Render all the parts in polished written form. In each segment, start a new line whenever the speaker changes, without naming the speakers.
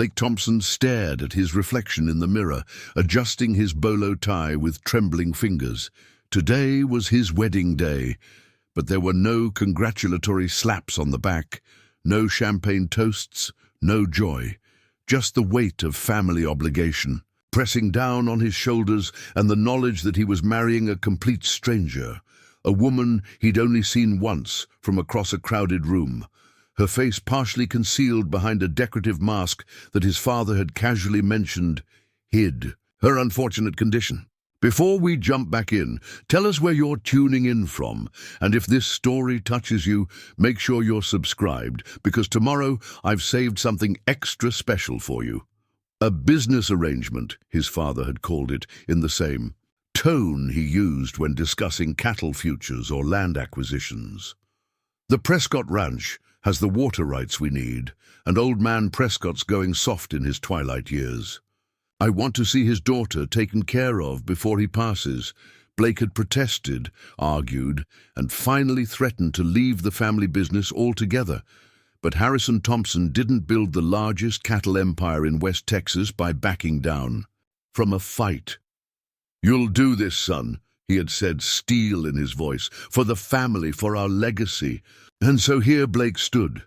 Blake Thompson stared at his reflection in the mirror, adjusting his bolo tie with trembling fingers. Today was his wedding day, but there were no congratulatory slaps on the back, no champagne toasts, no joy, just the weight of family obligation, pressing down on his shoulders, and the knowledge that he was marrying a complete stranger, a woman he'd only seen once from across a crowded room, her face partially concealed behind a decorative mask that his father had casually mentioned hid her unfortunate condition. Before we jump back in, tell us where you're tuning in from, and if this story touches you, make sure you're subscribed, because tomorrow I've saved something extra special for you. A business arrangement, his father had called it, in the same tone he used when discussing cattle futures or land acquisitions. The Prescott Ranch has the water rights we need, and old man Prescott's going soft in his twilight years. I want to see his daughter taken care of before he passes. Blake had protested, argued, and finally threatened to leave the family business altogether. But Harrison Thompson didn't build the largest cattle empire in West Texas by backing down from a fight. "You'll do this, son," he had said, steel in his voice, "for the family, for our legacy." And so here Blake stood,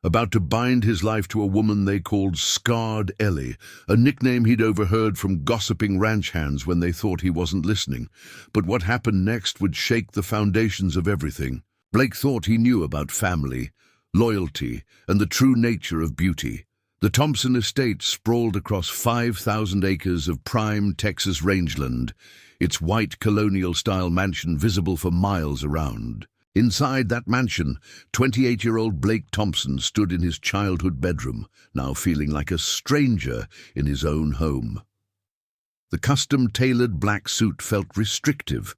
about to bind his life to a woman they called Scarred Ellie, a nickname he'd overheard from gossiping ranch hands when they thought he wasn't listening. But what happened next would shake the foundations of everything. Blake thought he knew about family, loyalty, and the true nature of beauty. The Thompson estate sprawled across 5,000 acres of prime Texas rangeland, its white colonial-style mansion visible for miles around. Inside that mansion, 28-year-old Blake Thompson stood in his childhood bedroom, now feeling like a stranger in his own home. The custom-tailored black suit felt restrictive,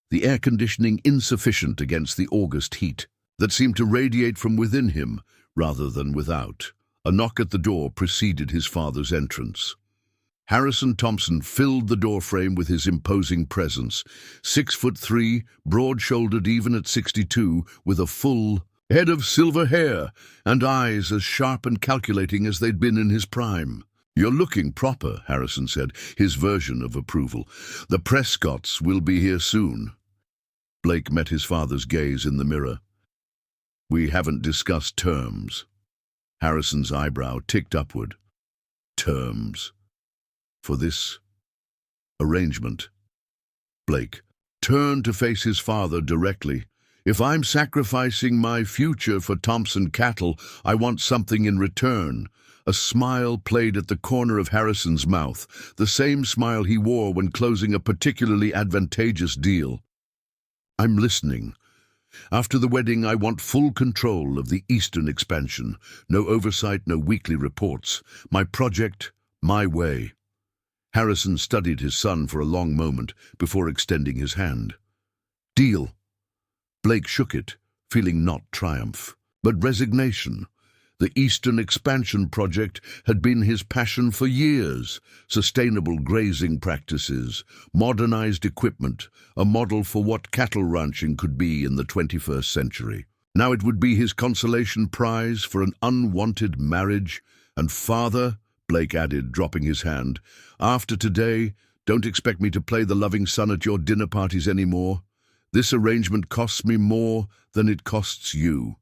the air conditioning insufficient against the August heat that seemed to radiate from within him rather than without. A knock at the door preceded his father's entrance. Harrison Thompson filled the doorframe with his imposing presence, 6'3", broad-shouldered even at 62, with a full head of silver hair and eyes as sharp and calculating as they'd been in his prime. "You're looking proper," Harrison said, his version of approval. "The Prescotts will be here soon." Blake met his father's gaze in the mirror. "We haven't discussed terms." Harrison's eyebrow ticked upward. "Terms? For this arrangement?" Blake turned to face his father directly. "If I'm sacrificing my future for Thompson cattle, I want something in return." A smile played at the corner of Harrison's mouth, the same smile he wore when closing a particularly advantageous deal. "I'm listening. After the wedding, I want full control of the eastern expansion. No oversight, no weekly reports. My project, my way." Harrison studied his son for a long moment before extending his hand. "Deal." Blake shook it, feeling not triumph, but resignation. The Eastern Expansion project had been his passion for years. Sustainable grazing practices, modernized equipment, a model for what cattle ranching could be in the 21st century. Now it would be his consolation prize for an unwanted marriage. "And father," Blake added, dropping his hand, "after today, don't expect me to play the loving son at your dinner parties anymore. This arrangement costs me more than it costs you."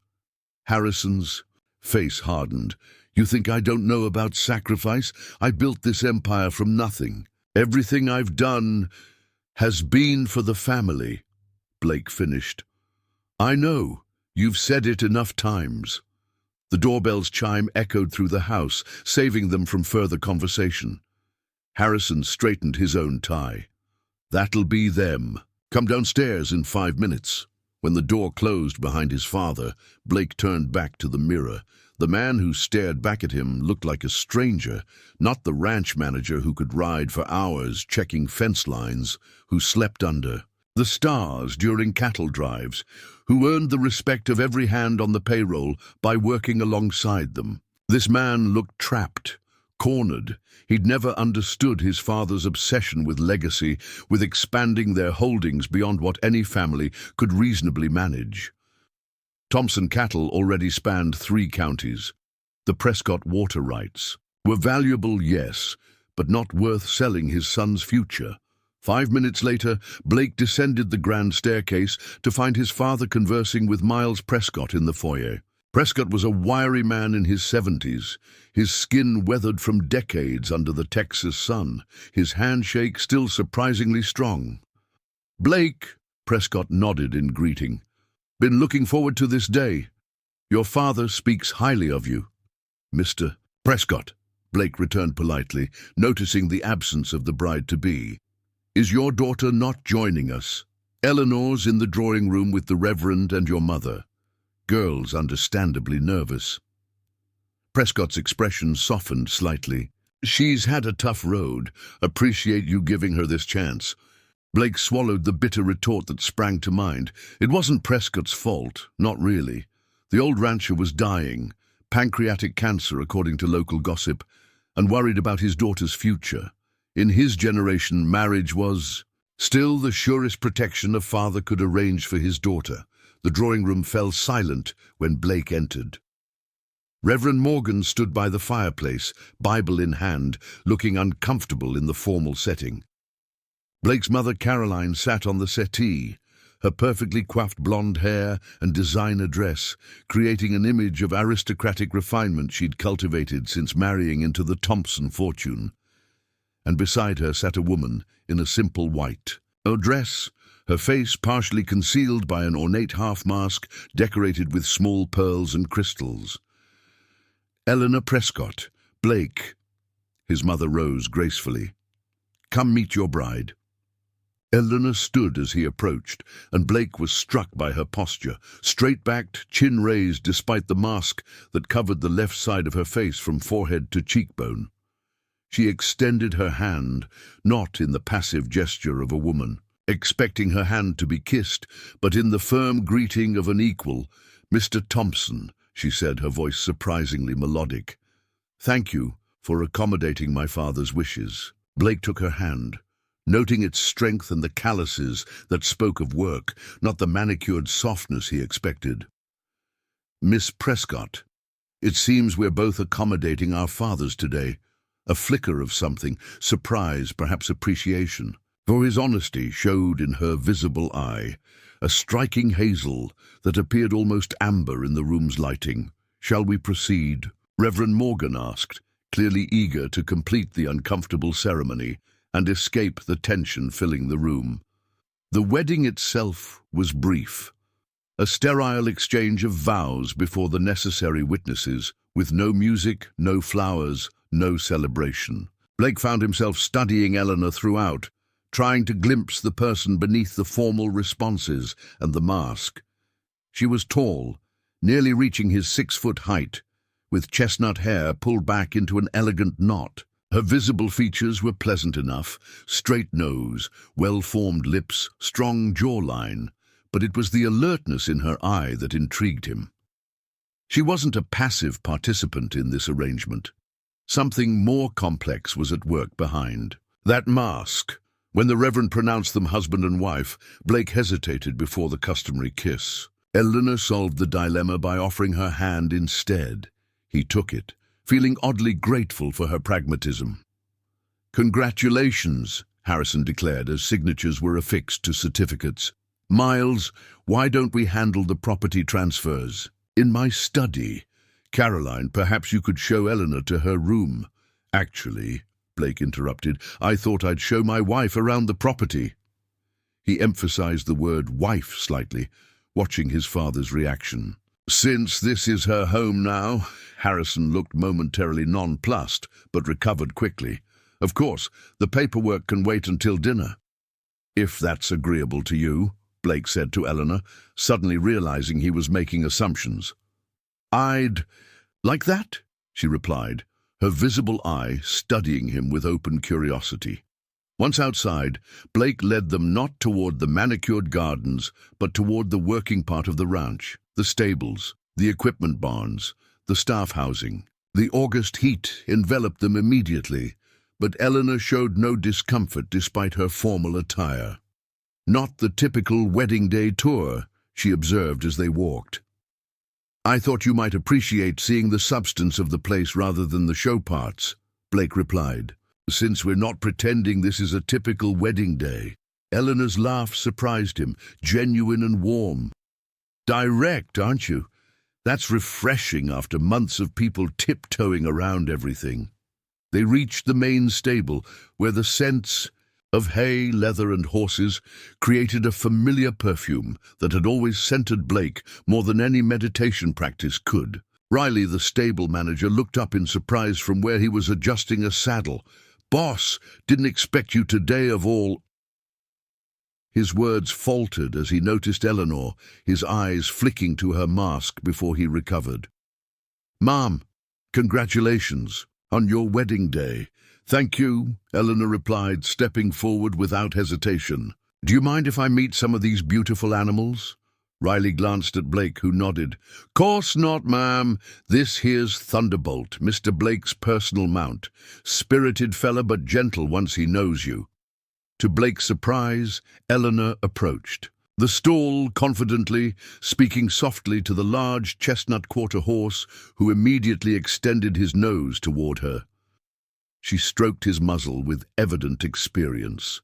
Harrison's face hardened. "You think I don't know about sacrifice? I built this empire from nothing. Everything I've done has been for the family," Blake finished. "I know. You've said it enough times." The doorbell's chime echoed through the house, saving them from further conversation. Harrison straightened his own tie. "That'll be them. Come downstairs in 5 minutes." When the door closed behind his father, Blake turned back to the mirror. The man who stared back at him looked like a stranger, not the ranch manager who could ride for hours checking fence lines, who slept under the stars during cattle drives, who earned the respect of every hand on the payroll by working alongside them. This man looked trapped, cornered. He'd never understood his father's obsession with legacy, with expanding their holdings beyond what any family could reasonably manage. Thompson cattle already spanned 3 counties. The Prescott water rights, Were valuable, yes, but not worth selling his son's future. 5 minutes later, Blake descended the grand staircase to find his father conversing with Miles Prescott in the foyer. Prescott was a wiry man in his 70s, his skin weathered from decades under the Texas sun, his handshake still surprisingly strong. "Blake," Prescott nodded in greeting. "Been looking forward to this day. Your father speaks highly of you." "Mr. Prescott," Blake returned politely, noticing the absence of the bride-to-be. "Is your daughter not joining us? Eleanor's in the drawing room with the Reverend and your mother." Girls understandably nervous. Prescott's expression softened slightly. "She's had a tough road. Appreciate you giving her this chance." Blake swallowed the bitter retort that sprang to mind. It wasn't Prescott's fault, not really. The old rancher was dying, pancreatic cancer according to local gossip, and worried about his daughter's future. In his generation, marriage was still the surest protection a father could arrange for his daughter. The drawing room fell silent when Blake entered. Reverend Morgan stood by the fireplace, Bible in hand, looking uncomfortable in the formal setting. Blake's mother Caroline sat on the settee, her perfectly coiffed blonde hair and designer dress, creating an image of aristocratic refinement she'd cultivated since marrying into the Thompson fortune. And beside her sat a woman in a simple white dress, her face partially concealed by an ornate half-mask decorated with small pearls and crystals. "Eleanor Prescott, Blake." His mother rose gracefully. "Come meet your bride." Eleanor stood as he approached, and Blake was struck by her posture, straight-backed, chin raised despite the mask that covered the left side of her face from forehead to cheekbone. She extended her hand, not in the passive gesture of a woman, expecting her hand to be kissed, but in the firm greeting of an equal. "Mr. Thompson," she said, her voice surprisingly melodic. "Thank you for accommodating my father's wishes." Blake took her hand, noting its strength and the calluses that spoke of work, not the manicured softness he expected. "Miss Prescott, it seems we're both accommodating our fathers today." A flicker of something, surprise, perhaps appreciation. For his honesty showed in her visible eye, a striking hazel that appeared almost amber in the room's lighting. "Shall we proceed?" Reverend Morgan asked, clearly eager to complete the uncomfortable ceremony and escape the tension filling the room. The wedding itself was brief, a sterile exchange of vows before the necessary witnesses, with no music, no flowers, no celebration. Blake found himself studying Eleanor throughout, trying to glimpse the person beneath the formal responses and the mask. She was tall, nearly reaching his 6-foot height, with chestnut hair pulled back into an elegant knot. Her visible features were pleasant enough, straight nose, well-formed lips, strong jawline, but it was the alertness in her eye that intrigued him. She wasn't a passive participant in this arrangement. Something more complex was at work behind. That mask. When the Reverend pronounced them husband and wife, Blake hesitated before the customary kiss. Eleanor solved the dilemma by offering her hand instead. He took it, feeling oddly grateful for her pragmatism. "Congratulations," Harrison declared as signatures were affixed to certificates. "Miles, why don't we handle the property transfers?" "In my study. Caroline, perhaps you could show Eleanor to her room." "Actually," Blake interrupted, "I thought I'd show my wife around the property." He emphasized the word wife slightly, watching his father's reaction. "Since this is her home now," Harrison looked momentarily nonplussed, but recovered quickly. "Of course, the paperwork can wait until dinner." "If that's agreeable to you," Blake said to Eleanor, suddenly realizing he was making assumptions. "I'd like that," she replied, her visible eye studying him with open curiosity. Once outside, Blake led them not toward the manicured gardens, but toward the working part of the ranch, the stables, the equipment barns, the staff housing. The August heat enveloped them immediately, but Eleanor showed no discomfort despite her formal attire. "Not the typical wedding day tour," she observed as they walked. I thought you might appreciate seeing the substance of the place rather than the show parts, Blake replied. Since we're not pretending this is a typical wedding day. Eleanor's laugh surprised him, genuine and warm. Direct, aren't you? That's refreshing after months of people tiptoeing around everything. They reached the main stable, where the scents of hay, leather, and horses created a familiar perfume that had always scented Blake more than any meditation practice could. Riley, the stable manager, looked up in surprise from where he was adjusting a saddle. Boss, didn't expect you today of all. His words faltered as he noticed Eleanor, his eyes flicking to her mask before he recovered. Mom, congratulations on your wedding day. Thank you, Eleanor replied, stepping forward without hesitation. Do you mind if I meet some of these beautiful animals? Riley glanced at Blake, who nodded. Course not, ma'am. This here's Thunderbolt, Mr. Blake's personal mount. Spirited fella, but gentle once he knows you. To Blake's surprise, Eleanor approached the stall confidently, speaking softly to the large chestnut quarter horse, who immediately extended his nose toward her. She stroked his muzzle with evident experience.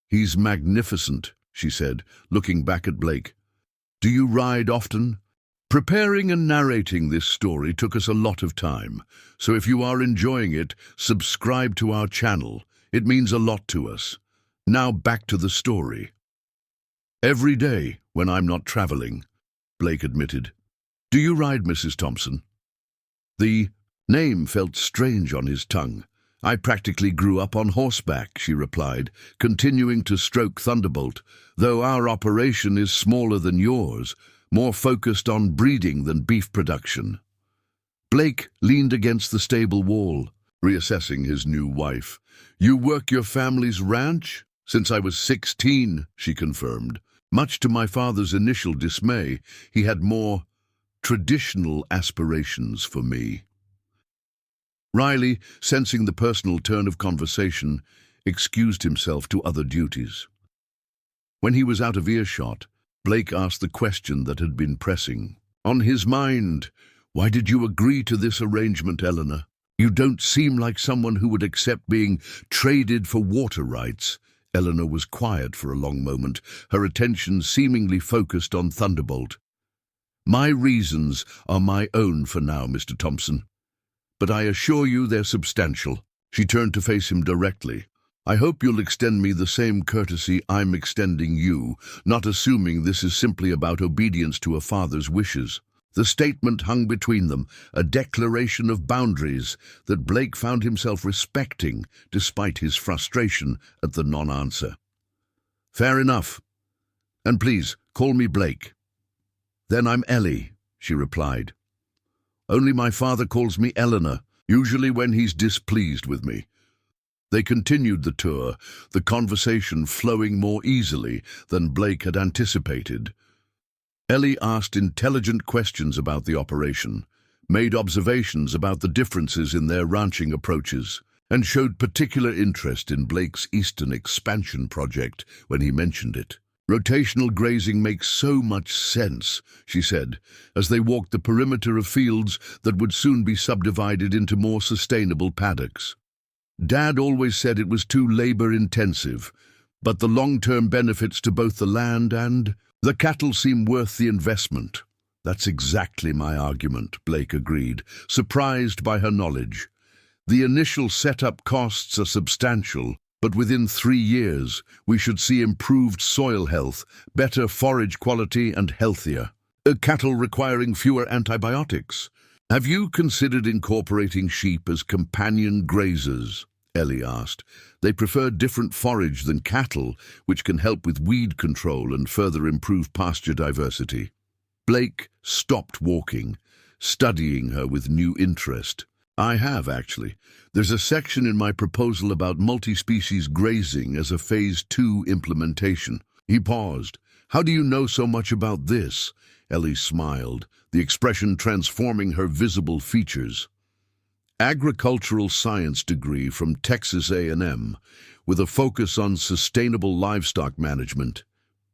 He's magnificent, she said, looking back at Blake. Do you ride often? Preparing and narrating this story took us a lot of time, so if you are enjoying it, subscribe to our channel. It means a lot to us. Now back to the story. Every day, when I'm not traveling, Blake admitted. Do you ride, Mrs. Thompson? The name felt strange on his tongue. I practically grew up on horseback, she replied, continuing to stroke Thunderbolt, though our operation is smaller than yours, more focused on breeding than beef production. Blake leaned against the stable wall, reassessing his new wife. You work your family's ranch? Since I was 16, she confirmed. Much to my father's initial dismay, he had more traditional aspirations for me. Riley, sensing the personal turn of conversation, excused himself to other duties. When he was out of earshot, Blake asked the question that had been pressing on his mind. Why did you agree to this arrangement, Eleanor? You don't seem like someone who would accept being traded for water rights. Eleanor was quiet for a long moment, her attention seemingly focused on Thunderbolt. My reasons are my own for now, Mr. Thompson. But I assure you they're substantial. She turned to face him directly. I hope you'll extend me the same courtesy I'm extending you, not assuming this is simply about obedience to a father's wishes. The statement hung between them, a declaration of boundaries that Blake found himself respecting despite his frustration at the non-answer. Fair enough. And please, call me Blake. Then I'm Ellie, she replied. Only my father calls me Eleanor, usually when he's displeased with me. They continued the tour, the conversation flowing more easily than Blake had anticipated. Ellie asked intelligent questions about the operation, made observations about the differences in their ranching approaches, and showed particular interest in Blake's eastern expansion project when he mentioned it. Rotational grazing makes so much sense, she said, as they walked the perimeter of fields that would soon be subdivided into more sustainable paddocks. Dad always said it was too labor-intensive, but the long-term benefits to both the land and the cattle seem worth the investment. That's exactly my argument, Blake agreed, surprised by her knowledge. The initial setup costs are substantial, but within 3 years, we should see improved soil health, better forage quality and healthier. Cattle requiring fewer antibiotics. Have you considered incorporating sheep as companion grazers? Ellie asked. They prefer different forage than cattle, which can help with weed control and further improve pasture diversity. Blake stopped walking, studying her with new interest. I have, actually. There's a section in my proposal about multi-species grazing as a Phase 2 implementation. He paused. How do you know so much about this? Ellie smiled, the expression transforming her visible features. Agricultural science degree from Texas A&M, with a focus on sustainable livestock management.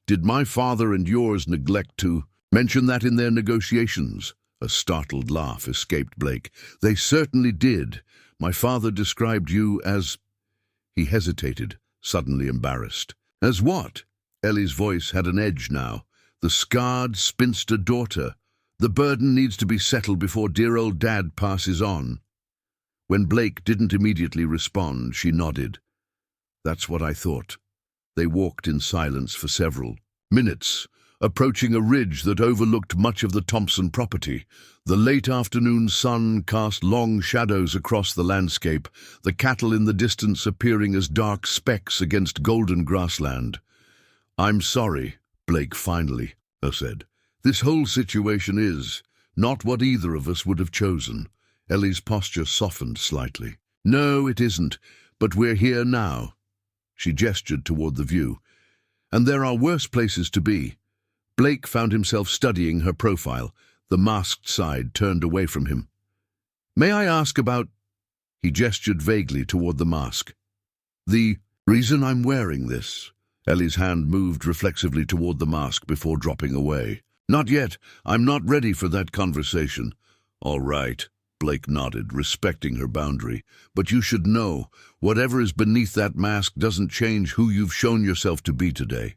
Did my father and yours neglect to mention that in their negotiations? A startled laugh escaped Blake. They certainly did. My father described you as... He hesitated, suddenly embarrassed. As what? Ellie's voice had an edge now. The scarred spinster daughter. The burden needs to be settled before dear old Dad passes on. When Blake didn't immediately respond, she nodded. That's what I thought. They walked in silence for several minutes, approaching a ridge that overlooked much of the Thompson property. The late afternoon sun cast long shadows across the landscape, the cattle in the distance appearing as dark specks against golden grassland. I'm sorry, Blake finally said. This whole situation is not what either of us would have chosen. Ellie's posture softened slightly. No, it isn't, but we're here now. She gestured toward the view. And there are worse places to be. Blake found himself studying her profile, the masked side turned away from him. May I ask about... He gestured vaguely toward the mask. The reason I'm wearing this. Ellie's hand moved reflexively toward the mask before dropping away. Not yet. I'm not ready for that conversation. All right, Blake nodded, respecting her boundary. But you should know, whatever is beneath that mask doesn't change who you've shown yourself to be today.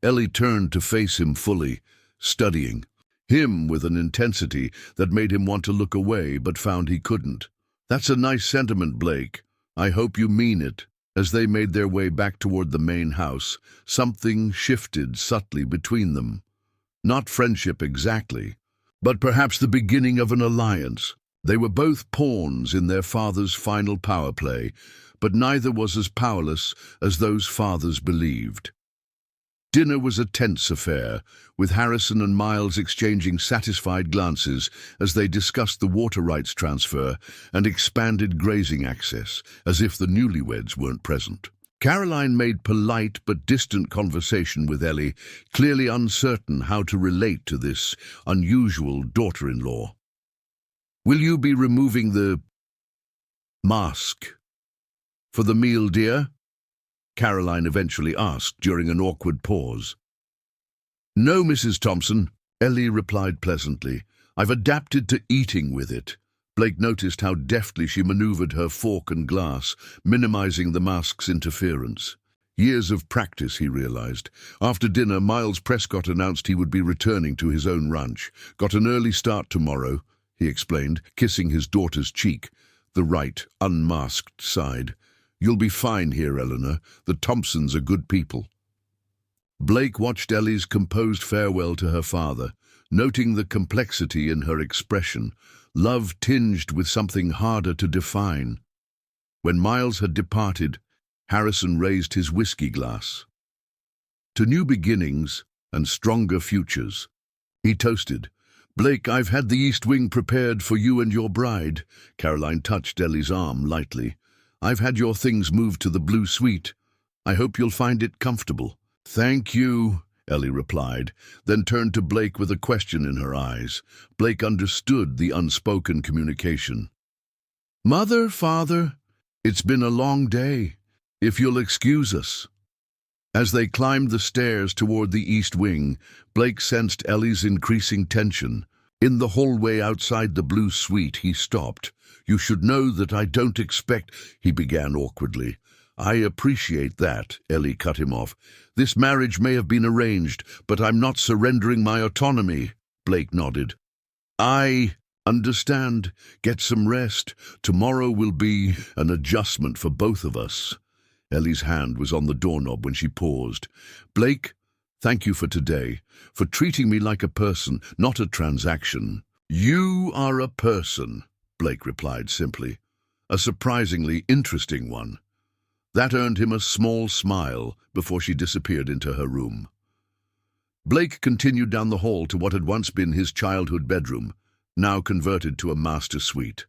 Ellie turned to face him fully, studying him with an intensity that made him want to look away but found he couldn't. That's a nice sentiment, Blake. I hope you mean it. As they made their way back toward the main house, something shifted subtly between them. Not friendship exactly, but perhaps the beginning of an alliance. They were both pawns in their father's final power play, but neither was as powerless as those fathers believed. Dinner was a tense affair, with Harrison and Miles exchanging satisfied glances as they discussed the water rights transfer and expanded grazing access, as if the newlyweds weren't present. Caroline made polite but distant conversation with Ellie, clearly uncertain how to relate to this unusual daughter-in-law. Will you be removing the mask for the meal, dear? Caroline eventually asked during an awkward pause. No, Mrs. Thompson, Ellie replied pleasantly. I've adapted to eating with it. Blake noticed how deftly she maneuvered her fork and glass, minimizing the mask's interference. Years of practice, he realized. After dinner, Miles Prescott announced he would be returning to his own ranch. Got an early start tomorrow, he explained, kissing his daughter's cheek, the right, unmasked side. You'll be fine here, Eleanor. The Thompsons are good people. Blake watched Ellie's composed farewell to her father, noting the complexity in her expression, love tinged with something harder to define. When Miles had departed, Harrison raised his whiskey glass. To new beginnings and stronger futures. He toasted. Blake, I've had the East Wing prepared for you and your bride. Caroline touched Ellie's arm lightly. I've had your things moved to the blue suite. I hope you'll find it comfortable. Thank you, Ellie replied, then turned to Blake with a question in her eyes. Blake understood the unspoken communication. Mother, father, it's been a long day. If you'll excuse us. As they climbed the stairs toward the East Wing, Blake sensed Ellie's increasing tension. In the hallway outside the blue suite, he stopped. You should know that I don't expect, he began awkwardly. I appreciate that, Ellie cut him off. This marriage may have been arranged, but I'm not surrendering my autonomy, Blake nodded. I understand. Get some rest. Tomorrow will be an adjustment for both of us. Ellie's hand was on the doorknob when she paused. Blake, thank you for today, for treating me like a person, not a transaction. You are a person, Blake replied simply. A surprisingly interesting one. That earned him a small smile before she disappeared into her room. Blake continued down the hall to what had once been his childhood bedroom, now converted to a master suite.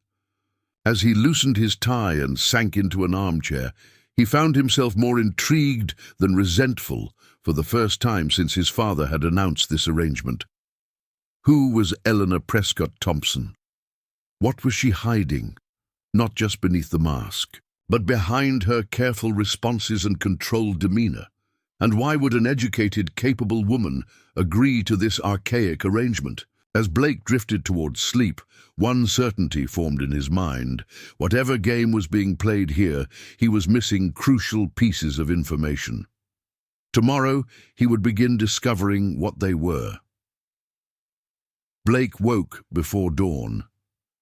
As he loosened his tie and sank into an armchair, he found himself more intrigued than resentful for the first time since his father had announced this arrangement. Who was Eleanor Prescott Thompson? What was she hiding? Not just beneath the mask, but behind her careful responses and controlled demeanor. And why would an educated, capable woman agree to this archaic arrangement? As Blake drifted towards sleep, one certainty formed in his mind. Whatever game was being played here, he was missing crucial pieces of information. Tomorrow, he would begin discovering what they were. Blake woke before dawn,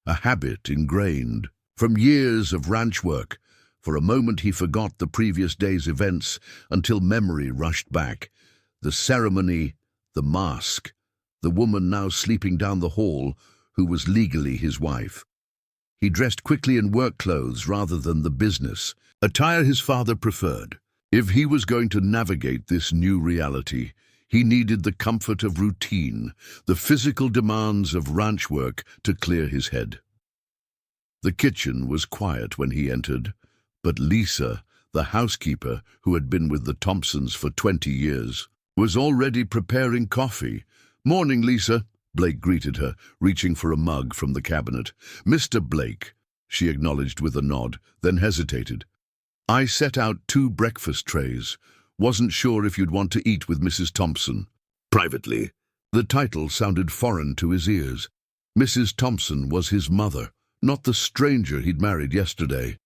a habit ingrained from years of ranch work. For a moment he forgot the previous day's events until memory rushed back. The ceremony, the mask, the woman now sleeping down the hall, who was legally his wife. He dressed quickly in work clothes rather than the business, attire his father preferred. If he was going to navigate this new reality, he needed the comfort of routine, the physical demands of ranch work to clear his head. The kitchen was quiet when he entered, but Lisa, the housekeeper who had been with the Thompsons for 20 years, was already preparing coffee. "Morning, Lisa," Blake greeted her, reaching for a mug from the cabinet. "Mr. Blake," she acknowledged with a nod, then hesitated. "I set out 2 breakfast trays. Wasn't sure if you'd want to eat with Mrs. Thompson." Privately, the title sounded foreign to his ears. Mrs. Thompson was his mother, not the stranger he'd married yesterday.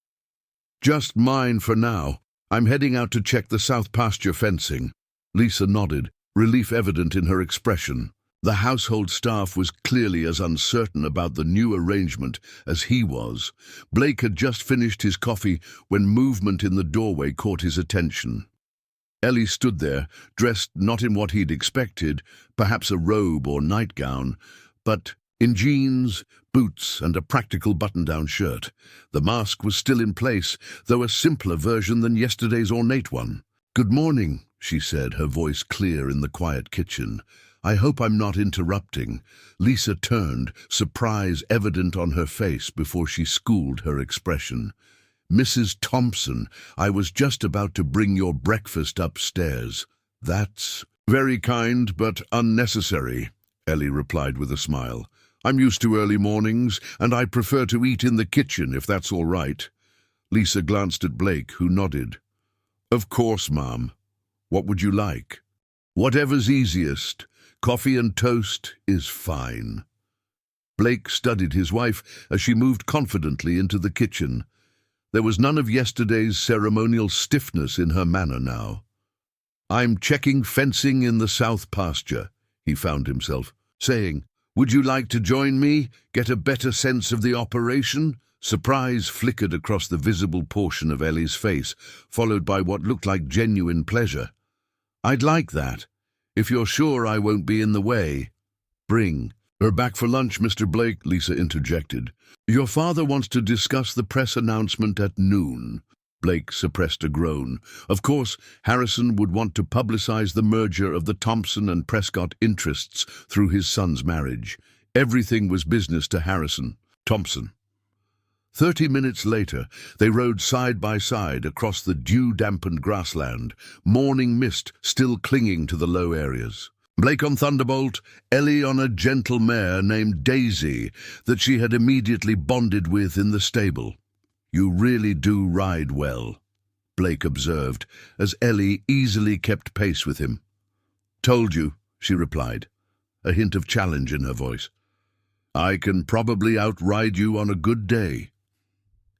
"Just mine for now. I'm heading out to check the south pasture fencing." Lisa nodded, relief evident in her expression. The household staff was clearly as uncertain about the new arrangement as he was. Blake had just finished his coffee when movement in the doorway caught his attention. Ellie stood there, dressed not in what he'd expected, perhaps a robe or nightgown, but in jeans, boots, and a practical button-down shirt. The mask was still in place, though a simpler version than yesterday's ornate one. "Good morning," she said, her voice clear in the quiet kitchen. "I hope I'm not interrupting." Lisa turned, surprise evident on her face before she schooled her expression. "Mrs. Thompson, I was just about to bring your breakfast upstairs." "That's very kind, but unnecessary," Ellie replied with a smile. "I'm used to early mornings, and I prefer to eat in the kitchen, if that's all right." Lisa glanced at Blake, who nodded. "Of course, Ma'am. What would you like?" "Whatever's easiest. Coffee and toast is fine." Blake studied his wife as she moved confidently into the kitchen. There was none of yesterday's ceremonial stiffness in her manner now. "I'm checking fencing in the south pasture," he found himself saying. "Would you like to join me, get a better sense of the operation?" Surprise flickered across the visible portion of Ellie's face, followed by what looked like genuine pleasure. "I'd like that, if you're sure I won't be in the way." "Bring her back for lunch, Mr. Blake," Lisa interjected. "Your father wants to discuss the press announcement at noon." Blake suppressed a groan. Of course, Harrison would want to publicize the merger of the Thompson and Prescott interests through his son's marriage. Everything was business to Harrison. Thompson. 30 minutes later, they rode side by side across the dew-dampened grassland, morning mist still clinging to the low areas. Blake on Thunderbolt, Ellie on a gentle mare named Daisy that she had immediately bonded with in the stable. "You really do ride well," Blake observed, as Ellie easily kept pace with him. "Told you," she replied, a hint of challenge in her voice. "I can probably outride you on a good day."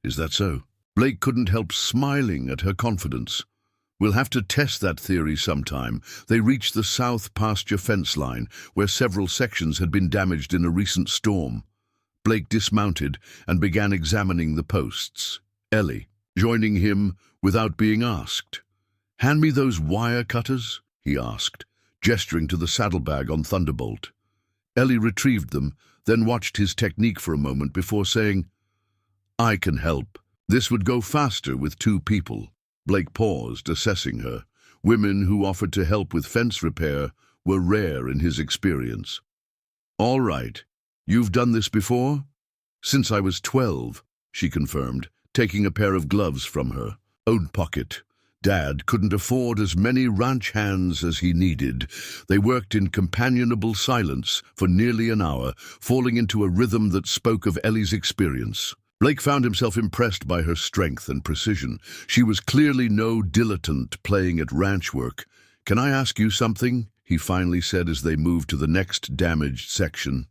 "Is that so?" Blake couldn't help smiling at her confidence. "We'll have to test that theory sometime." They reached the south pasture fence line, where several sections had been damaged in a recent storm. Blake dismounted and began examining the posts, Ellie joining him without being asked. "Hand me those wire cutters," he asked, gesturing to the saddlebag on Thunderbolt. Ellie retrieved them, then watched his technique for a moment before saying, "I can help." This would go faster with 2 people. Blake paused, assessing her. Women who offered to help with fence repair were rare in his experience. "All right. You've done this before?" "Since I was 12, she confirmed, taking a pair of gloves from her own pocket. Dad couldn't afford as many ranch hands as he needed. They worked in companionable silence for nearly an hour, falling into a rhythm that spoke of Ellie's experience. Blake found himself impressed by her strength and precision. She was clearly no dilettante playing at ranch work. "Can I ask you something?" he finally said as they moved to the next damaged section.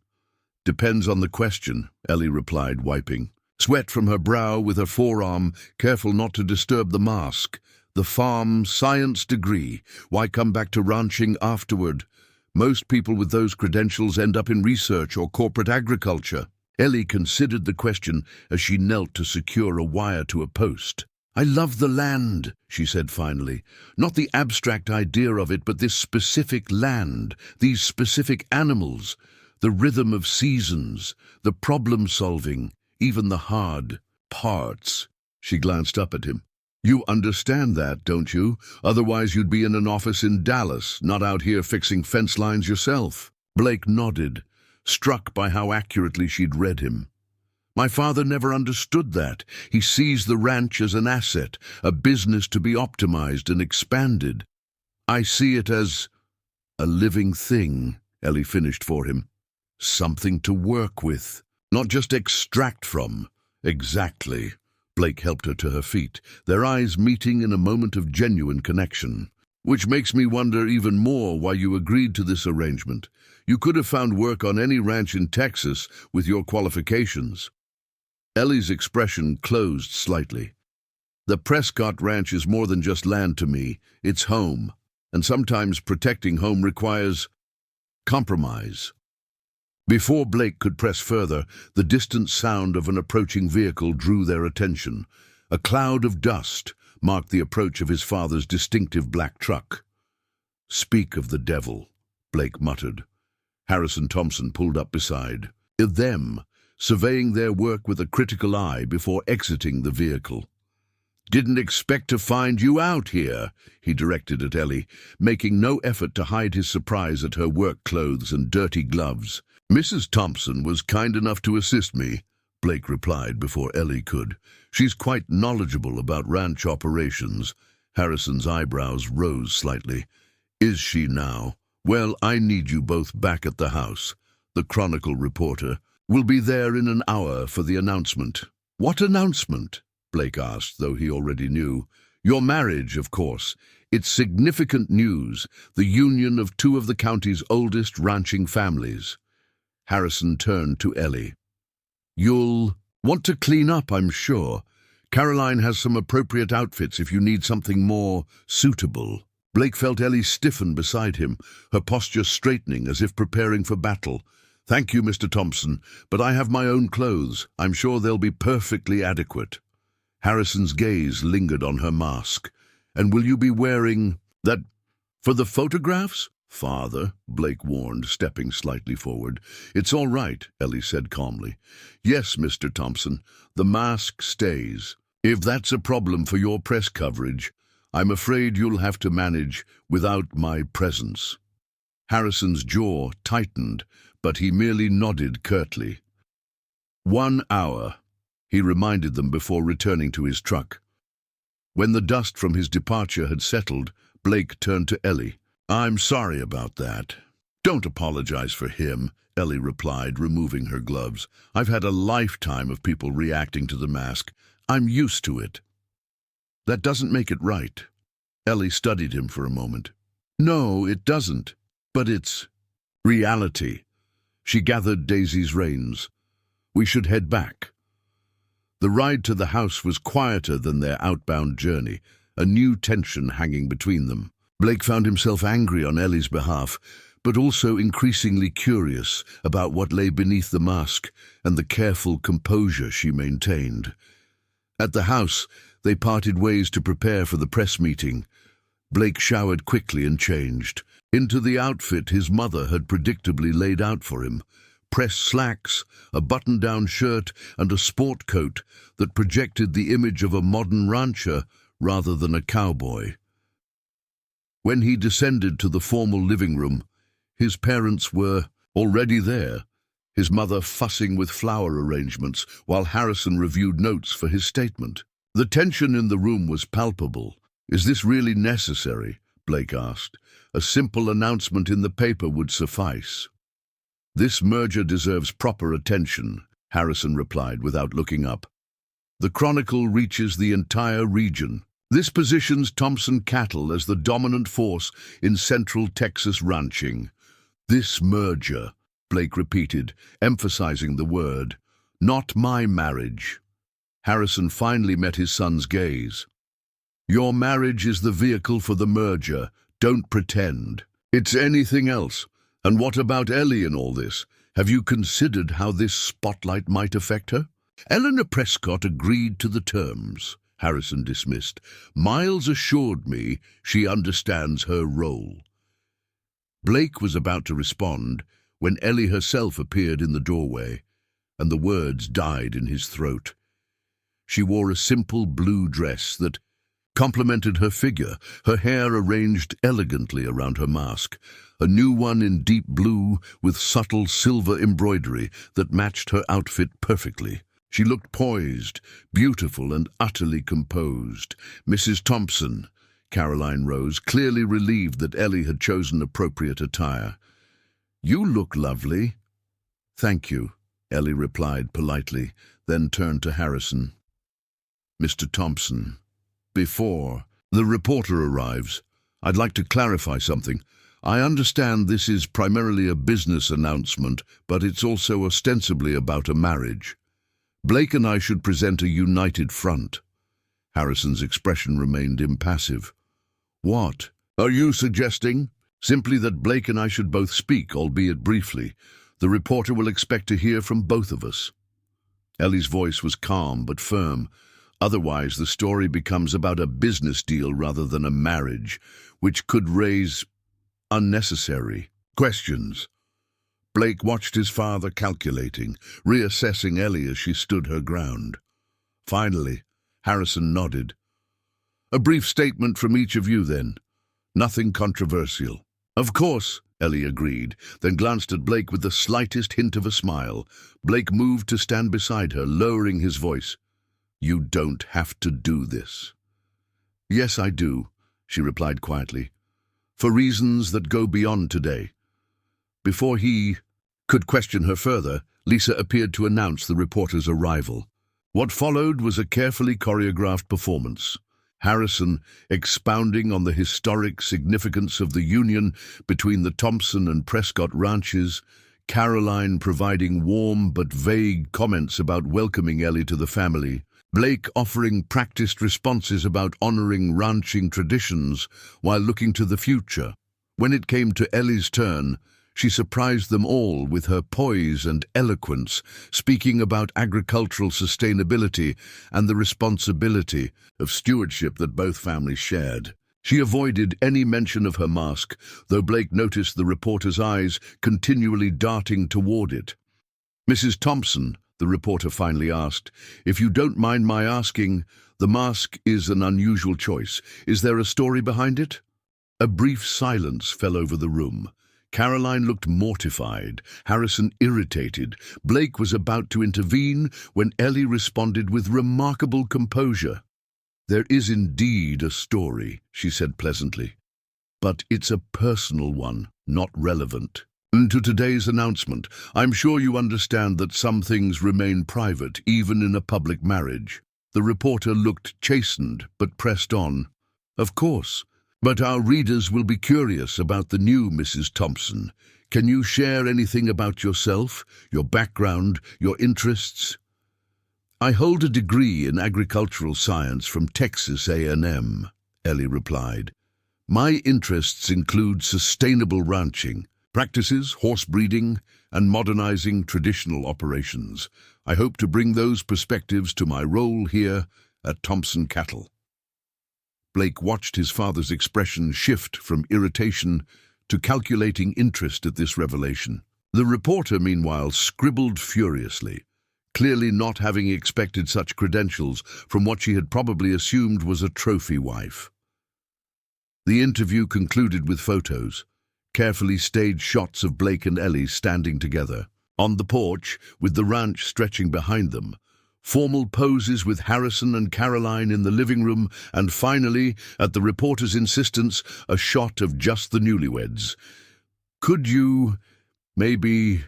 Depends on the question, Ellie replied, wiping sweat from her brow with her forearm, careful not to disturb the mask. The farm, science degree. Why come back to ranching afterward? Most people with those credentials end up in research or corporate agriculture. Ellie considered the question as she knelt to secure a wire to a post. I love the land, she said finally. Not the abstract idea of it, but this specific land, these specific animals, the rhythm of seasons, the problem-solving, even the hard parts. She glanced up at him. You understand that, don't you? Otherwise you'd be in an office in Dallas, not out here fixing fence lines yourself. Blake nodded, struck by how accurately she'd read him. My father never understood that. He sees the ranch as an asset, a business to be optimized and expanded. I see it as a living thing, Ellie finished for him. Something to work with, not just extract from. Exactly. Blake helped her to her feet, their eyes meeting in a moment of genuine connection. Which makes me wonder even more why you agreed to this arrangement. You could have found work on any ranch in Texas with your qualifications. Ellie's expression closed slightly. The Prescott Ranch is more than just land to me. It's home. And sometimes protecting home requires compromise. Before Blake could press further, the distant sound of an approaching vehicle drew their attention. A cloud of dust marked the approach of his father's distinctive black truck. Speak of the devil, Blake muttered. Harrison Thompson pulled up beside them, surveying their work with a critical eye before exiting the vehicle. Didn't expect to find you out here, he directed at Ellie, making no effort to hide his surprise at her work clothes and dirty gloves. Mrs. Thompson was kind enough to assist me, Blake replied before Ellie could. She's quite knowledgeable about ranch operations. Harrison's eyebrows rose slightly. Is she now? Well, I need you both back at the house. The Chronicle reporter will be there in an hour for the announcement. What announcement? Blake asked, though he already knew. Your marriage, of course. It's significant news, the union of two of the county's oldest ranching families. Harrison turned to Ellie. You'll want to clean up, I'm sure. Caroline has some appropriate outfits if you need something more suitable. Blake felt Ellie stiffen beside him, her posture straightening as if preparing for battle. Thank you, Mr. Thompson, but I have my own clothes. I'm sure they'll be perfectly adequate. Harrison's gaze lingered on her mask. And will you be wearing that for the photographs? Father, Blake warned, stepping slightly forward. It's all right, Ellie said calmly. Yes, Mr. Thompson, the mask stays. If that's a problem for your press coverage, I'm afraid you'll have to manage without my presence. Harrison's jaw tightened, but he merely nodded curtly. 1 hour, he reminded them before returning to his truck. When the dust from his departure had settled, Blake turned to Ellie. I'm sorry about that. Don't apologize for him, Ellie replied, removing her gloves. I've had a lifetime of people reacting to the mask. I'm used to it. That doesn't make it right. Ellie studied him for a moment. No, it doesn't. But it's reality. She gathered Daisy's reins. We should head back. The ride to the house was quieter than their outbound journey, a new tension hanging between them. Blake found himself angry on Ellie's behalf, but also increasingly curious about what lay beneath the mask and the careful composure she maintained. At the house, they parted ways to prepare for the press meeting. Blake showered quickly and changed into the outfit his mother had predictably laid out for him. Press slacks, a button-down shirt, and a sport coat that projected the image of a modern rancher rather than a cowboy. When he descended to the formal living room, his parents were already there, his mother fussing with flower arrangements while Harrison reviewed notes for his statement. The tension in the room was palpable. Is this really necessary? Blake asked. A simple announcement in the paper would suffice. This merger deserves proper attention, Harrison replied without looking up. The Chronicle reaches the entire region. This positions Thompson cattle as the dominant force in central Texas ranching. This merger, Blake repeated, emphasizing the word. Not my marriage. Harrison finally met his son's gaze. Your marriage is the vehicle for the merger. Don't pretend. It's anything else. And what about Ellie in all this? Have you considered how this spotlight might affect her? Eleanor Prescott agreed to the terms, Harrison dismissed. Miles assured me she understands her role. Blake was about to respond when Ellie herself appeared in the doorway, and the words died in his throat. She wore a simple blue dress that complemented her figure, her hair arranged elegantly around her mask, a new one in deep blue with subtle silver embroidery that matched her outfit perfectly. She looked poised, beautiful, and utterly composed. Mrs. Thompson, Caroline rose, clearly relieved that Ellie had chosen appropriate attire. You look lovely. Thank you, Ellie replied politely, then turned to Harrison. Mr. Thompson, before the reporter arrives, I'd like to clarify something. I understand this is primarily a business announcement, but it's also ostensibly about a marriage. Blake and I should present a united front. Harrison's expression remained impassive. What are you suggesting? Simply that Blake and I should both speak, albeit briefly. The reporter will expect to hear from both of us. Ellie's voice was calm but firm. Otherwise, the story becomes about a business deal rather than a marriage, which could raise unnecessary questions. Blake watched his father calculating, reassessing Ellie as she stood her ground. Finally, Harrison nodded. A brief statement from each of you, then. Nothing controversial. Of course, Ellie agreed, then glanced at Blake with the slightest hint of a smile. Blake moved to stand beside her, lowering his voice. You don't have to do this. Yes, I do, she replied quietly, for reasons that go beyond today. Before he could question her further, Lisa appeared to announce the reporter's arrival. What followed was a carefully choreographed performance. Harrison expounding on the historic significance of the union between the Thompson and Prescott ranches, Caroline providing warm but vague comments about welcoming Ellie to the family, Blake offering practiced responses about honoring ranching traditions while looking to the future. When it came to Ellie's turn, she surprised them all with her poise and eloquence, speaking about agricultural sustainability and the responsibility of stewardship that both families shared. She avoided any mention of her mask, though Blake noticed the reporter's eyes continually darting toward it. Mrs. Thompson, the reporter finally asked, if you don't mind my asking, the mask is an unusual choice. Is there a story behind it? A brief silence fell over the room. Caroline looked mortified, Harrison irritated. Blake was about to intervene when Ellie responded with remarkable composure. There is indeed a story, she said pleasantly, but it's a personal one, not relevant. And to today's announcement, I'm sure you understand that some things remain private, even in a public marriage. The reporter looked chastened, but pressed on. Of course. But our readers will be curious about the new Mrs. Thompson. Can you share anything about yourself, your background, your interests? I hold a degree in agricultural science from Texas A&M, Ellie replied. My interests include sustainable ranching, practices, horse breeding, and modernizing traditional operations. I hope to bring those perspectives to my role here at Thompson Cattle. Blake watched his father's expression shift from irritation to calculating interest at this revelation. The reporter, meanwhile, scribbled furiously, clearly not having expected such credentials from what she had probably assumed was a trophy wife. The interview concluded with photos, carefully staged shots of Blake and Ellie standing together. On the porch, with the ranch stretching behind them, formal poses with Harrison and Caroline in the living room, and finally, at the reporter's insistence, a shot of just the newlyweds. Could you, maybe...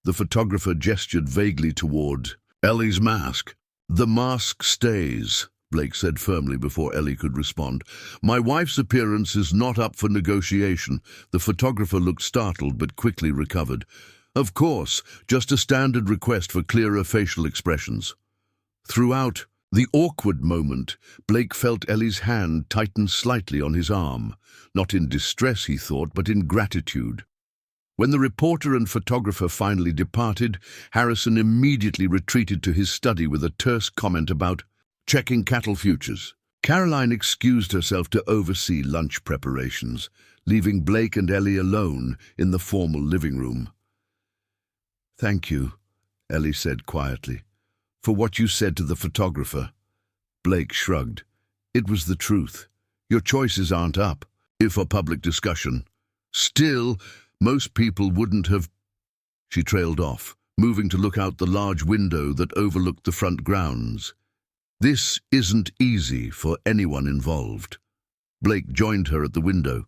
The photographer gestured vaguely toward Ellie's mask. The mask stays, Blake said firmly before Ellie could respond. My wife's appearance is not up for negotiation. The photographer looked startled but quickly recovered. Of course, just a standard request for clearer facial expressions. Throughout the awkward moment, Blake felt Ellie's hand tighten slightly on his arm, not in distress, he thought, but in gratitude. When the reporter and photographer finally departed, Harrison immediately retreated to his study with a terse comment about checking cattle futures. Caroline excused herself to oversee lunch preparations, leaving Blake and Ellie alone in the formal living room. "Thank you," Ellie said quietly, "for what you said to the photographer." Blake shrugged. "It was the truth. Your choices aren't up for public discussion. Still, most people wouldn't have—" She trailed off, moving to look out the large window that overlooked the front grounds. "This isn't easy for anyone involved." Blake joined her at the window.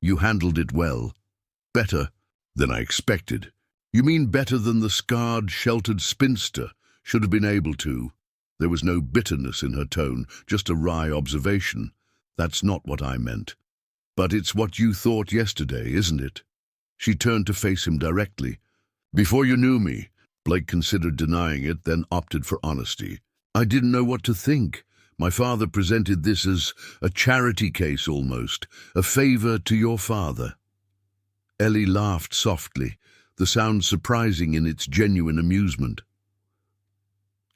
"You handled it well. Better than I expected." "You mean better than the scarred, sheltered spinster should have been able to?" There was no bitterness in her tone, just a wry observation. "That's not what I meant. But it's what you thought yesterday, isn't it?" She turned to face him directly. "Before you knew me," Blake considered denying it, then opted for honesty, "I didn't know what to think. My father presented this as a charity case almost, a favor to your father." Ellie laughed softly, the sound surprising in its genuine amusement.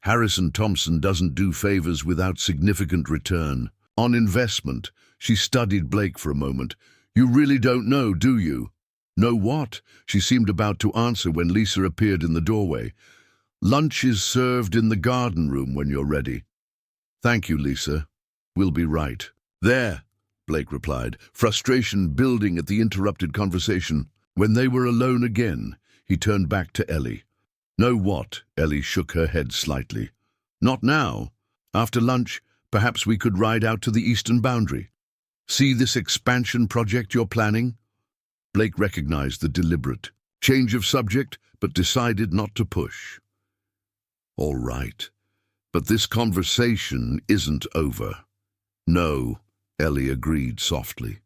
"Harrison Thompson doesn't do favors without significant return. On investment." She studied Blake for a moment. "You really don't know, do you?" "Know what?" She seemed about to answer when Lisa appeared in the doorway. "Lunch is served in the garden room when you're ready." "Thank you, Lisa. We'll be right." "There," Blake replied, frustration building at the interrupted conversation. When they were alone again, he turned back to Ellie. "Know what?" Ellie shook her head slightly. "Not now. After lunch, perhaps we could ride out to the eastern boundary. See this expansion project you're planning?" Blake recognized the deliberate change of subject, but decided not to push. "All right, but this conversation isn't over." "No," Ellie agreed softly.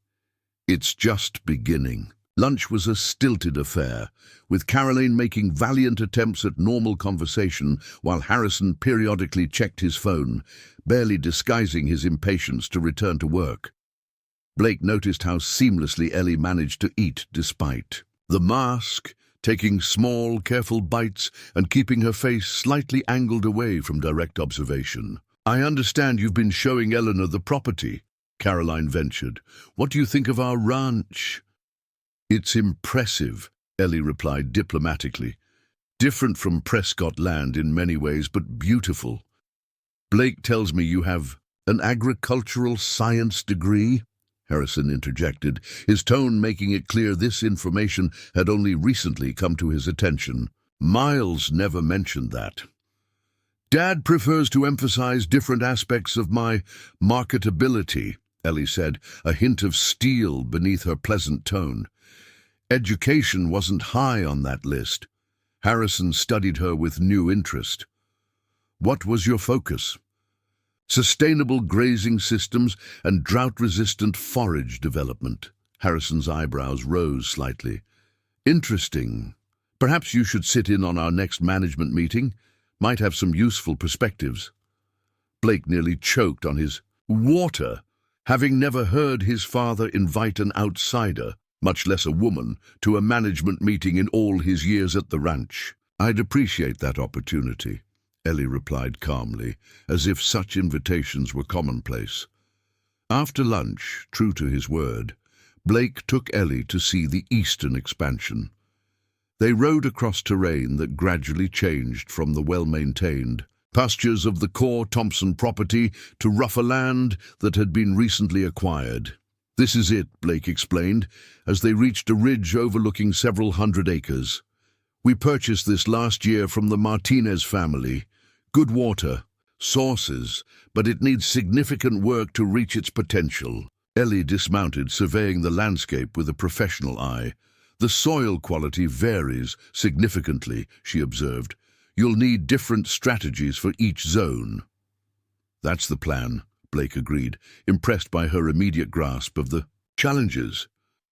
"It's just beginning." Lunch was a stilted affair, with Caroline making valiant attempts at normal conversation while Harrison periodically checked his phone, barely disguising his impatience to return to work. Blake noticed how seamlessly Ellie managed to eat despite the mask, taking small, careful bites and keeping her face slightly angled away from direct observation. "I understand you've been showing Eleanor the property," Caroline ventured. "What do you think of our ranch?" "It's impressive," Ellie replied diplomatically. "Different from Prescott land in many ways, but beautiful." "Blake tells me you have an agricultural science degree?" Harrison interjected, his tone making it clear this information had only recently come to his attention. "Miles never mentioned that." "Dad prefers to emphasize different aspects of my marketability," Ellie said, a hint of steel beneath her pleasant tone. Education wasn't high on that list. Harrison studied her with new interest. "What was your focus?" "Sustainable grazing systems and drought-resistant forage development." Harrison's eyebrows rose slightly. "Interesting. Perhaps you should sit in on our next management meeting. Might have some useful perspectives." Blake nearly choked on his water, having never heard his father invite an outsider, much less a woman, to a management meeting in all his years at the ranch. "I'd appreciate that opportunity," Ellie replied calmly, as if such invitations were commonplace. After lunch, true to his word, Blake took Ellie to see the eastern expansion. They rode across terrain that gradually changed from the well-maintained pastures of the core Thompson property to rougher land that had been recently acquired. "This is it," Blake explained, as they reached a ridge overlooking several hundred acres. "We purchased this last year from the Martinez family. Good water, sources, but it needs significant work to reach its potential." Ellie dismounted, surveying the landscape with a professional eye. "The soil quality varies significantly," she observed. "You'll need different strategies for each zone." "That's the plan," Blake agreed, impressed by her immediate grasp of the challenges.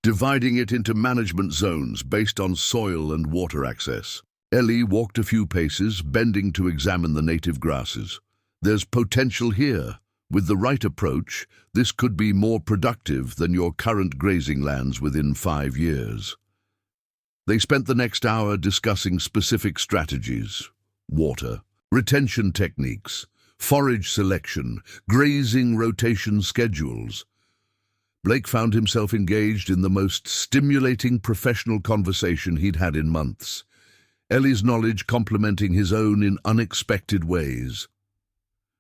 dividing it into management zones based on soil and water access. Ellie walked a few paces, bending to examine the native grasses. There's potential here. With the right approach, this could be more productive than your current grazing lands within 5 years. They spent the next hour discussing specific strategies: water, retention techniques, forage selection, grazing rotation schedules. Blake found himself engaged in the most stimulating professional conversation he'd had in months, Ellie's knowledge complementing his own in unexpected ways.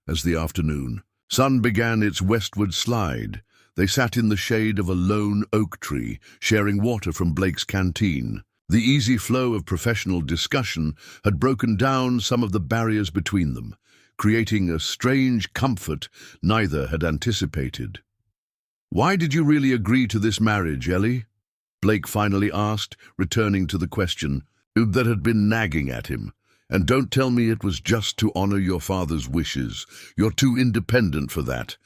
As the afternoon sun began its westward slide, they sat in the shade of a lone oak tree, sharing water from Blake's canteen. The easy flow of professional discussion had broken down some of the barriers between them, creating a strange comfort neither had anticipated. "Why did you really agree to this marriage, Ellie?" Blake finally asked, returning to the question that had been nagging at him. "And don't tell me it was just to honor your father's wishes. You're too independent for that."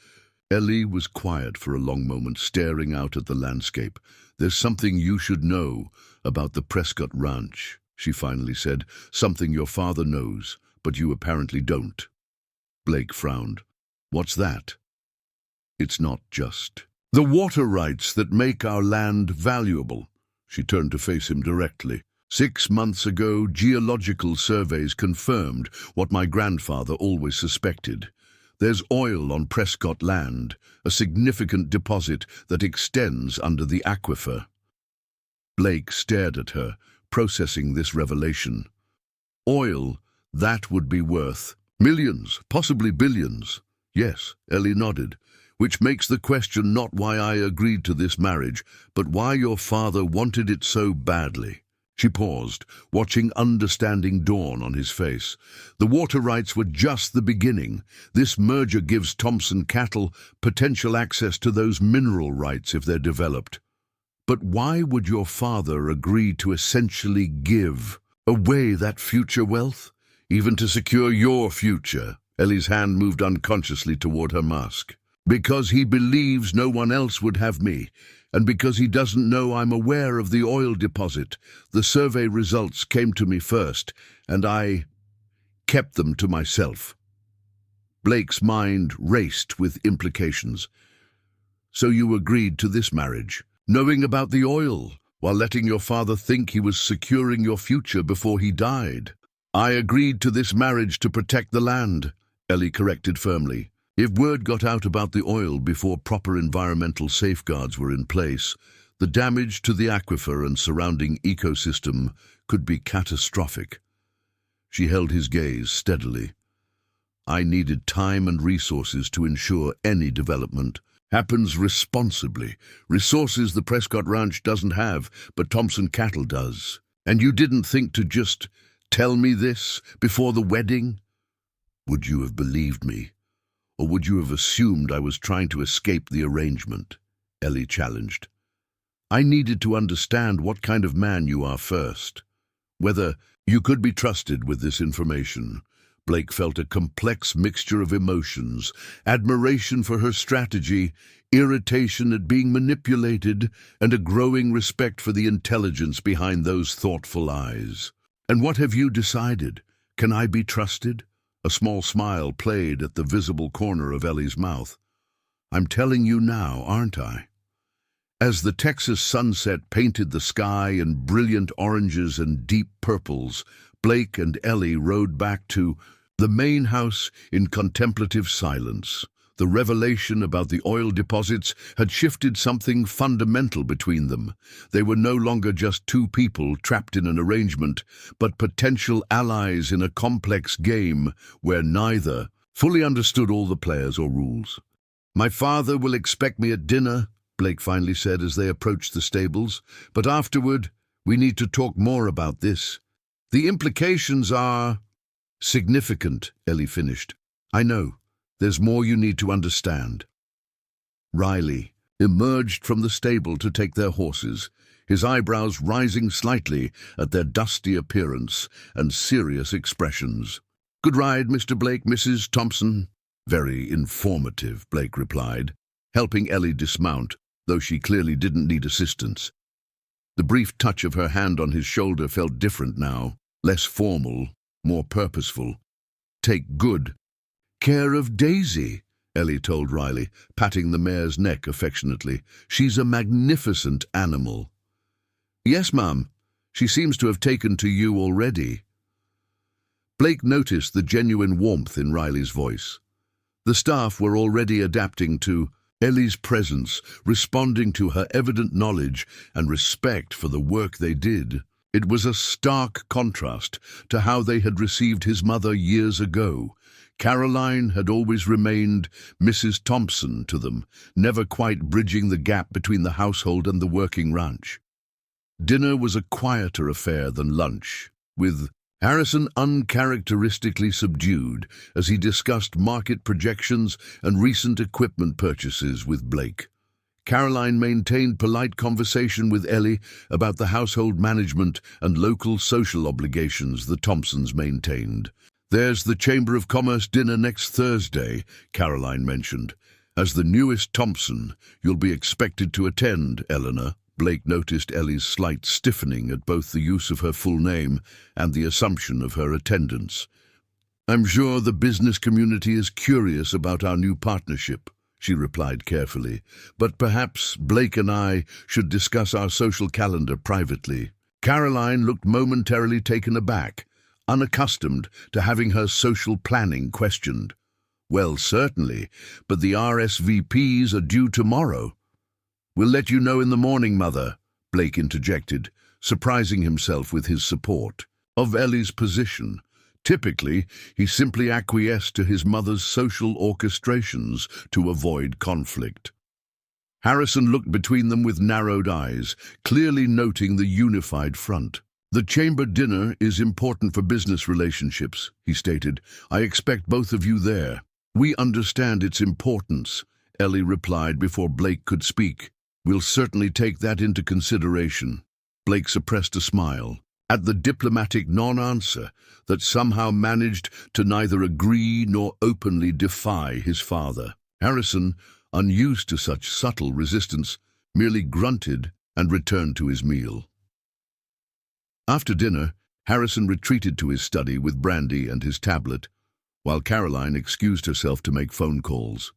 Ellie was quiet for a long moment, staring out at the landscape. "There's something you should know about the Prescott Ranch," she finally said. "Something your father knows, but you apparently don't." Blake frowned. "What's that?" "It's not just the water rights that make our land valuable." She turned to face him directly. 6 months ago, geological surveys confirmed what my grandfather always suspected. There's oil on Prescott land, a significant deposit that extends under the aquifer. Blake stared at her, processing this revelation. Oil, that would be worth millions, possibly billions. "Yes," Ellie nodded, "which makes the question not why I agreed to this marriage, but why your father wanted it so badly." She paused, watching understanding dawn on his face. The water rights were just the beginning. This merger gives Thompson Cattle potential access to those mineral rights if they're developed. But why would your father agree to essentially give away that future wealth? Even to secure your future? Ellie's hand moved unconsciously toward her mask. "Because he believes no one else would have me. And because he doesn't know I'm aware of the oil deposit. The survey results came to me first, and I kept them to myself." Blake's mind raced with implications. "So you agreed to this marriage, knowing about the oil, while letting your father think he was securing your future before he died?" "I agreed to this marriage to protect the land," Ellie corrected firmly. "If word got out about the oil before proper environmental safeguards were in place, the damage to the aquifer and surrounding ecosystem could be catastrophic." She held his gaze steadily. "I needed time and resources to ensure any development happens responsibly. Resources the Prescott Ranch doesn't have, but Thompson Cattle does. And you didn't think to just tell me this before the wedding? Would you have believed me? Or would you have assumed I was trying to escape the arrangement?" Ellie challenged. "I needed to understand what kind of man you are first. Whether you could be trusted with this information." Blake felt a complex mixture of emotions: admiration for her strategy, irritation at being manipulated, and a growing respect for the intelligence behind those thoughtful eyes. "And what have you decided? Can I be trusted?" A small smile played at the visible corner of Ellie's mouth. "I'm telling you now, aren't I?" As the Texas sunset painted the sky in brilliant oranges and deep purples, Blake and Ellie rode back to the main house in contemplative silence. The revelation about the oil deposits had shifted something fundamental between them. They were no longer just two people trapped in an arrangement, but potential allies in a complex game where neither fully understood all the players or rules. "My father will expect me at dinner," Blake finally said as they approached the stables, "but afterward, we need to talk more about this. The implications are significant," Ellie finished. "I know. There's more you need to understand." Riley emerged from the stable to take their horses, his eyebrows rising slightly at their dusty appearance and serious expressions. "Good ride, Mr. Blake, Mrs. Thompson." "Very informative," Blake replied, helping Ellie dismount. though she clearly didn't need assistance. The brief touch of her hand on his shoulder felt different now, less formal, more purposeful. "Take good care of Daisy," Ellie told Riley, patting the mare's neck affectionately. "She's a magnificent animal." "Yes, Mum. She seems to have taken to you already." Blake noticed the genuine warmth in Riley's voice. The staff were already adapting to Ellie's presence, responding to her evident knowledge and respect for the work they did. It was a stark contrast to how they had received his mother years ago. Caroline had always remained Mrs. Thompson to them, never quite bridging the gap between the household and the working ranch. Dinner was a quieter affair than lunch, with Harrison uncharacteristically subdued as he discussed market projections and recent equipment purchases with Blake. Caroline maintained polite conversation with Ellie about the household management and local social obligations the Thompsons maintained. "There's the Chamber of Commerce dinner next Thursday," Caroline mentioned. "As the newest Thompson, you'll be expected to attend, Eleanor." Blake noticed Ellie's slight stiffening at both the use of her full name and the assumption of her attendance. "I'm sure the business community is curious about our new partnership," she replied carefully, "but perhaps Blake and I should discuss our social calendar privately." Caroline looked momentarily taken aback, unaccustomed to having her social planning questioned. "Well, certainly, but the RSVPs are due tomorrow." "We'll let you know in the morning, Mother," Blake interjected, surprising himself with his support of Ellie's position. Typically, he simply acquiesced to his mother's social orchestrations to avoid conflict. Harrison looked between them with narrowed eyes, clearly noting the unified front. "The chamber dinner is important for business relationships," he stated. "I expect both of you there." "We understand its importance," Ellie replied before Blake could speak. "We'll certainly take that into consideration." Blake suppressed a smile at the diplomatic non-answer that somehow managed to neither agree nor openly defy his father. Harrison, unused to such subtle resistance, merely grunted and returned to his meal. After dinner, Harrison retreated to his study with brandy and his tablet, while Caroline excused herself to make phone calls.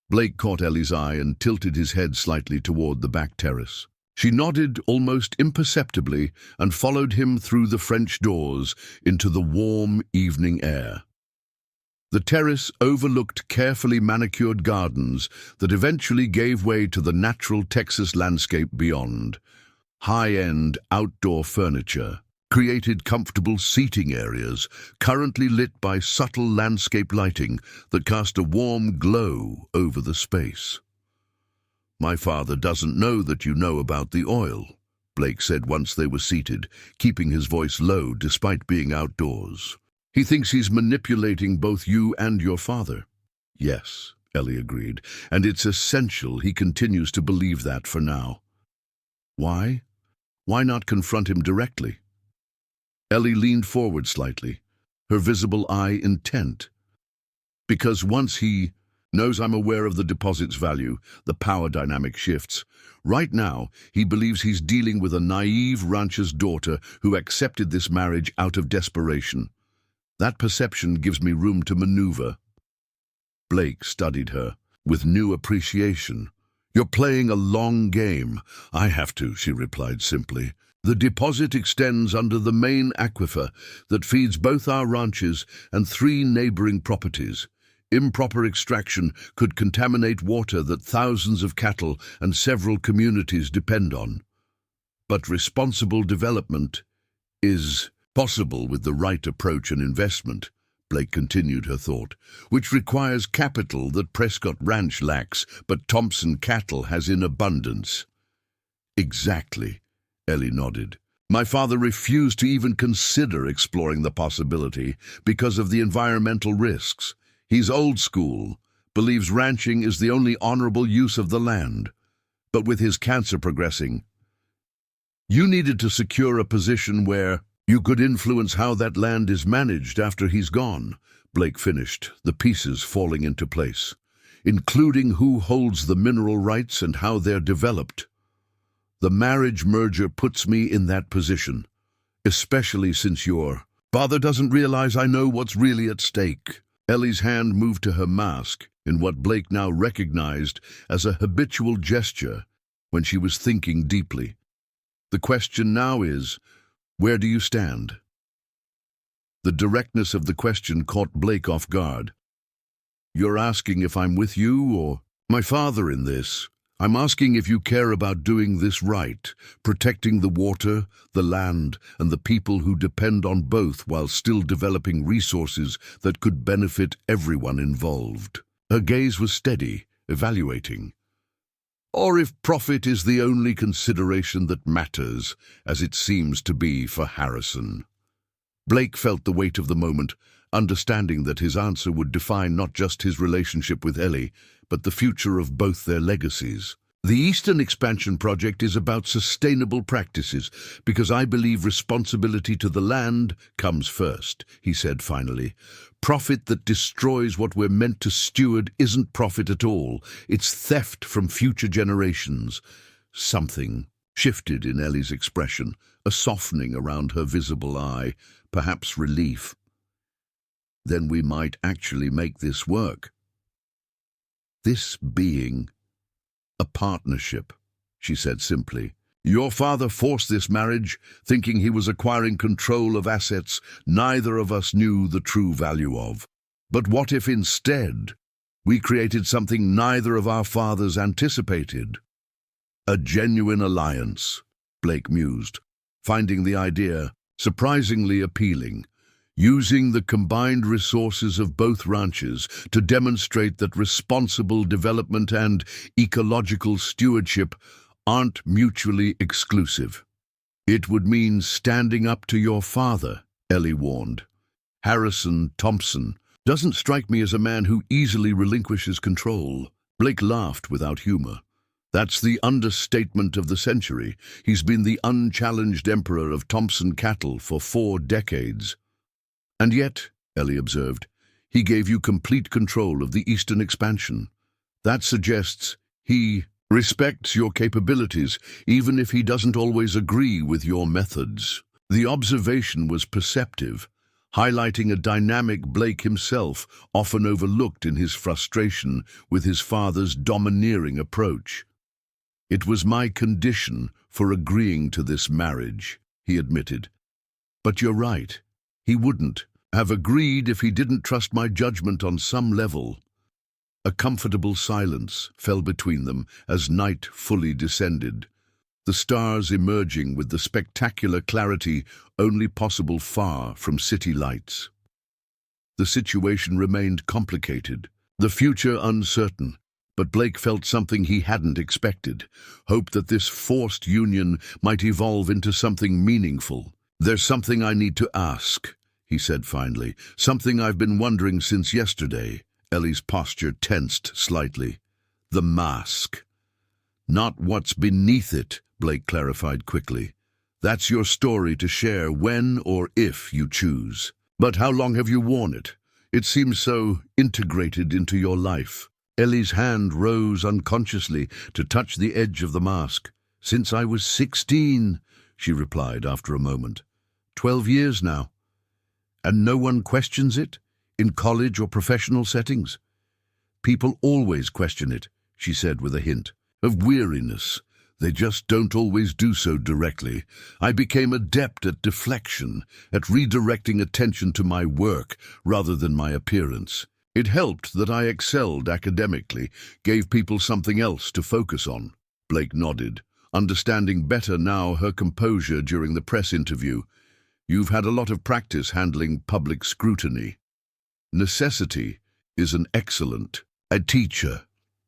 Blake caught Ellie's eye and tilted his head slightly toward the back terrace. She nodded almost imperceptibly and followed him through the French doors into the warm evening air. The terrace overlooked carefully manicured gardens that eventually gave way to the natural Texas landscape beyond. High-end outdoor furniture created comfortable seating areas, currently lit by subtle landscape lighting that cast a warm glow over the space. "My father doesn't know that you know about the oil," Blake said once they were seated, keeping his voice low despite being outdoors. "He thinks he's manipulating both you and your father." "Yes," Ellie agreed, "and it's essential he continues to believe that for now." "Why? Why not confront him directly?" Ellie leaned forward slightly, her visible eye intent. "Because once he knows I'm aware of the deposit's value, the power dynamic shifts. Right now, he believes he's dealing with a naive rancher's daughter who accepted this marriage out of desperation. That perception gives me room to maneuver." Blake studied her with new appreciation. "You're playing a long game." "I have to," she replied simply. "The deposit extends under the main aquifer that feeds both our ranches and 3 neighboring properties. Improper extraction could contaminate water that thousands of cattle and several communities depend on. But responsible development is possible with the right approach and investment," Blake continued her thought, "which requires capital that Prescott Ranch lacks, but Thompson Cattle has in abundance." "Exactly," Ellie nodded. "My father refused to even consider exploring the possibility because of the environmental risks. He's old school, believes ranching is the only honorable use of the land. But with his cancer progressing, you needed to secure a position where you could influence how that land is managed after he's gone," Blake finished, the pieces falling into place. including who holds the mineral rights and how they're developed. The marriage merger puts me in that position, especially since your father doesn't realize I know what's really at stake. Ellie's hand moved to her mask in what Blake now recognized as a habitual gesture when she was thinking deeply. The question now is, where do you stand? The directness of the question caught Blake off guard. You're asking if I'm with you or my father in this? I'm asking if you care about doing this right, protecting the water, the land, and the people who depend on both while still developing resources that could benefit everyone involved. Her gaze was steady, evaluating. Or if profit is the only consideration that matters, as it seems to be for Harrison. Blake felt the weight of the moment, understanding that his answer would define not just his relationship with Ellie, but the future of both their legacies. The Eastern Expansion Project is about sustainable practices, because I believe responsibility to the land comes first, he said finally. Profit that destroys what we're meant to steward isn't profit at all. It's theft from future generations. Something shifted in Ellie's expression, a softening around her visible eye, perhaps relief. Then we might actually make this work. This being a partnership, she said simply. Your father forced this marriage, thinking he was acquiring control of assets neither of us knew the true value of. But what if instead we created something neither of our fathers anticipated? A genuine alliance, Blake mused, finding the idea surprisingly appealing. Using the combined resources of both ranches to demonstrate that responsible development and ecological stewardship aren't mutually exclusive. It would mean standing up to your father, Ellie warned. Harrison Thompson doesn't strike me as a man who easily relinquishes control. Blake laughed without humor. That's the understatement of the century. He's been the unchallenged emperor of Thompson cattle for 4 decades. And yet, Ellie observed, he gave you complete control of the Eastern Expansion. That suggests he respects your capabilities, even if he doesn't always agree with your methods. The observation was perceptive, highlighting a dynamic Blake himself often overlooked in his frustration with his father's domineering approach. It was my condition for agreeing to this marriage, he admitted. But you're right. He wouldn't have agreed if he didn't trust my judgment on some level. A comfortable silence fell between them as night fully descended, the stars emerging with the spectacular clarity only possible far from city lights. The situation remained complicated, the future uncertain, but Blake felt something he hadn't expected, hope that this forced union might evolve into something meaningful. There's something I need to ask, he said finally, something I've been wondering since yesterday. Ellie's posture tensed slightly. The mask. Not what's beneath it, Blake clarified quickly. That's your story to share when or if you choose. But how long have you worn it? It seems so integrated into your life. Ellie's hand rose unconsciously to touch the edge of the mask. Since I was 16, she replied after a moment. 12 years now. And no one questions it, in college or professional settings? People always question it, she said with a hint of weariness. They just don't always do so directly. I became adept at deflection, at redirecting attention to my work rather than my appearance. It helped that I excelled academically, gave people something else to focus on. Blake nodded, understanding better now her composure during the press interview. You've had a lot of practice handling public scrutiny. Necessity is an excellent teacher,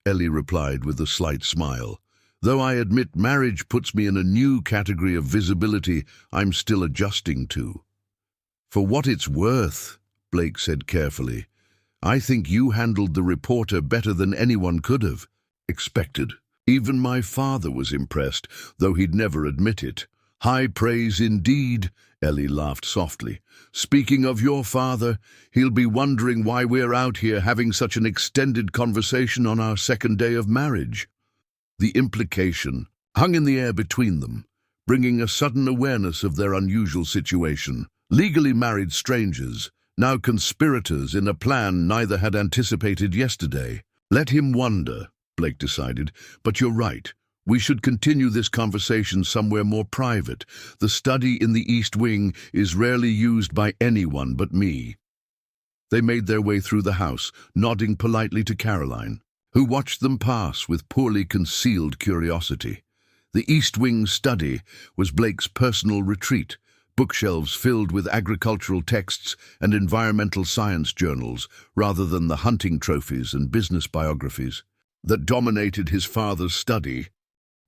Ellie replied with a slight smile. Though I admit marriage puts me in a new category of visibility I'm still adjusting to. For what it's worth, Blake said carefully, I think you handled the reporter better than anyone could have expected. Even my father was impressed, though he'd never admit it. High praise indeed, Ellie laughed softly. Speaking of your father, he'll be wondering why we're out here having such an extended conversation on our second day of marriage. The implication hung in the air between them, bringing a sudden awareness of their unusual situation. Legally married strangers, now conspirators in a plan neither had anticipated yesterday. Let him wonder, Blake decided, but you're right. We should continue this conversation somewhere more private. The study in the East Wing is rarely used by anyone but me. They made their way through the house, nodding politely to Caroline, who watched them pass with poorly concealed curiosity. The East Wing study was Blake's personal retreat, bookshelves filled with agricultural texts and environmental science journals, rather than the hunting trophies and business biographies that dominated his father's study.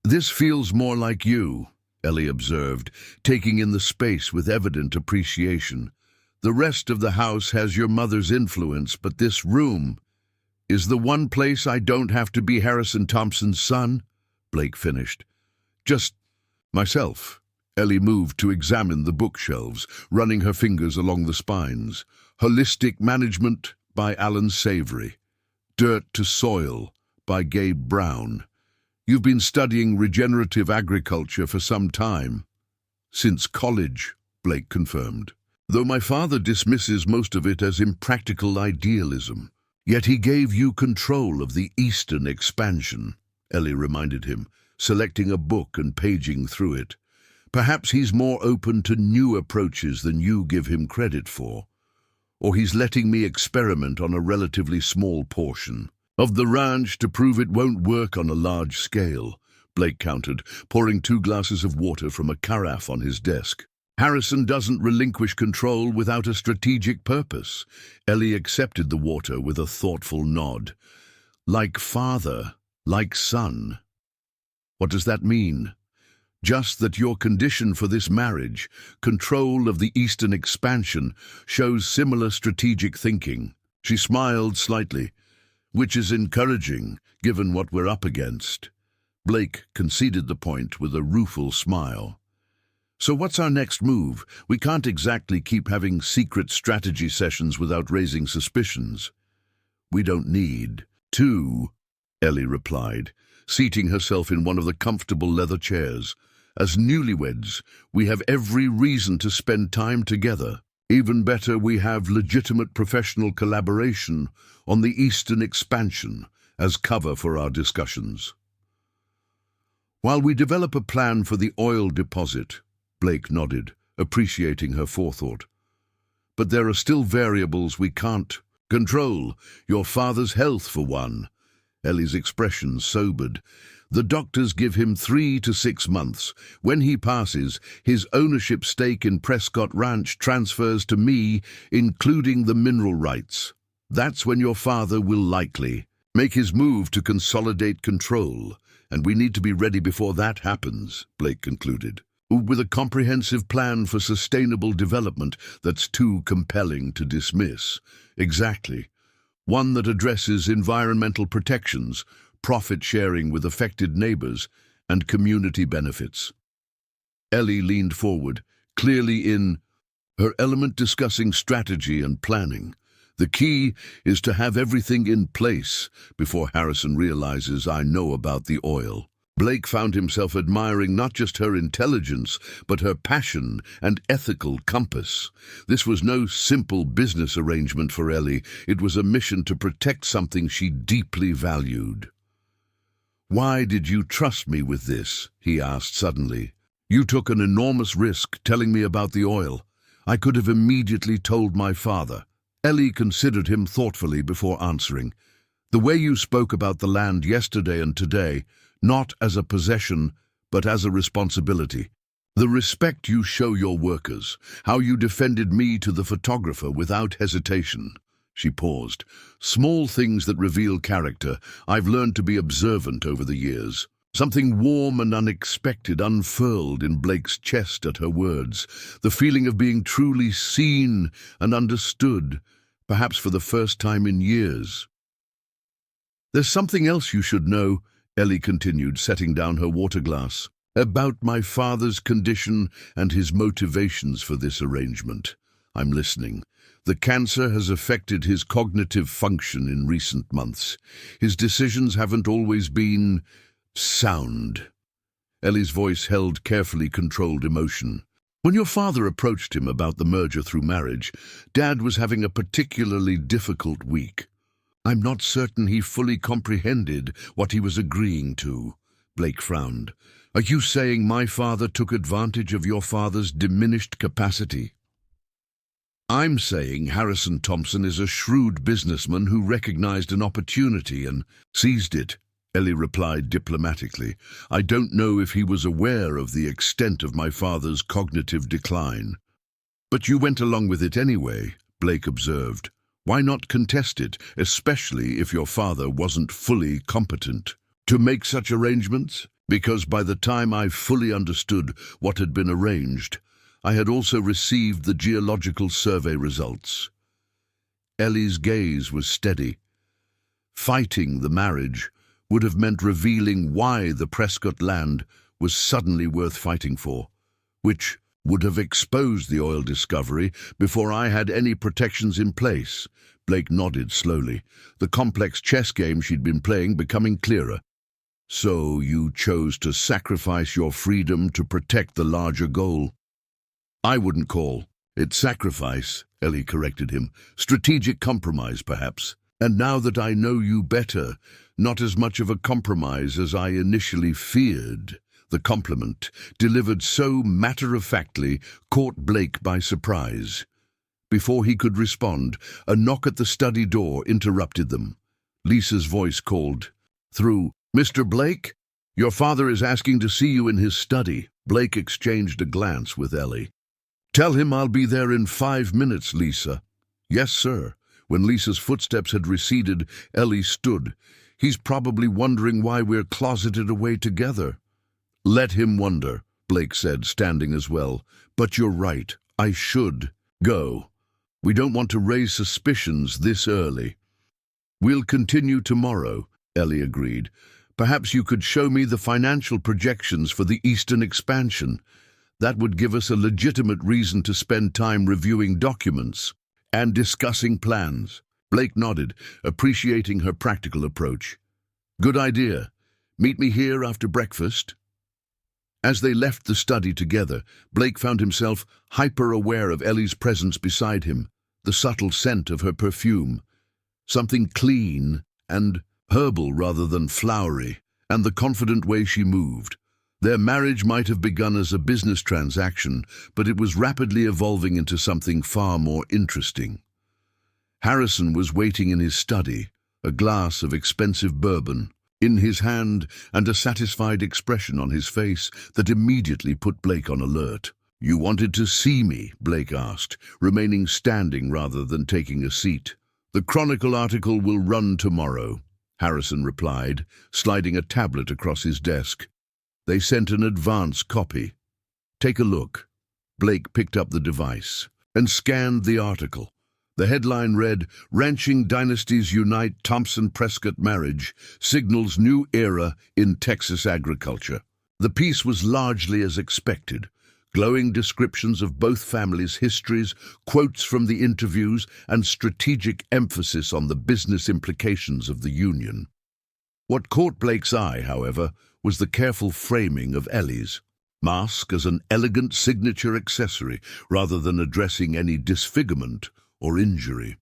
This feels more like you, Ellie observed, taking in the space with evident appreciation. The rest of the house has your mother's influence, but this room is the one place I don't have to be Harrison Thompson's son, Blake finished. Just myself. Ellie moved to examine the bookshelves, running her fingers along the spines. Holistic Management by Alan Savory. Dirt to Soil by Gabe Brown. You've been studying regenerative agriculture for some time. Since college, Blake confirmed. Though my father dismisses most of it as impractical idealism. Yet he gave you control of the Eastern expansion, Ellie reminded him, selecting a book and paging through it. Perhaps he's more open to new approaches than you give him credit for. Or he's letting me experiment on a relatively small portion of the ranch to prove it won't work on a large scale, Blake countered, pouring 2 glasses of water from a carafe on his desk. Harrison doesn't relinquish control without a strategic purpose. Ellie accepted the water with a thoughtful nod. Like father, like son. What does that mean? Just that your condition for this marriage, control of the Eastern expansion, shows similar strategic thinking. She smiled slightly. Which is encouraging, given what we're up against. Blake conceded the point with a rueful smile. So what's our next move? We can't exactly keep having secret strategy sessions without raising suspicions. We don't need to, Ellie replied, seating herself in one of the comfortable leather chairs. As newlyweds, we have every reason to spend time together. Even better, we have legitimate professional collaboration on the Eastern expansion as cover for our discussions. While we develop a plan for the oil deposit, Blake nodded, appreciating her forethought. But there are still variables we can't control. Your father's health, for one. Ellie's expression sobered. The doctors give him 3 to 6 months. When he passes, his ownership stake in Prescott Ranch transfers to me, including the mineral rights. That's when your father will likely make his move to consolidate control, and we need to be ready before that happens, Blake concluded, with a comprehensive plan for sustainable development that's too compelling to dismiss. Exactly. One that addresses environmental protections, profit sharing with affected neighbors, and community benefits. Ellie leaned forward, clearly in her element, discussing strategy and planning. The key is to have everything in place before Harrison realizes I know about the oil. Blake found himself admiring not just her intelligence, but her passion and ethical compass. This was no simple business arrangement for Ellie. It was a mission to protect something she deeply valued. Why did you trust me with this? He asked suddenly. You took an enormous risk telling me about the oil. I could have immediately told my father. Ellie considered him thoughtfully before answering. The way you spoke about the land yesterday and today, not as a possession, but as a responsibility. The respect you show your workers, how you defended me to the photographer without hesitation. She paused. Small things that reveal character. I've learned to be observant over the years. Something warm and unexpected unfurled in Blake's chest at her words. The feeling of being truly seen and understood, perhaps for the first time in years. There's something else you should know, Ellie continued, setting down her water glass. About my father's condition and his motivations for this arrangement. I'm listening. The cancer has affected his cognitive function in recent months. His decisions haven't always been sound. Ellie's voice held carefully controlled emotion. When your father approached him about the merger through marriage, Dad was having a particularly difficult week. I'm not certain he fully comprehended what he was agreeing to. Blake frowned. Are you saying my father took advantage of your father's diminished capacity? I'm saying Harrison Thompson is a shrewd businessman who recognized an opportunity and seized it, Ellie replied diplomatically. I don't know if he was aware of the extent of my father's cognitive decline. But you went along with it anyway, Blake observed. Why not contest it, especially if your father wasn't fully competent? To make such arrangements? Because by the time I fully understood what had been arranged, I had also received the geological survey results. Ellie's gaze was steady. Fighting the marriage would have meant revealing why the Prescott land was suddenly worth fighting for, which would have exposed the oil discovery before I had any protections in place. Blake nodded slowly, the complex chess game she'd been playing becoming clearer. So you chose to sacrifice your freedom to protect the larger goal? I wouldn't call it sacrifice, Ellie corrected him. Strategic compromise, perhaps. And now that I know you better, not as much of a compromise as I initially feared. The compliment, delivered so matter-of-factly, caught Blake by surprise. Before he could respond, a knock at the study door interrupted them. Lisa's voice called through. Mr. Blake, your father is asking to see you in his study. Blake exchanged a glance with Ellie. Tell him I'll be there in 5 minutes, Lisa. Yes, sir. When Lisa's footsteps had receded, Ellie stood. He's probably wondering why we're closeted away together. Let him wonder, Blake said, standing as well. But you're right. I should go. We don't want to raise suspicions this early. We'll continue tomorrow, Ellie agreed. Perhaps you could show me the financial projections for the Eastern expansion. That would give us a legitimate reason to spend time reviewing documents and discussing plans. Blake nodded, appreciating her practical approach. Good idea. Meet me here after breakfast. As they left the study together, Blake found himself hyper-aware of Ellie's presence beside him, the subtle scent of her perfume. Something clean and herbal rather than flowery, and the confident way she moved. Their marriage might have begun as a business transaction, but it was rapidly evolving into something far more interesting. Harrison was waiting in his study, a glass of expensive bourbon in his hand and a satisfied expression on his face that immediately put Blake on alert. You wanted to see me? Blake asked, remaining standing rather than taking a seat. The Chronicle article will run tomorrow, Harrison replied, sliding a tablet across his desk. They sent an advance copy. Take a look. Blake picked up the device and scanned the article. The headline read, Ranching Dynasties Unite, Thompson-Prescott Marriage Signals New Era in Texas Agriculture. The piece was largely as expected. Glowing descriptions of both families' histories, quotes from the interviews, and strategic emphasis on the business implications of the union. What caught Blake's eye, however, was the careful framing of Ellie's mask as an elegant signature accessory rather than addressing any disfigurement or injury.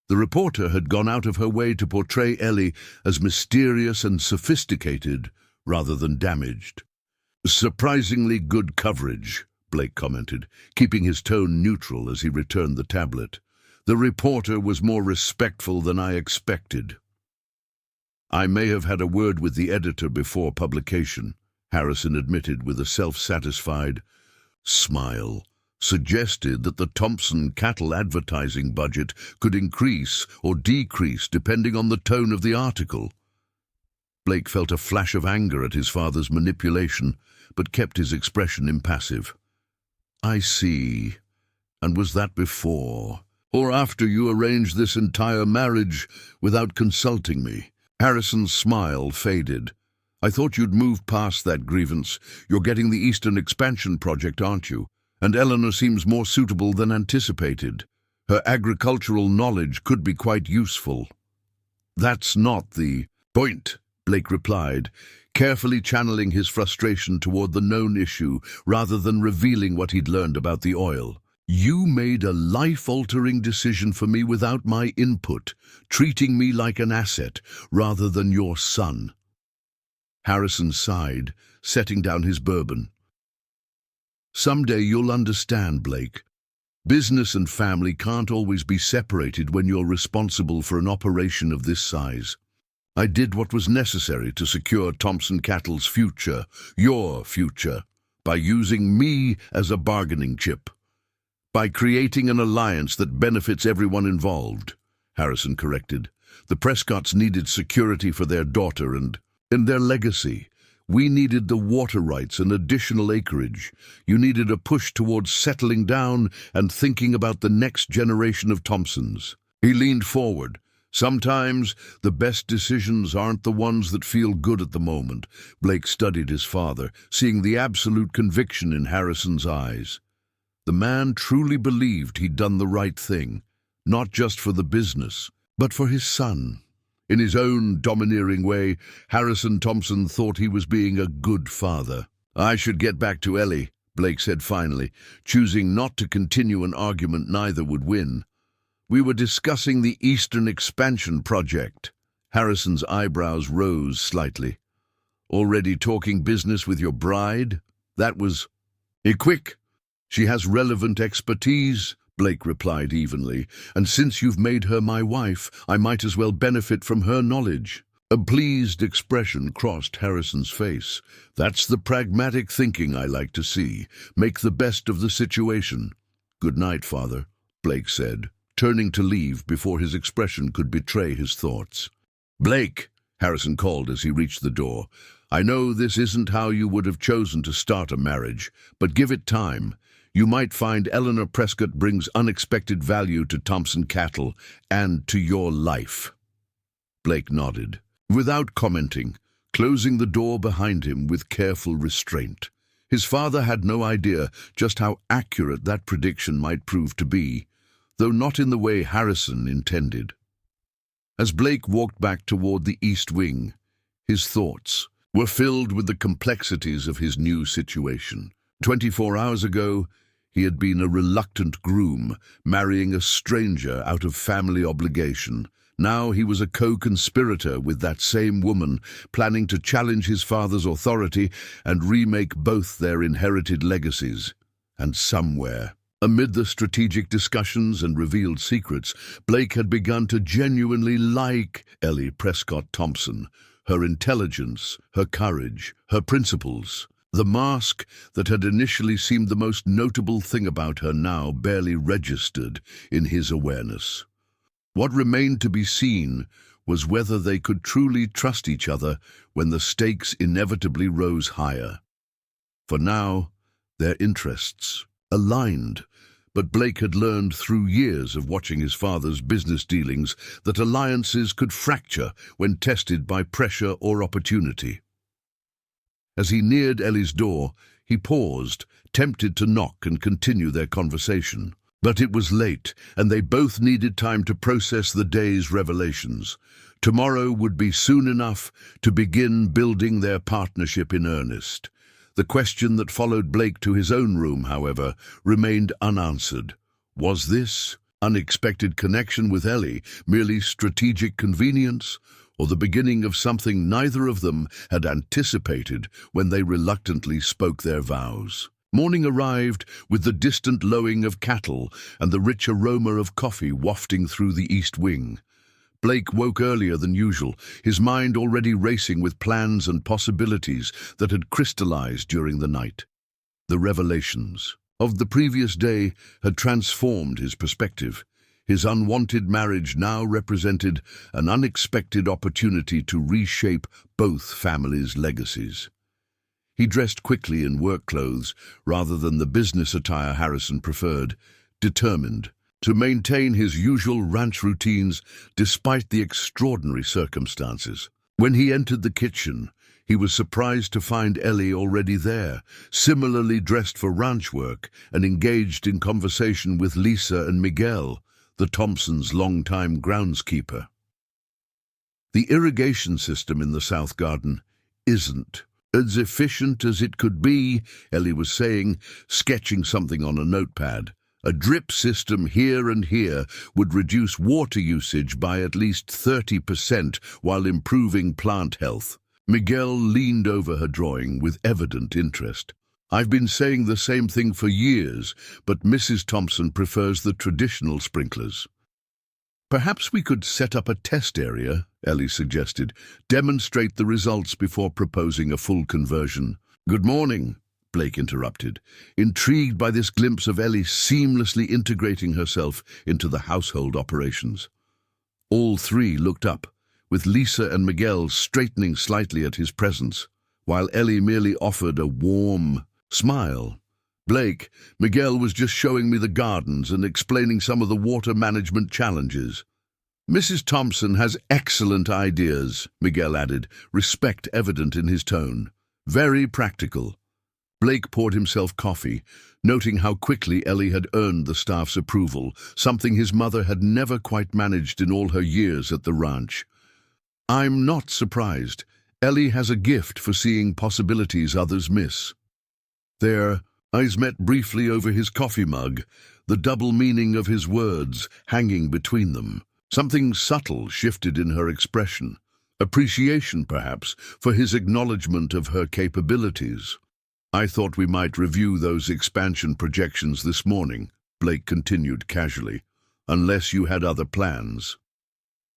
The reporter had gone out of her way to portray Ellie as mysterious and sophisticated rather than damaged. Surprisingly good coverage, Blake commented, keeping his tone neutral as he returned the tablet. The reporter was more respectful than I expected. I may have had a word with the editor before publication, Harrison admitted with a self-satisfied smile. Suggested that the Thompson cattle advertising budget could increase or decrease depending on the tone of the article. Blake felt a flash of anger at his father's manipulation, but kept his expression impassive. I see. And was that before? Or after you arranged this entire marriage without consulting me? Harrison's smile faded. I thought you'd moved past that grievance. You're getting the Eastern Expansion project, aren't you? And Eleanor seems more suitable than anticipated. Her agricultural knowledge could be quite useful. That's not the point, Blake replied, carefully channeling his frustration toward the known issue rather than revealing what he'd learned about the oil. You made a life-altering decision for me without my input, treating me like an asset rather than your son. Harrison sighed, setting down his bourbon. Someday you'll understand, Blake. Business and family can't always be separated when you're responsible for an operation of this size. I did what was necessary to secure Thompson Cattle's future, your future, by using me as a bargaining chip. By creating an alliance that benefits everyone involved, Harrison corrected. The Prescotts needed security for their daughter and their legacy. We needed the water rights and additional acreage. You needed a push towards settling down and thinking about the next generation of Thompsons. He leaned forward. Sometimes the best decisions aren't the ones that feel good at the moment. Blake studied his father, seeing the absolute conviction in Harrison's eyes. The man truly believed he'd done the right thing, not just for the business, but for his son. In his own domineering way, Harrison Thompson thought he was being a good father. I should get back to Ellie, Blake said finally, choosing not to continue an argument neither would win. We were discussing the Eastern Expansion project. Harrison's eyebrows rose slightly. Already talking business with your bride? That was quick. She has relevant expertise, Blake replied evenly, and since you've made her my wife, I might as well benefit from her knowledge. A pleased expression crossed Harrison's face. That's the pragmatic thinking I like to see. Make the best of the situation. Good night, Father, Blake said, turning to leave before his expression could betray his thoughts. Blake, Harrison called as he reached the door. I know this isn't how you would have chosen to start a marriage, but give it time. You might find Eleanor Prescott brings unexpected value to Thompson Cattle and to your life. Blake nodded, without commenting, closing the door behind him with careful restraint. His father had no idea just how accurate that prediction might prove to be, though not in the way Harrison intended. As Blake walked back toward the East Wing, his thoughts were filled with the complexities of his new situation. 24 hours ago, he had been a reluctant groom, marrying a stranger out of family obligation. Now he was a co-conspirator with that same woman, planning to challenge his father's authority and remake both their inherited legacies. And somewhere, amid the strategic discussions and revealed secrets, Blake had begun to genuinely like Ellie Prescott Thompson, her intelligence, her courage, her principles. The mask that had initially seemed the most notable thing about her now barely registered in his awareness. What remained to be seen was whether they could truly trust each other when the stakes inevitably rose higher. For now, their interests aligned, but Blake had learned through years of watching his father's business dealings that alliances could fracture when tested by pressure or opportunity. As he neared Ellie's door, he paused, tempted to knock and continue their conversation. But it was late, and they both needed time to process the day's revelations. Tomorrow would be soon enough to begin building their partnership in earnest. The question that followed Blake to his own room, however, remained unanswered. Was this unexpected connection with Ellie merely strategic convenience, or the beginning of something neither of them had anticipated when they reluctantly spoke their vows? Morning arrived with the distant lowing of cattle and the rich aroma of coffee wafting through the East Wing. Blake woke earlier than usual, his mind already racing with plans and possibilities that had crystallized during the night. The revelations of the previous day had transformed his perspective. His unwanted marriage now represented an unexpected opportunity to reshape both families' legacies. He dressed quickly in work clothes rather than the business attire Harrison preferred, determined to maintain his usual ranch routines despite the extraordinary circumstances. When he entered the kitchen, He was surprised to find Ellie already there, similarly dressed for ranch work and engaged in conversation with Lisa and Miguel, the Thompsons' longtime groundskeeper. The irrigation system in the South Garden isn't as efficient as it could be, Ellie was saying, sketching something on a notepad. A drip system here and here would reduce water usage by at least 30% while improving plant health. Miguel leaned over her drawing with evident interest. I've been saying the same thing for years, but Mrs. Thompson prefers the traditional sprinklers. Perhaps we could set up a test area, Ellie suggested. Demonstrate the results before proposing a full conversion. Good morning, Blake interrupted, intrigued by this glimpse of Ellie seamlessly integrating herself into the household operations. All three looked up, with Lisa and Miguel straightening slightly at his presence, while Ellie merely offered a warm smile. Blake, Miguel was just showing me the gardens and explaining some of the water management challenges. Mrs. Thompson has excellent ideas, Miguel added, respect evident in his tone. Very practical. Blake poured himself coffee, noting how quickly Ellie had earned the staff's approval, something his mother had never quite managed in all her years at the ranch. I'm not surprised. Ellie has a gift for seeing possibilities others miss. Their eyes met briefly over his coffee mug, the double meaning of his words hanging between them. Something subtle shifted in her expression. Appreciation, perhaps, for his acknowledgement of her capabilities. I thought we might review those expansion projections this morning, Blake continued casually, unless you had other plans.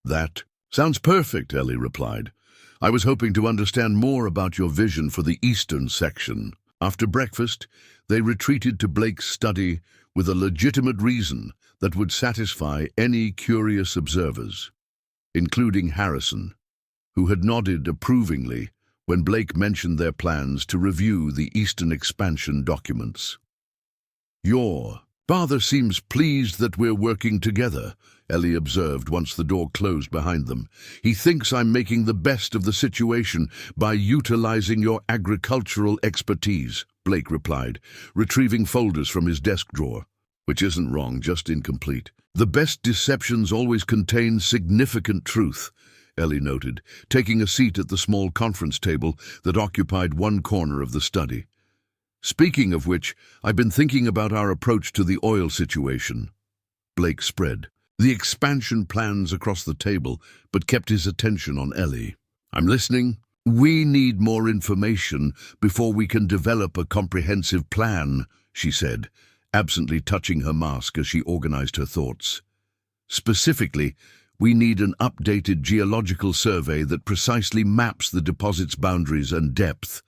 That sounds perfect, Ellie replied. I was hoping to understand more about your vision for the eastern section. After breakfast, they retreated to Blake's study with a legitimate reason that would satisfy any curious observers, including Harrison, who had nodded approvingly when Blake mentioned their plans to review the Eastern expansion documents. Your father seems pleased that we're working together, Ellie observed once the door closed behind them. He thinks I'm making the best of the situation by utilizing your agricultural expertise, Blake replied, retrieving folders from his desk drawer. Which isn't wrong, just incomplete. The best deceptions always contain significant truth, Ellie noted, taking a seat at the small conference table that occupied one corner of the study. Speaking of which, I've been thinking about our approach to the oil situation. Blake spread the expansion plans across the table, but kept his attention on Ellie. I'm listening. We need more information before we can develop a comprehensive plan, she said, absently touching her mask as she organized her thoughts. Specifically, we need an updated geological survey that precisely maps the deposit's boundaries and depth,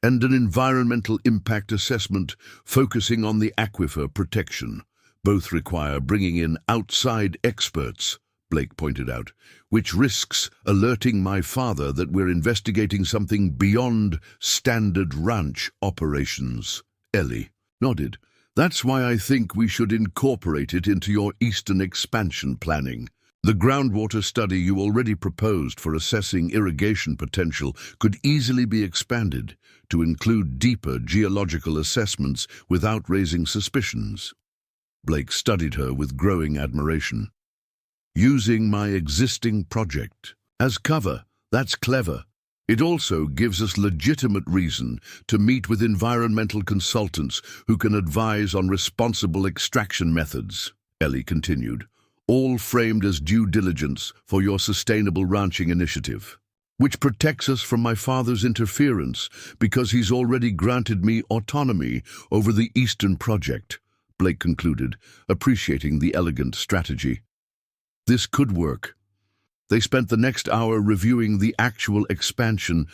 and an environmental impact assessment focusing on the aquifer protection. Both require bringing in outside experts, Blake pointed out, which risks alerting my father that we're investigating something beyond standard ranch operations. Ellie nodded. That's why I think we should incorporate it into your Eastern expansion planning. The groundwater study you already proposed for assessing irrigation potential could easily be expanded to include deeper geological assessments without raising suspicions. Blake studied her with growing admiration. Using my existing project as cover, that's clever. It also gives us legitimate reason to meet with environmental consultants who can advise on responsible extraction methods, Ellie continued, all framed as due diligence for your sustainable ranching initiative, which protects us from my father's interference because he's already granted me autonomy over the Eastern project, Blake concluded, appreciating the elegant strategy. This could work. They spent the next hour reviewing the actual expansion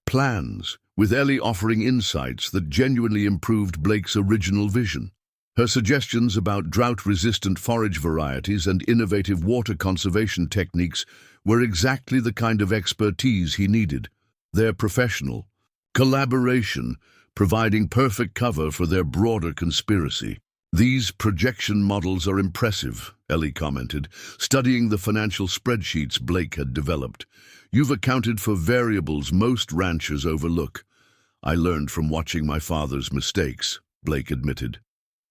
plans, with Ellie offering insights that genuinely improved Blake's original vision. Her suggestions about drought-resistant forage varieties and innovative water conservation techniques were exactly the kind of expertise he needed. Their professional collaboration, providing perfect cover for their broader conspiracy. These projection models are impressive, Ellie commented, studying the financial spreadsheets Blake had developed. You've accounted for variables most ranchers overlook. I learned from watching my father's mistakes, Blake admitted.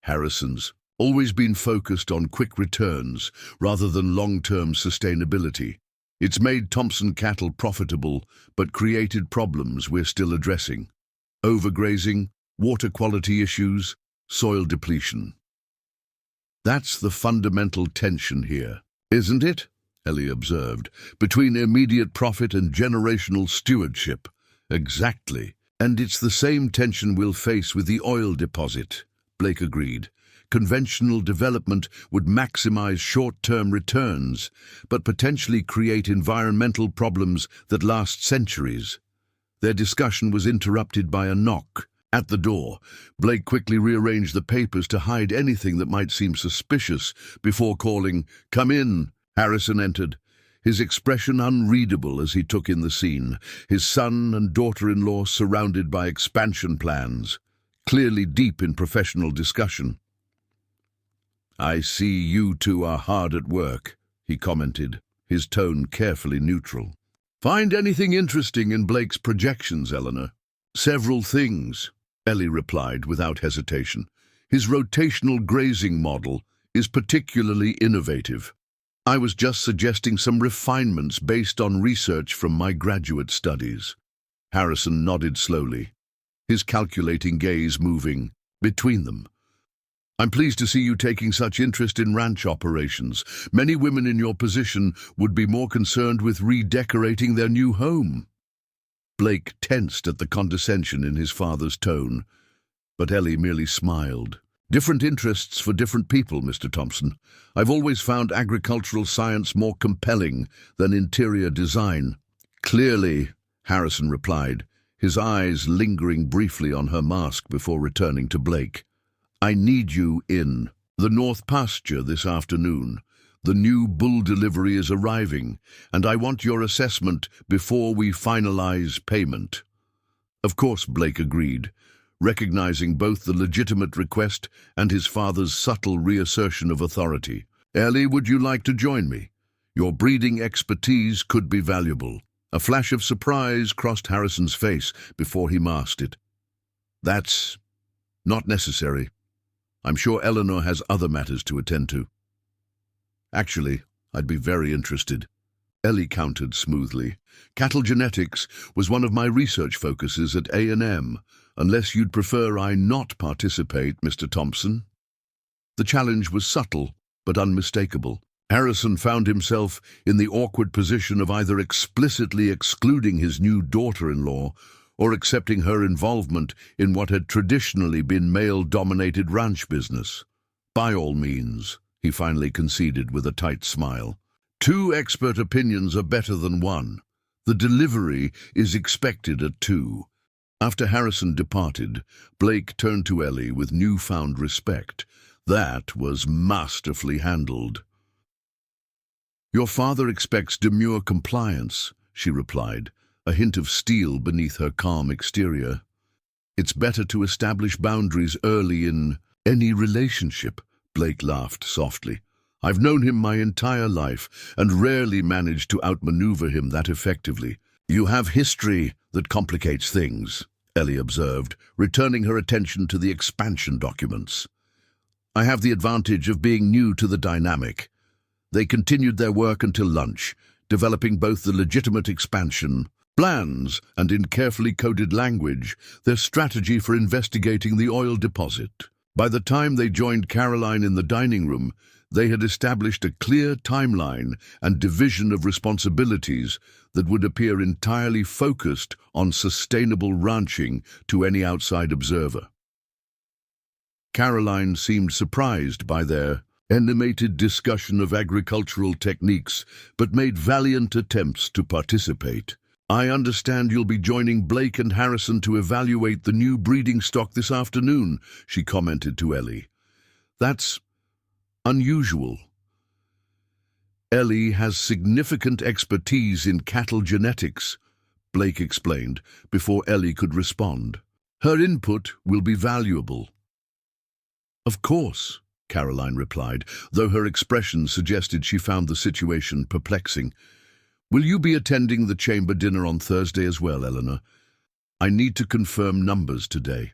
Harrison's always been focused on quick returns rather than long-term sustainability. It's made Thompson cattle profitable, but created problems we're still addressing. Overgrazing, water quality issues, soil depletion. That's the fundamental tension here, isn't it? Ellie observed, between immediate profit and generational stewardship. Exactly. And it's the same tension we'll face with the oil deposit, Blake agreed. Conventional development would maximize short-term returns, but potentially create environmental problems that last centuries. Their discussion was interrupted by a knock. At the door, Blake quickly rearranged the papers to hide anything that might seem suspicious before calling, "Come in." Harrison entered, his expression unreadable as he took in the scene, his son and daughter-in-law surrounded by expansion plans, clearly deep in professional discussion. "I see you two are hard at work," he commented, his tone carefully neutral. "Find anything interesting in Blake's projections, Eleanor?" "Several things," Ellie replied without hesitation. "His rotational grazing model is particularly innovative. I was just suggesting some refinements based on research from my graduate studies." Harrison nodded slowly, his calculating gaze moving between them. "I'm pleased to see you taking such interest in ranch operations. Many women in your position would be more concerned with redecorating their new home." Blake tensed at the condescension in his father's tone, but Ellie merely smiled. "Different interests for different people, Mr. Thompson. I've always found agricultural science more compelling than interior design." "Clearly," Harrison replied, his eyes lingering briefly on her mask before returning to Blake. "I need you in the North Pasture this afternoon. The new bull delivery is arriving, and I want your assessment before we finalize payment." Of course, Blake agreed, recognizing both the legitimate request and his father's subtle reassertion of authority. "Ellie, would you like to join me? Your breeding expertise could be valuable." A flash of surprise crossed Harrison's face before he masked it. "That's not necessary. I'm sure Eleanor has other matters to attend to." "Actually, I'd be very interested," Ellie countered smoothly. "Cattle genetics was one of my research focuses at A&M, unless you'd prefer I not participate, Mr. Thompson." The challenge was subtle, but unmistakable. Harrison found himself in the awkward position of either explicitly excluding his new daughter-in-law or accepting her involvement in what had traditionally been male-dominated ranch business. "By all means," he finally conceded with a tight smile. "Two expert opinions are better than one. The delivery is expected at 2. After Harrison departed, Blake turned to Ellie with newfound respect. "That was masterfully handled." "Your father expects demure compliance," she replied, a hint of steel beneath her calm exterior. "It's better to establish boundaries early in any relationship," Blake laughed softly. "I've known him my entire life and rarely managed to outmaneuver him that effectively." "You have history that complicates things," Ellie observed, returning her attention to the expansion documents. "I have the advantage of being new to the dynamic." They continued their work until lunch, developing both the legitimate expansion plans and, in carefully coded language, their strategy for investigating the oil deposit. By the time they joined Caroline in the dining room, they had established a clear timeline and division of responsibilities that would appear entirely focused on sustainable ranching to any outside observer. Caroline seemed surprised by their animated discussion of agricultural techniques, but made valiant attempts to participate. "I understand you'll be joining Blake and Harrison to evaluate the new breeding stock this afternoon," she commented to Ellie. "That's unusual." "Ellie has significant expertise in cattle genetics," Blake explained, before Ellie could respond. "Her input will be valuable." "Of course," Caroline replied, though her expression suggested she found the situation perplexing. Will you be attending the chamber dinner on Thursday as well, Eleanor? I need to confirm numbers today.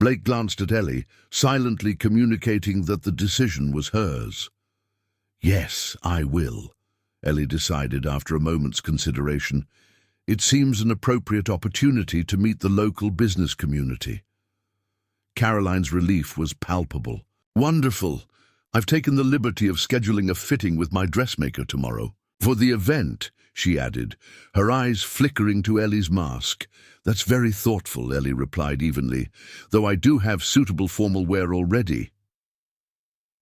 Blake glanced at Ellie, silently communicating that the decision was hers. Yes, I will, Ellie decided after a moment's consideration. It seems an appropriate opportunity to meet the local business community. Caroline's relief was palpable. Wonderful. I've taken the liberty of scheduling a fitting with my dressmaker tomorrow. For the event, she added, her eyes flickering to Ellie's mask. That's very thoughtful, Ellie replied evenly, though I do have suitable formal wear already.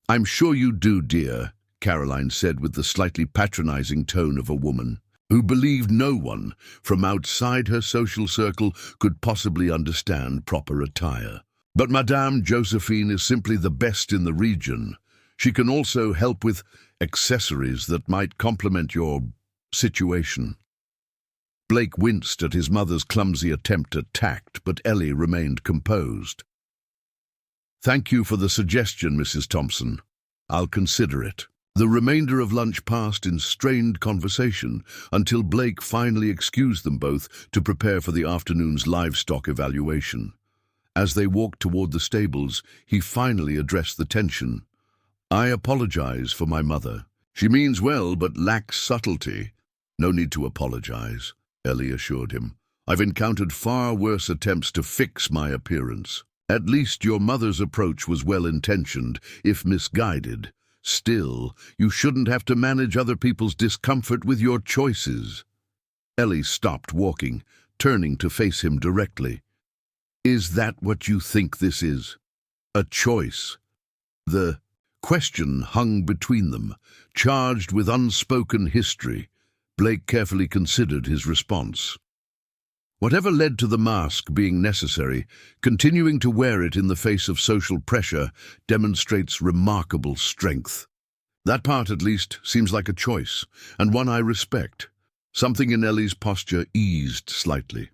I'm sure you do, dear, Caroline said with the slightly patronizing tone of a woman who believed no one from outside her social circle could possibly understand proper attire. But Madame Josephine is simply the best in the region. She can also help with accessories that might complement your situation. Blake winced at his mother's clumsy attempt at tact, but Ellie remained composed. Thank you for the suggestion, Mrs. Thompson. I'll consider it. The remainder of lunch passed in strained conversation until Blake finally excused them both to prepare for the afternoon's livestock evaluation. As they walked toward the stables, he finally addressed the tension. I apologize for my mother. She means well, but lacks subtlety. No need to apologize, Ellie assured him. I've encountered far worse attempts to fix my appearance. At least your mother's approach was well-intentioned, if misguided. Still, you shouldn't have to manage other people's discomfort with your choices. Ellie stopped walking, turning to face him directly. Is that what you think this is? A choice? The question hung between them, charged with unspoken history. Blake carefully considered his response. Whatever led to the mask being necessary, continuing to wear it in the face of social pressure demonstrates remarkable strength. That part, at least, seems like a choice, and one I respect. Something in Ellie's posture eased slightly.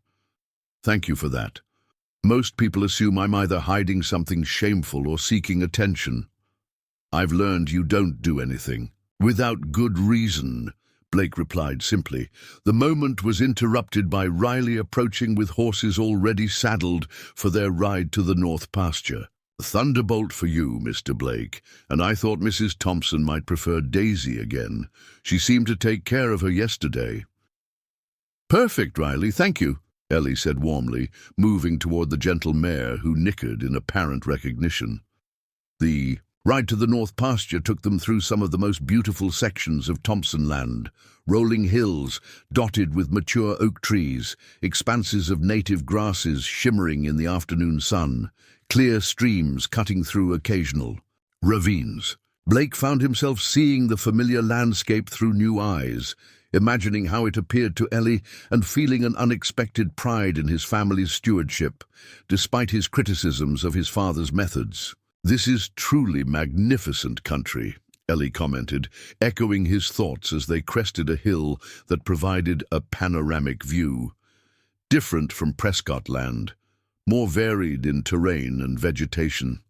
Thank you for that. Most people assume I'm either hiding something shameful or seeking attention. I've learned you don't do anything without good reason, Blake replied simply. The moment was interrupted by Riley approaching with horses already saddled for their ride to the north pasture. Thunderbolt for you, Mr. Blake, and I thought Mrs. Thompson might prefer Daisy again. She seemed to take care of her yesterday. Perfect, Riley, thank you, Ellie said warmly, moving toward the gentle mare who nickered in apparent recognition. The ride to the north pasture took them through some of the most beautiful sections of Thompson land, rolling hills dotted with mature oak trees, expanses of native grasses shimmering in the afternoon sun, clear streams cutting through occasional ravines. Blake found himself seeing the familiar landscape through new eyes, imagining how it appeared to Ellie and feeling an unexpected pride in his family's stewardship, despite his criticisms of his father's methods. This is truly magnificent country, Ellie commented, echoing his thoughts as they crested a hill that provided a panoramic view. Different from Prescott land, more varied in terrain and vegetation.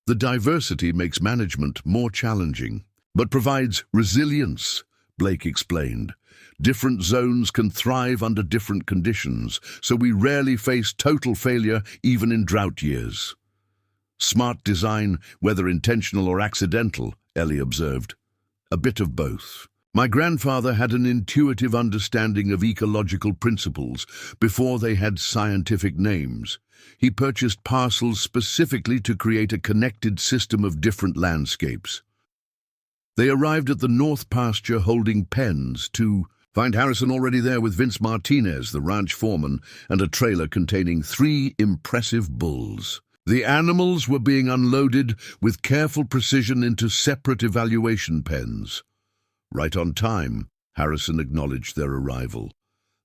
The diversity makes management more challenging, but provides resilience, Blake explained. Different zones can thrive under different conditions, so we rarely face total failure even in drought years. Smart design, whether intentional or accidental, Ellie observed. A bit of both. My grandfather had an intuitive understanding of ecological principles before they had scientific names. He purchased parcels specifically to create a connected system of different landscapes. They arrived at the north pasture holding pens to find Harrison already there with Vince Martinez, the ranch foreman, and a trailer containing 3 impressive bulls. The animals were being unloaded with careful precision into separate evaluation pens. Right on time, Harrison acknowledged their arrival.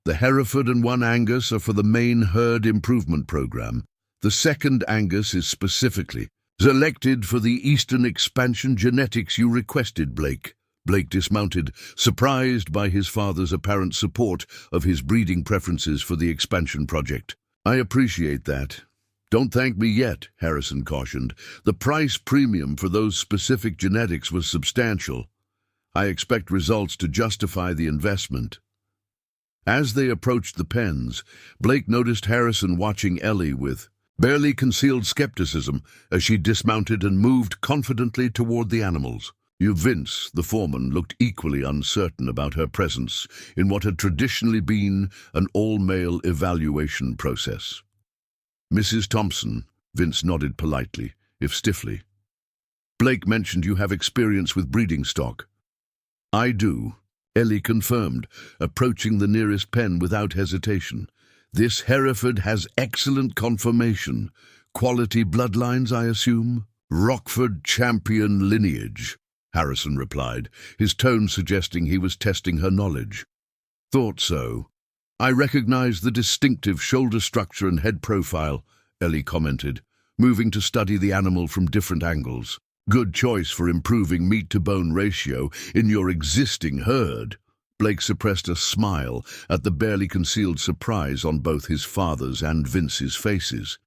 The Hereford and 1 Angus are for the main herd improvement program. The 2nd Angus is specifically selected for the Eastern expansion genetics you requested, Blake. Blake dismounted, surprised by his father's apparent support of his breeding preferences for the expansion project. I appreciate that. Don't thank me yet, Harrison cautioned. The price premium for those specific genetics was substantial. I expect results to justify the investment." As they approached the pens, Blake noticed Harrison watching Ellie with barely concealed skepticism as she dismounted and moved confidently toward the animals. Vince, the foreman, looked equally uncertain about her presence in what had traditionally been an all-male evaluation process. "Mrs. Thompson," Vince nodded politely, if stiffly. "Blake mentioned you have experience with breeding stock." "I do," Ellie confirmed, approaching the nearest pen without hesitation. "This Hereford has excellent conformation. Quality bloodlines, I assume?" "Rockford champion lineage," Harrison replied, his tone suggesting he was testing her knowledge. "Thought so. I recognize the distinctive shoulder structure and head profile," Ellie commented, moving to study the animal from different angles. "Good choice for improving meat-to-bone ratio in your existing herd." Blake suppressed a smile at the barely concealed surprise on both his father's and Vince's faces.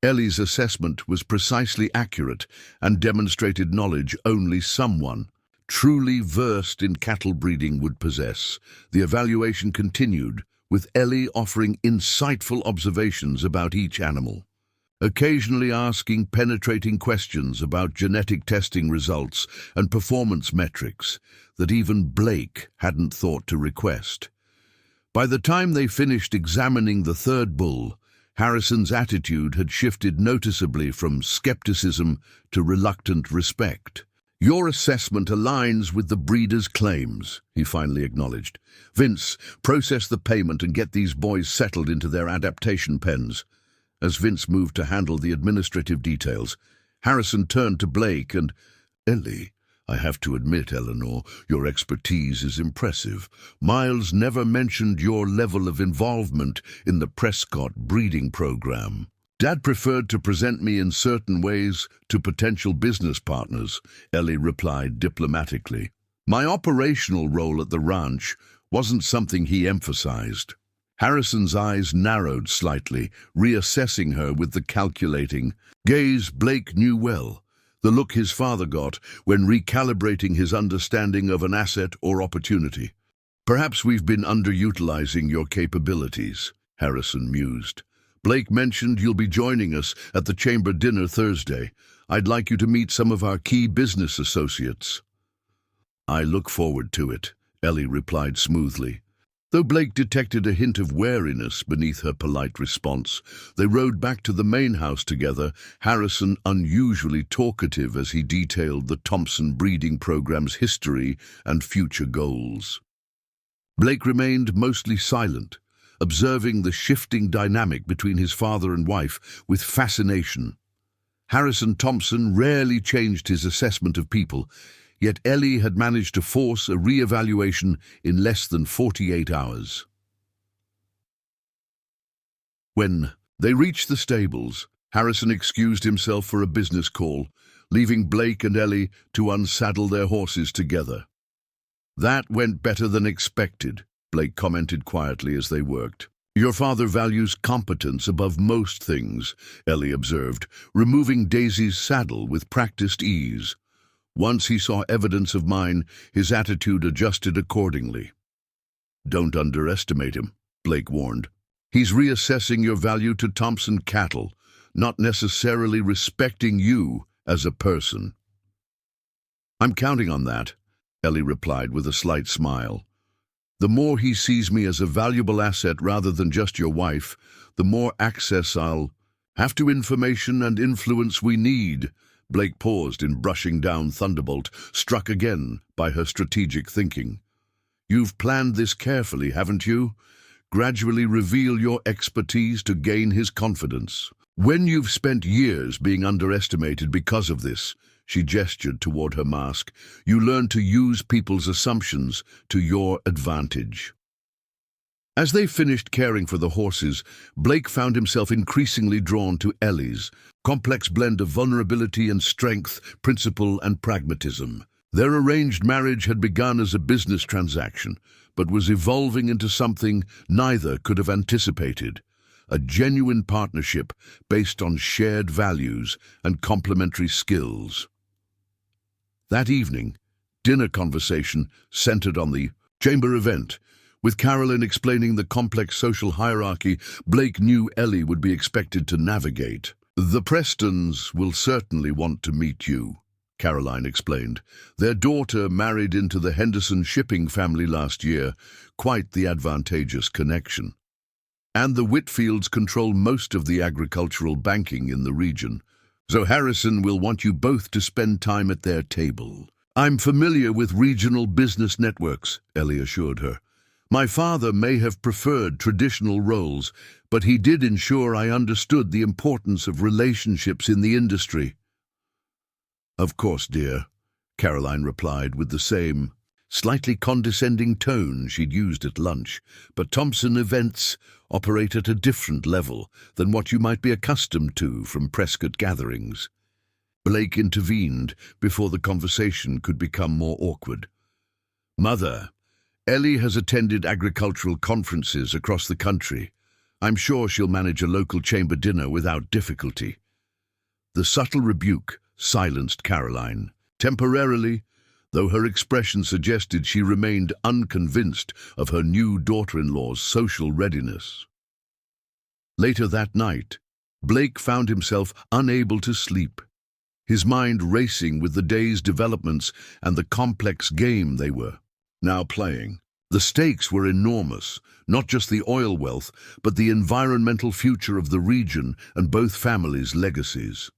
Ellie's assessment was precisely accurate and demonstrated knowledge only someone truly versed in cattle breeding would possess. The evaluation continued, with Ellie offering insightful observations about each animal, occasionally asking penetrating questions about genetic testing results and performance metrics that even Blake hadn't thought to request. By the time they finished examining the third bull, Harrison's attitude had shifted noticeably from skepticism to reluctant respect. "Your assessment aligns with the breeder's claims," he finally acknowledged. "Vince, process the payment and get these boys settled into their adaptation pens." As Vince moved to handle the administrative details, Harrison turned to Blake and, "Ellie, I have to admit, Eleanor, your expertise is impressive. Miles never mentioned your level of involvement in the Prescott breeding program. Dad preferred to present me in certain ways to potential business partners," Ellie replied diplomatically. "My operational role at the ranch wasn't something he emphasized." Harrison's eyes narrowed slightly, reassessing her with the calculating gaze Blake knew well, the look his father got when recalibrating his understanding of an asset or opportunity. "Perhaps we've been underutilizing your capabilities," Harrison mused. "Blake mentioned you'll be joining us at the chamber dinner Thursday. I'd like you to meet some of our key business associates." "I look forward to it," Ellie replied smoothly. Though Blake detected a hint of wariness beneath her polite response, they rode back to the main house together, Harrison unusually talkative as he detailed the Thompson breeding program's history and future goals. Blake remained mostly silent, observing the shifting dynamic between his father and wife with fascination. Harrison Thompson rarely changed his assessment of people, yet Ellie had managed to force a re-evaluation in less than 48 hours. When they reached the stables, Harrison excused himself for a business call, leaving Blake and Ellie to unsaddle their horses together. "That went better than expected," Blake commented quietly as they worked. "Your father values competence above most things," Ellie observed, removing Daisy's saddle with practiced ease. Once he saw evidence of mine, his attitude adjusted accordingly. "Don't underestimate him," Blake warned. "He's reassessing your value to Thompson cattle, not necessarily respecting you as a person." "I'm counting on that," Ellie replied with a slight smile. "The more he sees me as a valuable asset rather than just your wife, the more access I'll have to information and influence we need." Blake paused in brushing down Thunderbolt, struck again by her strategic thinking. "You've planned this carefully, haven't you? Gradually reveal your expertise to gain his confidence. When you've spent years being underestimated because of this," she gestured toward her mask, "you learn to use people's assumptions to your advantage." As they finished caring for the horses, Blake found himself increasingly drawn to Ellie's complex blend of vulnerability and strength, principle and pragmatism. Their arranged marriage had begun as a business transaction, but was evolving into something neither could have anticipated: a genuine partnership based on shared values and complementary skills. That evening, dinner conversation centered on the chamber event. With Carolyn explaining the complex social hierarchy Blake knew Ellie would be expected to navigate. "The Prestons will certainly want to meet you," Caroline explained. "Their daughter married into the Henderson shipping family last year, quite the advantageous connection. And the Whitfields control most of the agricultural banking in the region. So Harrison will want you both to spend time at their table." "I'm familiar with regional business networks," Ellie assured her. "My father may have preferred traditional roles, but he did ensure I understood the importance of relationships in the industry." "Of course, dear," Caroline replied with the same slightly condescending tone she'd used at lunch, "but Thompson events operate at a different level than what you might be accustomed to from Prescott gatherings." Blake intervened before the conversation could become more awkward. "Mother, Ellie has attended agricultural conferences across the country. I'm sure she'll manage a local chamber dinner without difficulty." The subtle rebuke silenced Caroline temporarily, though her expression suggested she remained unconvinced of her new daughter-in-law's social readiness. Later that night, Blake found himself unable to sleep, his mind racing with the day's developments and the complex game they were now playing. The stakes were enormous, not just the oil wealth, but the environmental future of the region and both families' legacies.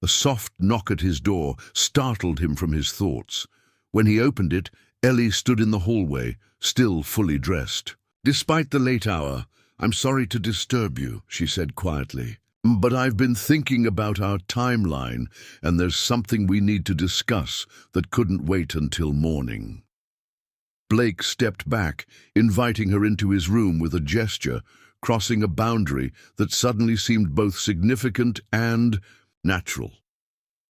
A soft knock at his door startled him from his thoughts. When he opened it, Ellie stood in the hallway, still fully dressed. "Despite the late hour, I'm sorry to disturb you," she said quietly. "But I've been thinking about our timeline, and there's something we need to discuss that couldn't wait until morning." Blake stepped back, inviting her into his room with a gesture, crossing a boundary that suddenly seemed both significant and natural.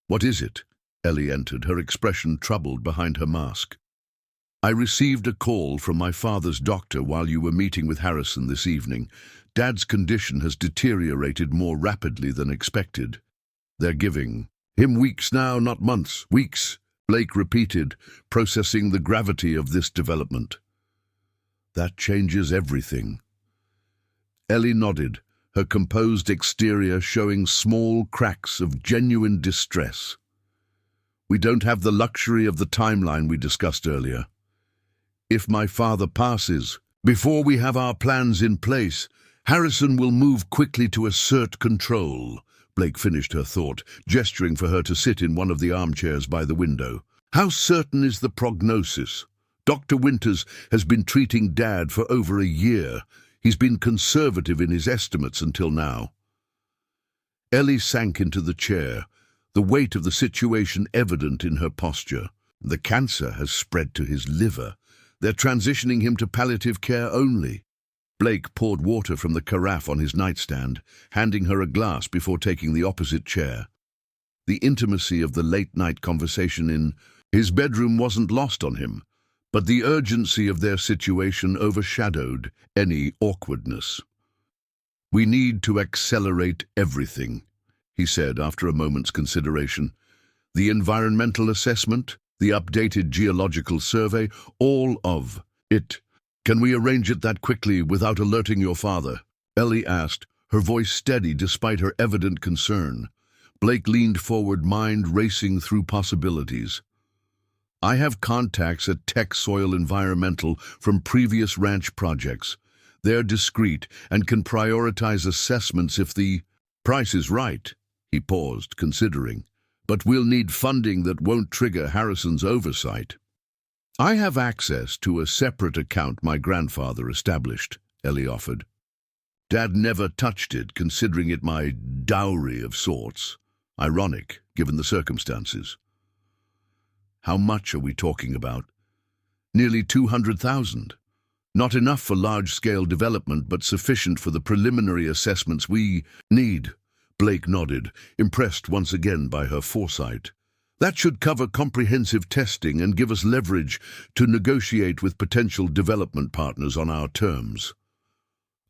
"What is it?" Ellie entered, her expression troubled behind her mask. "I received a call from my father's doctor while you were meeting with Harrison this evening. Dad's condition has deteriorated more rapidly than expected. They're giving him weeks now, not months, weeks," Blake repeated, processing the gravity of this development. "That changes everything." Ellie nodded, her composed exterior showing small cracks of genuine distress. "We don't have the luxury of the timeline we discussed earlier. If my father passes, before we have our plans in place, Harrison will move quickly to assert control." Blake finished her thought, gesturing for her to sit in one of the armchairs by the window. "How certain is the prognosis? Dr. Winters has been treating Dad for over a year. He's been conservative in his estimates until now." Ellie sank into the chair, the weight of the situation evident in her posture. "The cancer has spread to his liver. They're transitioning him to palliative care only." Blake poured water from the carafe on his nightstand, handing her a glass before taking the opposite chair. The intimacy of the late-night conversation in his bedroom wasn't lost on him, but the urgency of their situation overshadowed any awkwardness. "We need to accelerate everything," he said after a moment's consideration. "The environmental assessment, the updated geological survey, all of it. Can we arrange it that quickly without alerting your father?" Ellie asked, her voice steady despite her evident concern. Blake leaned forward, mind racing through possibilities. "I have contacts at Tech Soil Environmental from previous ranch projects. They're discreet and can prioritize assessments if the price is right." He paused, considering. "But we'll need funding that won't trigger Harrison's oversight." "I have access to a separate account my grandfather established," Ellie offered. "Dad never touched it, considering it my dowry of sorts. Ironic, given the circumstances." "How much are we talking about?" "Nearly 200,000. Not enough for large-scale development, but sufficient for the preliminary assessments we need." Blake nodded, impressed once again by her foresight. "That should cover comprehensive testing and give us leverage to negotiate with potential development partners on our terms."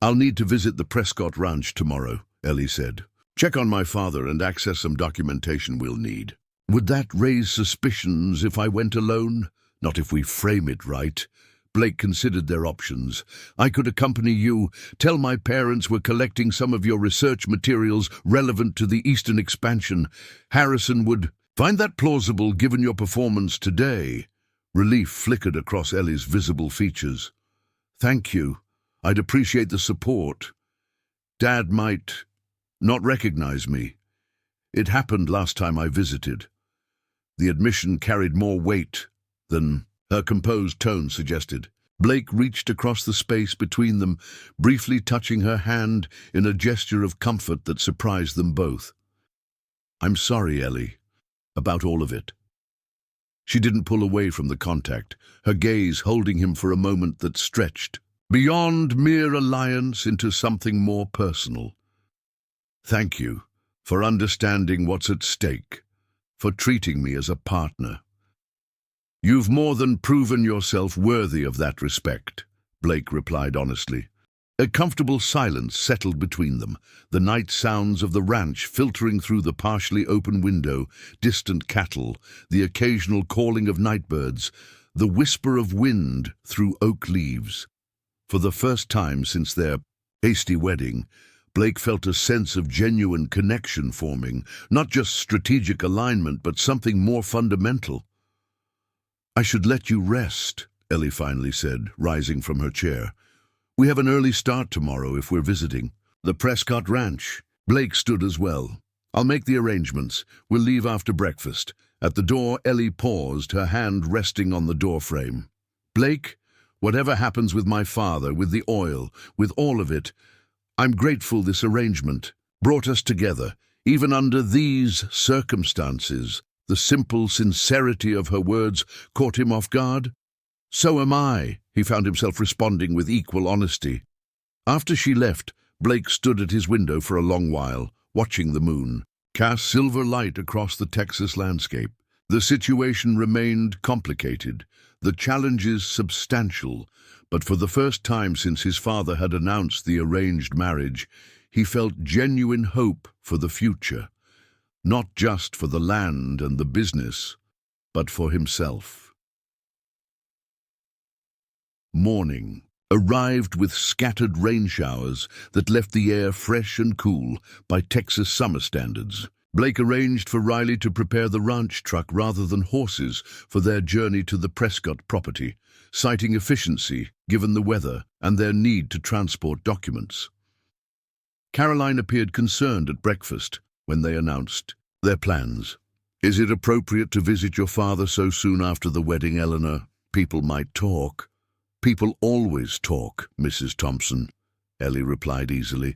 "I'll need to visit the Prescott Ranch tomorrow," Ellie said. "Check on my father and access some documentation we'll need." Would that raise suspicions if I went alone? Not if we frame it right. Blake considered their options. I could accompany you, tell my parents we're collecting some of your research materials relevant to the Eastern expansion. Harrison would find that plausible given your performance today. Relief flickered across Ellie's visible features. Thank you. I'd appreciate the support. Dad might not recognize me. It happened last time I visited. The admission carried more weight than her composed tone suggested. Blake reached across the space between them, briefly touching her hand in a gesture of comfort that surprised them both. I'm sorry, Ellie, about all of it. She didn't pull away from the contact, her gaze holding him for a moment that stretched beyond mere alliance into something more personal. Thank you for understanding what's at stake, for treating me as a partner. You've more than proven yourself worthy of that respect, Blake replied honestly. A comfortable silence settled between them, the night sounds of the ranch filtering through the partially open window, distant cattle, the occasional calling of nightbirds, the whisper of wind through oak leaves. For the first time since their hasty wedding, Blake felt a sense of genuine connection forming, not just strategic alignment, but something more fundamental. I should let you rest, Ellie finally said, rising from her chair. We have an early start tomorrow if we're visiting the Prescott Ranch. Blake stood as well. I'll make the arrangements. We'll leave after breakfast. At the door, Ellie paused, her hand resting on the doorframe. Blake, whatever happens with my father, with the oil, with all of it, I'm grateful this arrangement brought us together, even under these circumstances. The simple sincerity of her words caught him off guard. So am I, he found himself responding with equal honesty. After she left, Blake stood at his window for a long while, watching the moon cast silver light across the Texas landscape. The situation remained complicated, the challenges substantial, but for the first time since his father had announced the arranged marriage, he felt genuine hope for the future, not just for the land and the business, but for himself. Morning arrived with scattered rain showers that left the air fresh and cool by Texas summer standards. Blake arranged for Riley to prepare the ranch truck rather than horses for their journey to the Prescott property, citing efficiency given the weather and their need to transport documents. Caroline appeared concerned at breakfast when they announced their plans. Is it appropriate to visit your father so soon after the wedding, Eleanor? People might talk. People always talk, Mrs. Thompson, Ellie replied easily.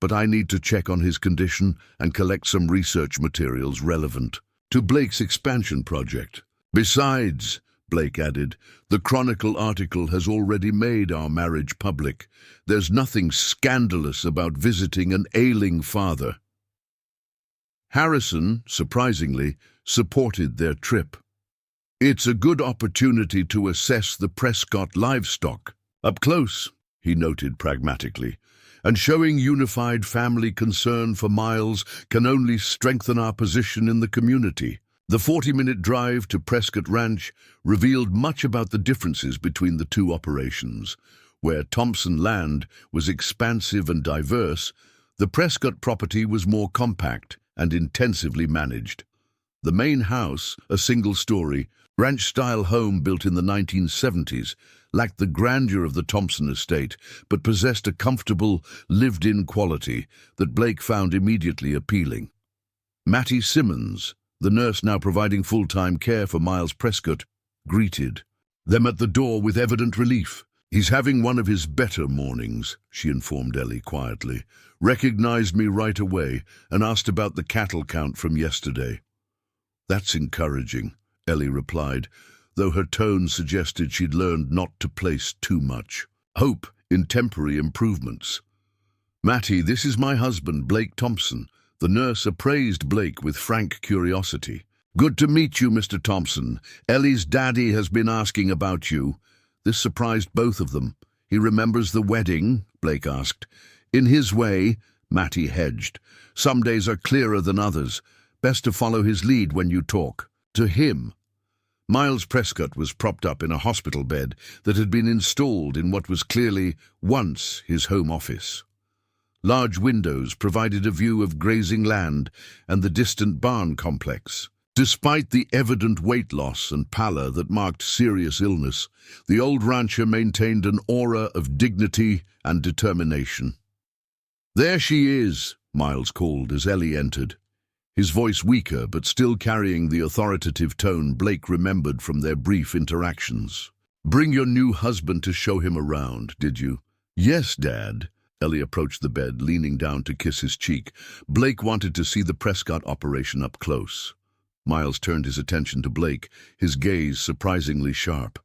But I need to check on his condition and collect some research materials relevant to Blake's expansion project. Besides, Blake added, the Chronicle article has already made our marriage public. There's nothing scandalous about visiting an ailing father. Harrison, surprisingly, supported their trip. It's a good opportunity to assess the Prescott livestock up close, he noted pragmatically, and showing unified family concern for Miles can only strengthen our position in the community. The 40-minute drive to Prescott Ranch revealed much about the differences between the two operations. Where Thompson land was expansive and diverse, the Prescott property was more compact and intensively managed. The main house, a single-story, ranch-style home built in the 1970s, lacked the grandeur of the Thompson estate, but possessed a comfortable, lived-in quality that Blake found immediately appealing. Mattie Simmons, the nurse now providing full-time care for Miles Prescott, greeted them at the door with evident relief. He's having one of his better mornings, she informed Ellie quietly. Recognized me right away and asked about the cattle count from yesterday. That's encouraging, Ellie replied, though her tone suggested she'd learned not to place too much hope in temporary improvements. Mattie, this is my husband, Blake Thompson. The nurse appraised Blake with frank curiosity. Good to meet you, Mr. Thompson. Ellie's daddy has been asking about you. This surprised both of them. He remembers the wedding, Blake asked. In his way, Mattie hedged. Some days are clearer than others, Best to follow his lead when you talk. To him. Miles Prescott was propped up in a hospital bed that had been installed in what was clearly once his home office. Large windows provided a view of grazing land and the distant barn complex. Despite the evident weight loss and pallor that marked serious illness, the old rancher maintained an aura of dignity and determination. "There she is," Miles called as Ellie entered. His voice weaker, but still carrying the authoritative tone Blake remembered from their brief interactions. "Bring your new husband to show him around, did you?" "Yes, Dad." Ellie approached the bed, leaning down to kiss his cheek. Blake wanted to see the Prescott operation up close. Miles turned his attention to Blake, his gaze surprisingly sharp.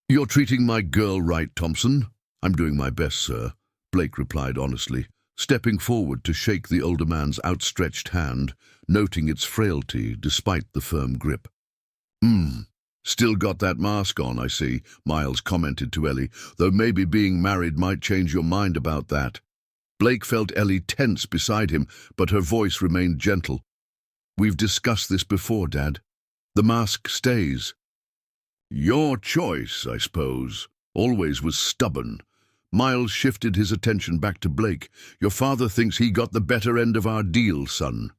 "You're treating my girl right, Thompson?" "I'm doing my best, sir," Blake replied honestly, stepping forward to shake the older man's outstretched hand, noting its frailty despite the firm grip. Still got that mask on, I see," Miles commented to Ellie, "though maybe being married might change your mind about that." Blake felt Ellie tense beside him, but her voice remained gentle. "We've discussed this before, Dad. The mask stays." "Your choice, I suppose. Always was stubborn." Miles shifted his attention back to Blake. "Your father thinks he got the better end of our deal, son."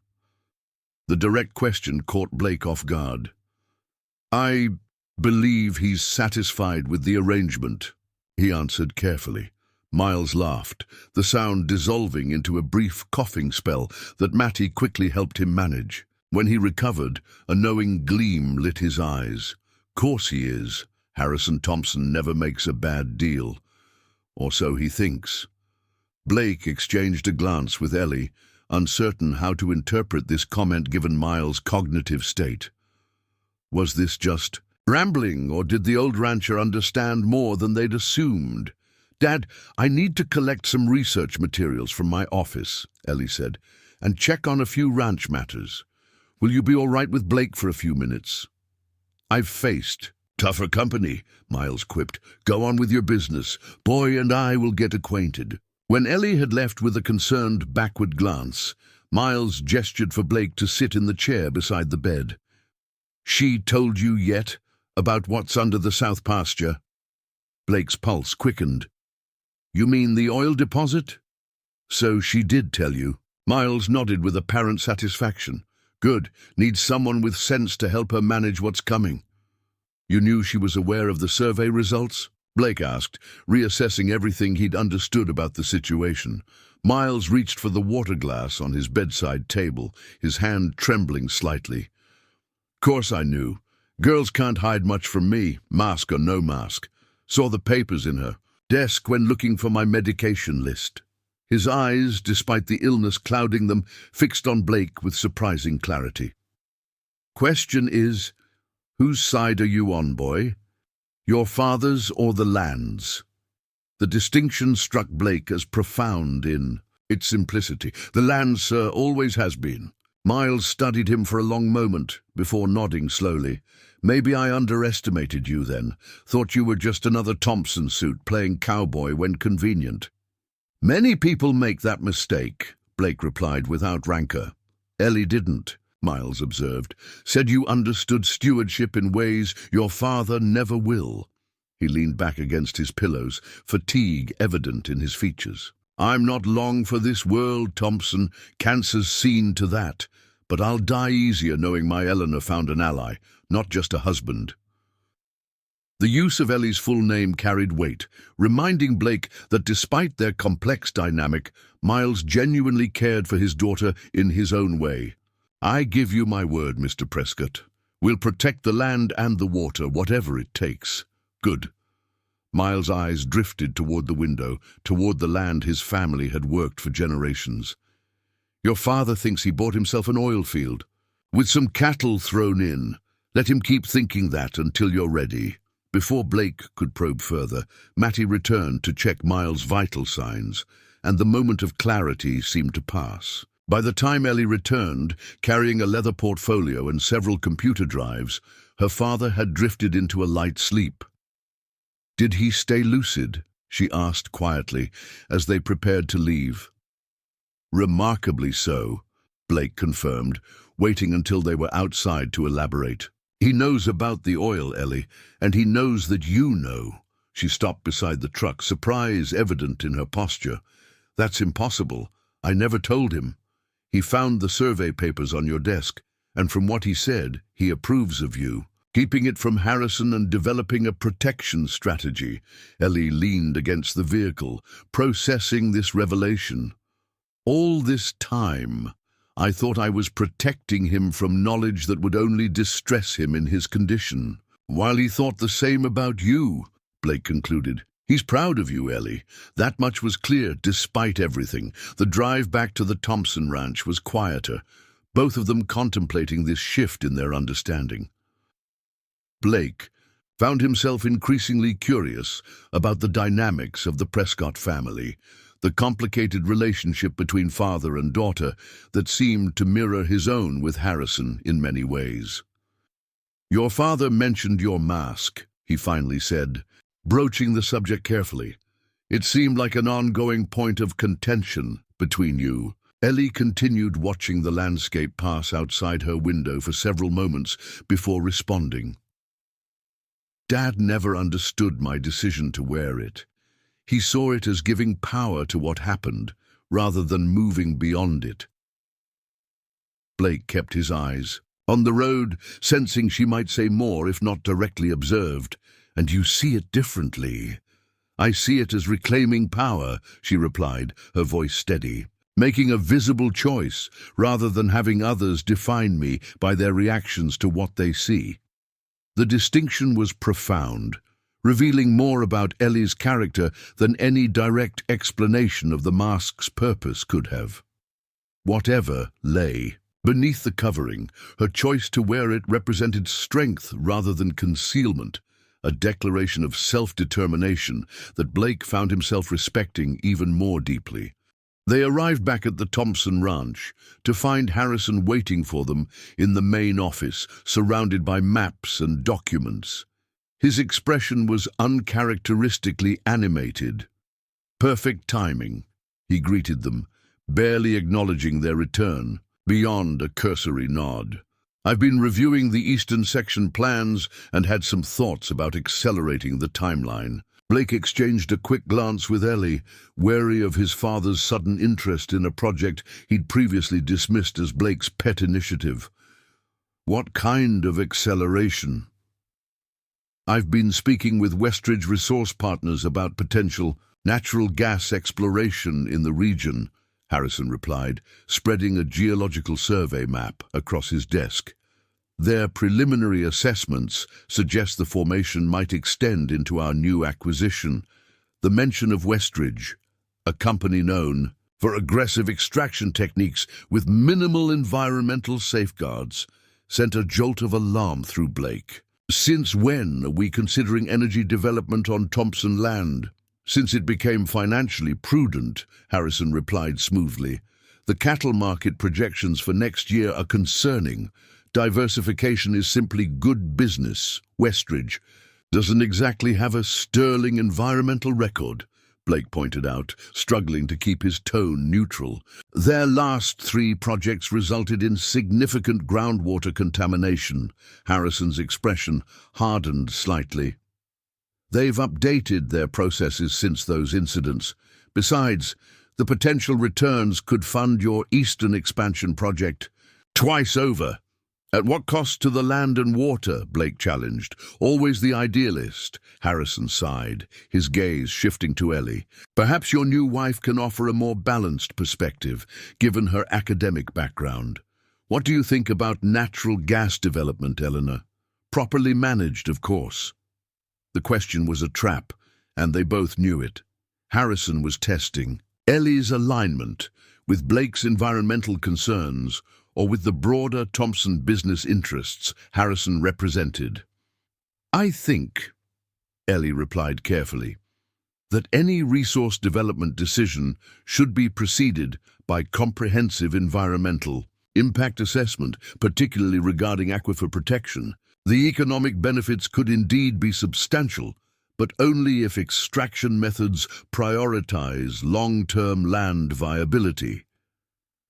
The direct question caught Blake off guard. "I believe he's satisfied with the arrangement," he answered carefully. Miles laughed, the sound dissolving into a brief coughing spell that Matty quickly helped him manage. When he recovered, a knowing gleam lit his eyes. "Course he is. Harrison Thompson never makes a bad deal. Or so he thinks." Blake exchanged a glance with Ellie, uncertain how to interpret this comment given Miles' cognitive state. Was this just rambling, or did the old rancher understand more than they'd assumed? "Dad, I need to collect some research materials from my office," Ellie said, "and check on a few ranch matters. Will you be all right with Blake for a few minutes?" "I've faced tougher company," Miles quipped. "Go on with your business. Boy and I will get acquainted." When Ellie had left with a concerned backward glance, Miles gestured for Blake to sit in the chair beside the bed. "She told you yet about what's under the south pasture?" Blake's pulse quickened. "You mean the oil deposit?" "So she did tell you." Miles nodded with apparent satisfaction. "Good. Needs someone with sense to help her manage what's coming." "You knew she was aware of the survey results?" Blake asked, reassessing everything he'd understood about the situation. Miles reached for the water glass on his bedside table, his hand trembling slightly. "Course I knew. Girls can't hide much from me, mask or no mask. Saw the papers in her desk when looking for my medication list." His eyes, despite the illness clouding them, fixed on Blake with surprising clarity. "Question is, whose side are you on, boy? Your father's or the land's?" The distinction struck Blake as profound in its simplicity. "The land, sir, always has been." Miles studied him for a long moment, before nodding slowly. "Maybe I underestimated you then. Thought you were just another Thompson suit playing cowboy when convenient." "Many people make that mistake," Blake replied without rancor. "Ellie didn't," Miles observed. "Said you understood stewardship in ways your father never will." He leaned back against his pillows, fatigue evident in his features. "I'm not long for this world, Thompson. Cancer's seen to that. But I'll die easier knowing my Eleanor found an ally, not just a husband." The use of Ellie's full name carried weight, reminding Blake that despite their complex dynamic, Miles genuinely cared for his daughter in his own way. "I give you my word, Mr. Prescott. We'll protect the land and the water, whatever it takes." "Good." Miles' eyes drifted toward the window, toward the land his family had worked for generations. "Your father thinks he bought himself an oil field, with some cattle thrown in. Let him keep thinking that until you're ready." Before Blake could probe further, Matty returned to check Miles' vital signs, and the moment of clarity seemed to pass. By the time Ellie returned, carrying a leather portfolio and several computer drives, her father had drifted into a light sleep. "Did he stay lucid?" she asked quietly, as they prepared to leave. "Remarkably so," Blake confirmed, waiting until they were outside to elaborate. "He knows about the oil, Ellie, and he knows that you know." She stopped beside the truck, surprise evident in her posture. "That's impossible. I never told him. He found the survey papers on your desk, and from what he said, he approves of you. Keeping it from Harrison and developing a protection strategy." Ellie leaned against the vehicle, processing this revelation. "All this time, I thought I was protecting him from knowledge that would only distress him in his condition. While he thought the same about you," Blake concluded. "He's proud of you, Ellie. That much was clear, despite everything." The drive back to the Thompson ranch was quieter, both of them contemplating this shift in their understanding. Blake found himself increasingly curious about the dynamics of the Prescott family, the complicated relationship between father and daughter that seemed to mirror his own with Harrison in many ways. "Your father mentioned your mask," he finally said, broaching the subject carefully. "It seemed like an ongoing point of contention between you." Ellie continued watching the landscape pass outside her window for several moments before responding. "Dad never understood my decision to wear it. He saw it as giving power to what happened, rather than moving beyond it." Blake kept his eyes on the road, sensing she might say more if not directly observed. "And you see it differently." "I see it as reclaiming power," she replied, her voice steady. "Making a visible choice, rather than having others define me by their reactions to what they see." The distinction was profound, revealing more about Ellie's character than any direct explanation of the mask's purpose could have. Whatever lay beneath the covering, her choice to wear it represented strength rather than concealment, a declaration of self-determination that Blake found himself respecting even more deeply. They arrived back at the Thompson ranch to find Harrison waiting for them in the main office, surrounded by maps and documents. His expression was uncharacteristically animated. "Perfect timing," he greeted them, barely acknowledging their return, beyond a cursory nod. "I've been reviewing the Eastern Section plans and had some thoughts about accelerating the timeline." Blake exchanged a quick glance with Ellie, wary of his father's sudden interest in a project he'd previously dismissed as Blake's pet initiative. "What kind of acceleration?" "I've been speaking with Westridge Resource Partners about potential natural gas exploration in the region," Harrison replied, spreading a geological survey map across his desk. "Their preliminary assessments suggest the formation might extend into our new acquisition." The mention of Westridge, a company known for aggressive extraction techniques with minimal environmental safeguards, sent a jolt of alarm through Blake. "Since when are we considering energy development on Thompson land?" "Since it became financially prudent," Harrison replied smoothly. "The cattle market projections for next year are concerning. Diversification is simply good business." "Westridge doesn't exactly have a sterling environmental record," Blake pointed out, struggling to keep his tone neutral. "Their last 3 projects resulted in significant groundwater contamination." Harrison's expression hardened slightly. "They've updated their processes since those incidents. Besides, the potential returns could fund your Eastern expansion project twice over." "At what cost to the land and water?" Blake challenged. "Always the idealist." Harrison sighed, his gaze shifting to Ellie. "Perhaps your new wife can offer a more balanced perspective, given her academic background. What do you think about natural gas development, Eleanor? Properly managed, of course." The question was a trap, and they both knew it. Harrison was testing Ellie's alignment with Blake's environmental concerns, or with the broader Thompson business interests Harrison represented. "I think," Ellie replied carefully, "that any resource development decision should be preceded by comprehensive environmental impact assessment, particularly regarding aquifer protection. The economic benefits could indeed be substantial, but only if extraction methods prioritize long-term land viability."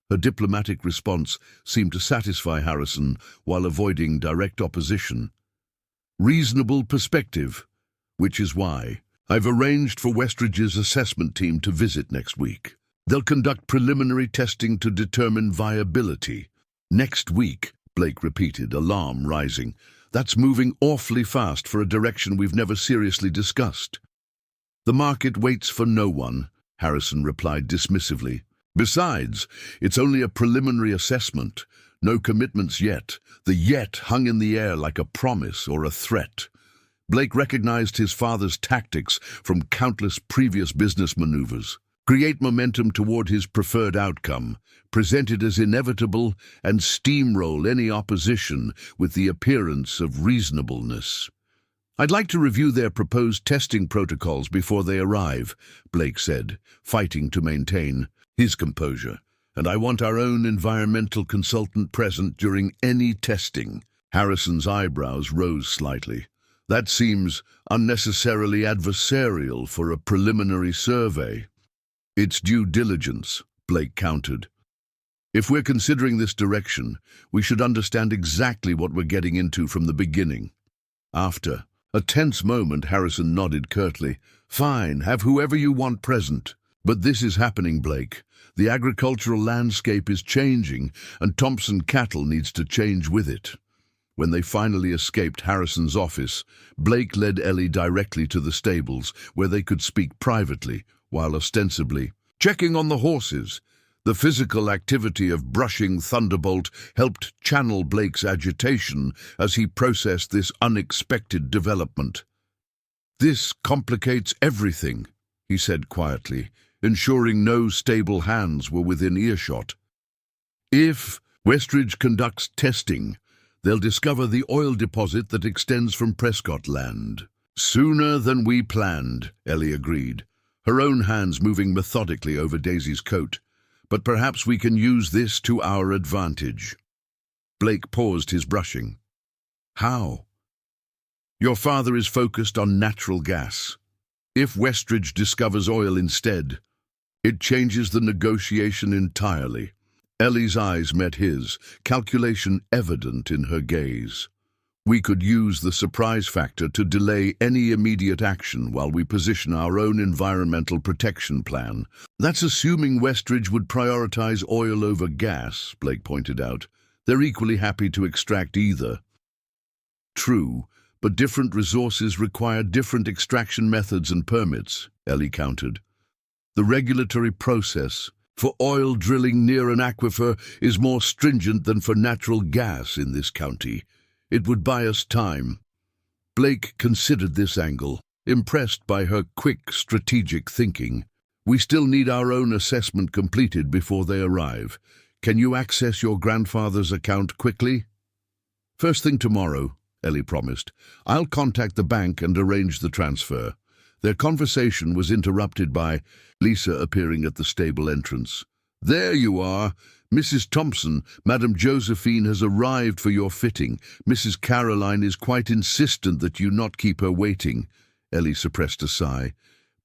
Her diplomatic response seemed to satisfy Harrison while avoiding direct opposition. Reasonable perspective, which is why I've arranged for Westridge's assessment team to visit next week. They'll conduct preliminary testing to determine viability. Next week, Blake repeated, alarm rising. That's moving awfully fast for a direction we've never seriously discussed. The market waits for no one, Harrison replied dismissively. Besides, it's only a preliminary assessment. No commitments yet. The yet hung in the air like a promise or a threat. Blake recognized his father's tactics from countless previous business maneuvers. Create momentum toward his preferred outcome, present it as inevitable, and steamroll any opposition with the appearance of reasonableness. I'd like to review their proposed testing protocols before they arrive, Blake said, fighting to maintain his composure. And I want our own environmental consultant present during any testing. Harrison's eyebrows rose slightly. That seems unnecessarily adversarial for a preliminary survey. It's due diligence, Blake countered. If we're considering this direction, we should understand exactly what we're getting into from the beginning. After a tense moment, Harrison nodded curtly. Fine, have whoever you want present. But this is happening, Blake. The agricultural landscape is changing, and Thompson Cattle needs to change with it. When they finally escaped Harrison's office, Blake led Ellie directly to the stables, where they could speak privately, while ostensibly checking on the horses. The physical activity of brushing Thunderbolt helped channel Blake's agitation as he processed this unexpected development. "This complicates everything," he said quietly, ensuring no stable hands were within earshot. "If Westridge conducts testing, they'll discover the oil deposit that extends from Prescott Land." "Sooner than we planned," Ellie agreed, her own hands moving methodically over Daisy's coat. "But perhaps we can use this to our advantage." Blake paused his brushing. "How?" "Your father is focused on natural gas. If Westridge discovers oil instead, it changes the negotiation entirely." Ellie's eyes met his, calculation evident in her gaze. "We could use the surprise factor to delay any immediate action while we position our own environmental protection plan." "That's assuming Westridge would prioritize oil over gas," Blake pointed out. "They're equally happy to extract either." "True, but different resources require different extraction methods and permits," Ellie countered. "The regulatory process for oil drilling near an aquifer is more stringent than for natural gas in this county. It would buy us time." Blake considered this angle, impressed by her quick, strategic thinking. "We still need our own assessment completed before they arrive. Can you access your grandfather's account quickly?" "First thing tomorrow," Ellie promised. "I'll contact the bank and arrange the transfer." Their conversation was interrupted by Lisa appearing at the stable entrance. "There you are. Mrs. Thompson, Madame Josephine has arrived for your fitting. Mrs. Caroline is quite insistent that you not keep her waiting." Ellie suppressed a sigh.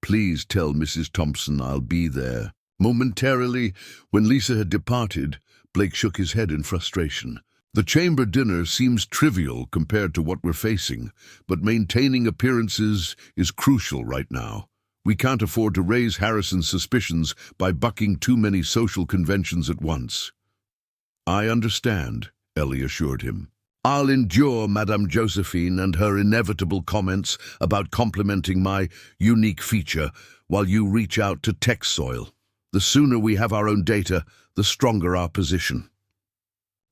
"Please tell Mrs. Thompson I'll be there." Momentarily, when Lisa had departed, Blake shook his head in frustration. "The chamber dinner seems trivial compared to what we're facing, but maintaining appearances is crucial right now. We can't afford to raise Harrison's suspicions by bucking too many social conventions at once." "I understand," Ellie assured him. "I'll endure Madame Josephine and her inevitable comments about complimenting my unique feature while you reach out to tech soil. The sooner we have our own data, the stronger our position."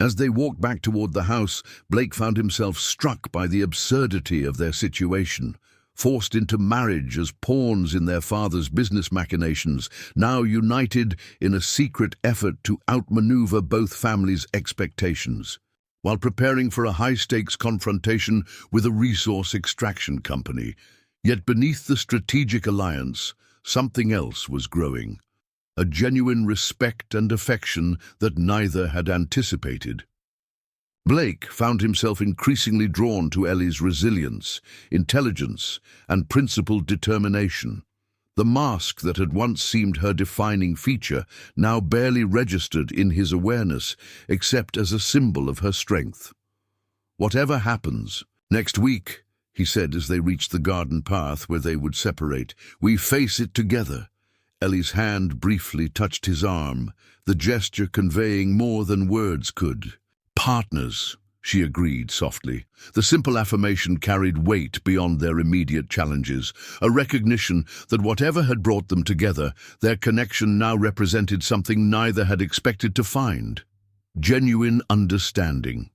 As they walked back toward the house, Blake found himself struck by the absurdity of their situation. Forced into marriage as pawns in their father's business machinations, now united in a secret effort to outmaneuver both families' expectations, while preparing for a high-stakes confrontation with a resource extraction company. Yet beneath the strategic alliance, something else was growing. A genuine respect and affection that neither had anticipated. Blake found himself increasingly drawn to Ellie's resilience, intelligence, and principled determination. The mask that had once seemed her defining feature now barely registered in his awareness, except as a symbol of her strength. "Whatever happens, next week," he said as they reached the garden path where they would separate, "we face it together." Ellie's hand briefly touched his arm, the gesture conveying more than words could. "Partners," she agreed softly. The simple affirmation carried weight beyond their immediate challenges, a recognition that whatever had brought them together, their connection now represented something neither had expected to find: genuine understanding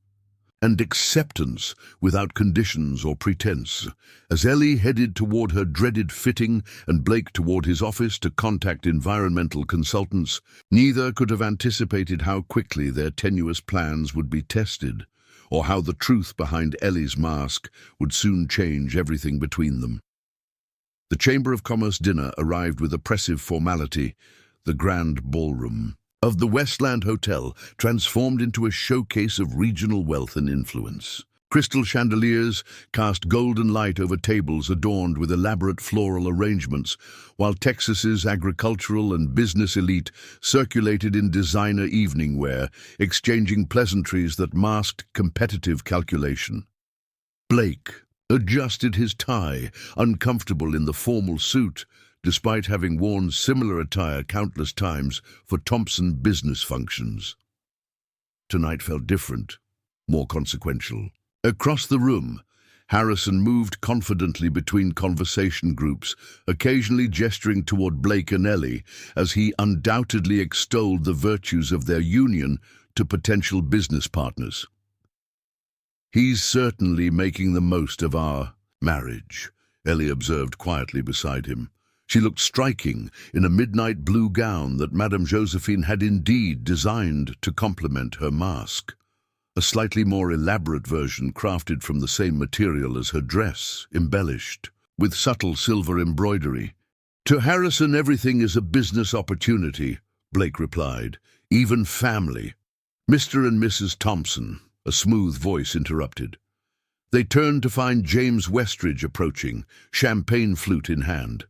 and acceptance without conditions or pretense. As Ellie headed toward her dreaded fitting and Blake toward his office to contact environmental consultants, neither could have anticipated how quickly their tenuous plans would be tested, or how the truth behind Ellie's mask would soon change everything between them. The Chamber of Commerce dinner arrived with oppressive formality. The grand ballroom of the Westland Hotel transformed into a showcase of regional wealth and influence. Crystal chandeliers cast golden light over tables adorned with elaborate floral arrangements, while Texas's agricultural and business elite circulated in designer evening wear, exchanging pleasantries that masked competitive calculation. Blake adjusted his tie, uncomfortable in the formal suit, despite having worn similar attire countless times for Thompson business functions. Tonight felt different, more consequential. Across the room, Harrison moved confidently between conversation groups, occasionally gesturing toward Blake and Ellie as he undoubtedly extolled the virtues of their union to potential business partners. "He's certainly making the most of our marriage," Ellie observed quietly beside him. She looked striking in a midnight blue gown that Madame Josephine had indeed designed to complement her mask. A slightly more elaborate version crafted from the same material as her dress, embellished with subtle silver embroidery. "To Harrison, everything is a business opportunity," Blake replied, "even family." "Mr. and Mrs. Thompson," a smooth voice interrupted. They turned to find James Westridge approaching, champagne flute in hand.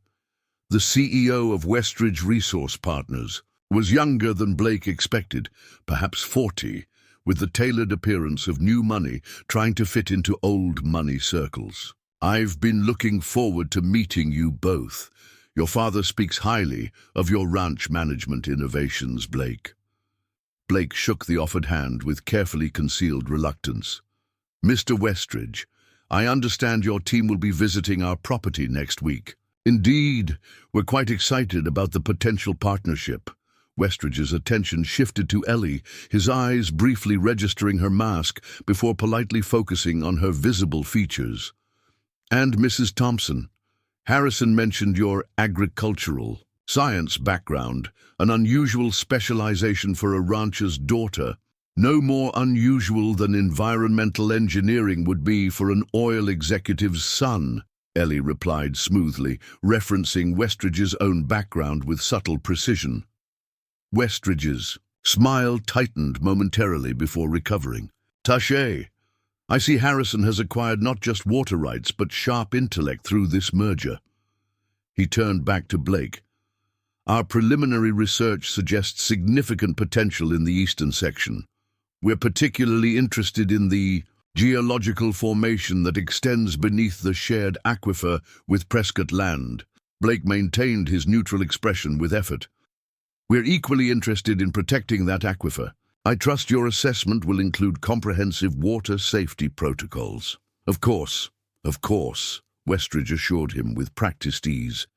The CEO of Westridge Resource Partners was younger than Blake expected, perhaps 40, with the tailored appearance of new money trying to fit into old money circles. "I've been looking forward to meeting you both. Your father speaks highly of your ranch management innovations, Blake." Blake shook the offered hand with carefully concealed reluctance. "Mr. Westridge, I understand your team will be visiting our property next week." "Indeed, we're quite excited about the potential partnership." Westridge's attention shifted to Ellie, his eyes briefly registering her mask before politely focusing on her visible features. "And Mrs. Thompson, Harrison mentioned your agricultural science background, an unusual specialization for a rancher's daughter. No more unusual than environmental engineering would be for an oil executive's son," Ellie replied smoothly, referencing Westridge's own background with subtle precision. Westridge's smile tightened momentarily before recovering. "Taché, I see Harrison has acquired not just water rights but sharp intellect through this merger." He turned back to Blake. "Our preliminary research suggests significant potential in the eastern section. We're particularly interested in the geological formation that extends beneath the shared aquifer with Prescott Land." Blake maintained his neutral expression with effort. "We're equally interested in protecting that aquifer. I trust your assessment will include comprehensive water safety protocols." Of course," Westridge assured him with practiced ease.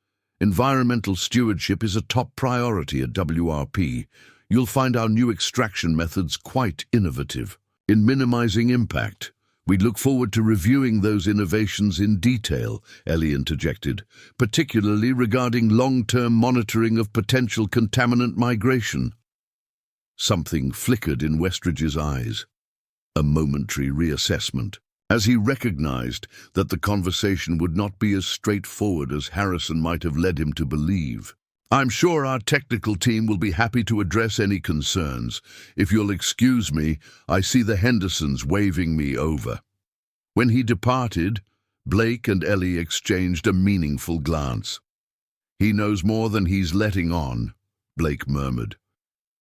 "Environmental stewardship is a top priority at WRP. You'll find our new extraction methods quite innovative in minimizing impact." "We look forward to reviewing those innovations in detail," Ellie interjected, "particularly regarding long-term monitoring of potential contaminant migration." Something flickered in Westridge's eyes, a momentary reassessment, as he recognized that the conversation would not be as straightforward as Harrison might have led him to believe. "I'm sure our technical team will be happy to address any concerns. If you'll excuse me, I see the Hendersons waving me over." When he departed, Blake and Ellie exchanged a meaningful glance. "He knows more than he's letting on," Blake murmured.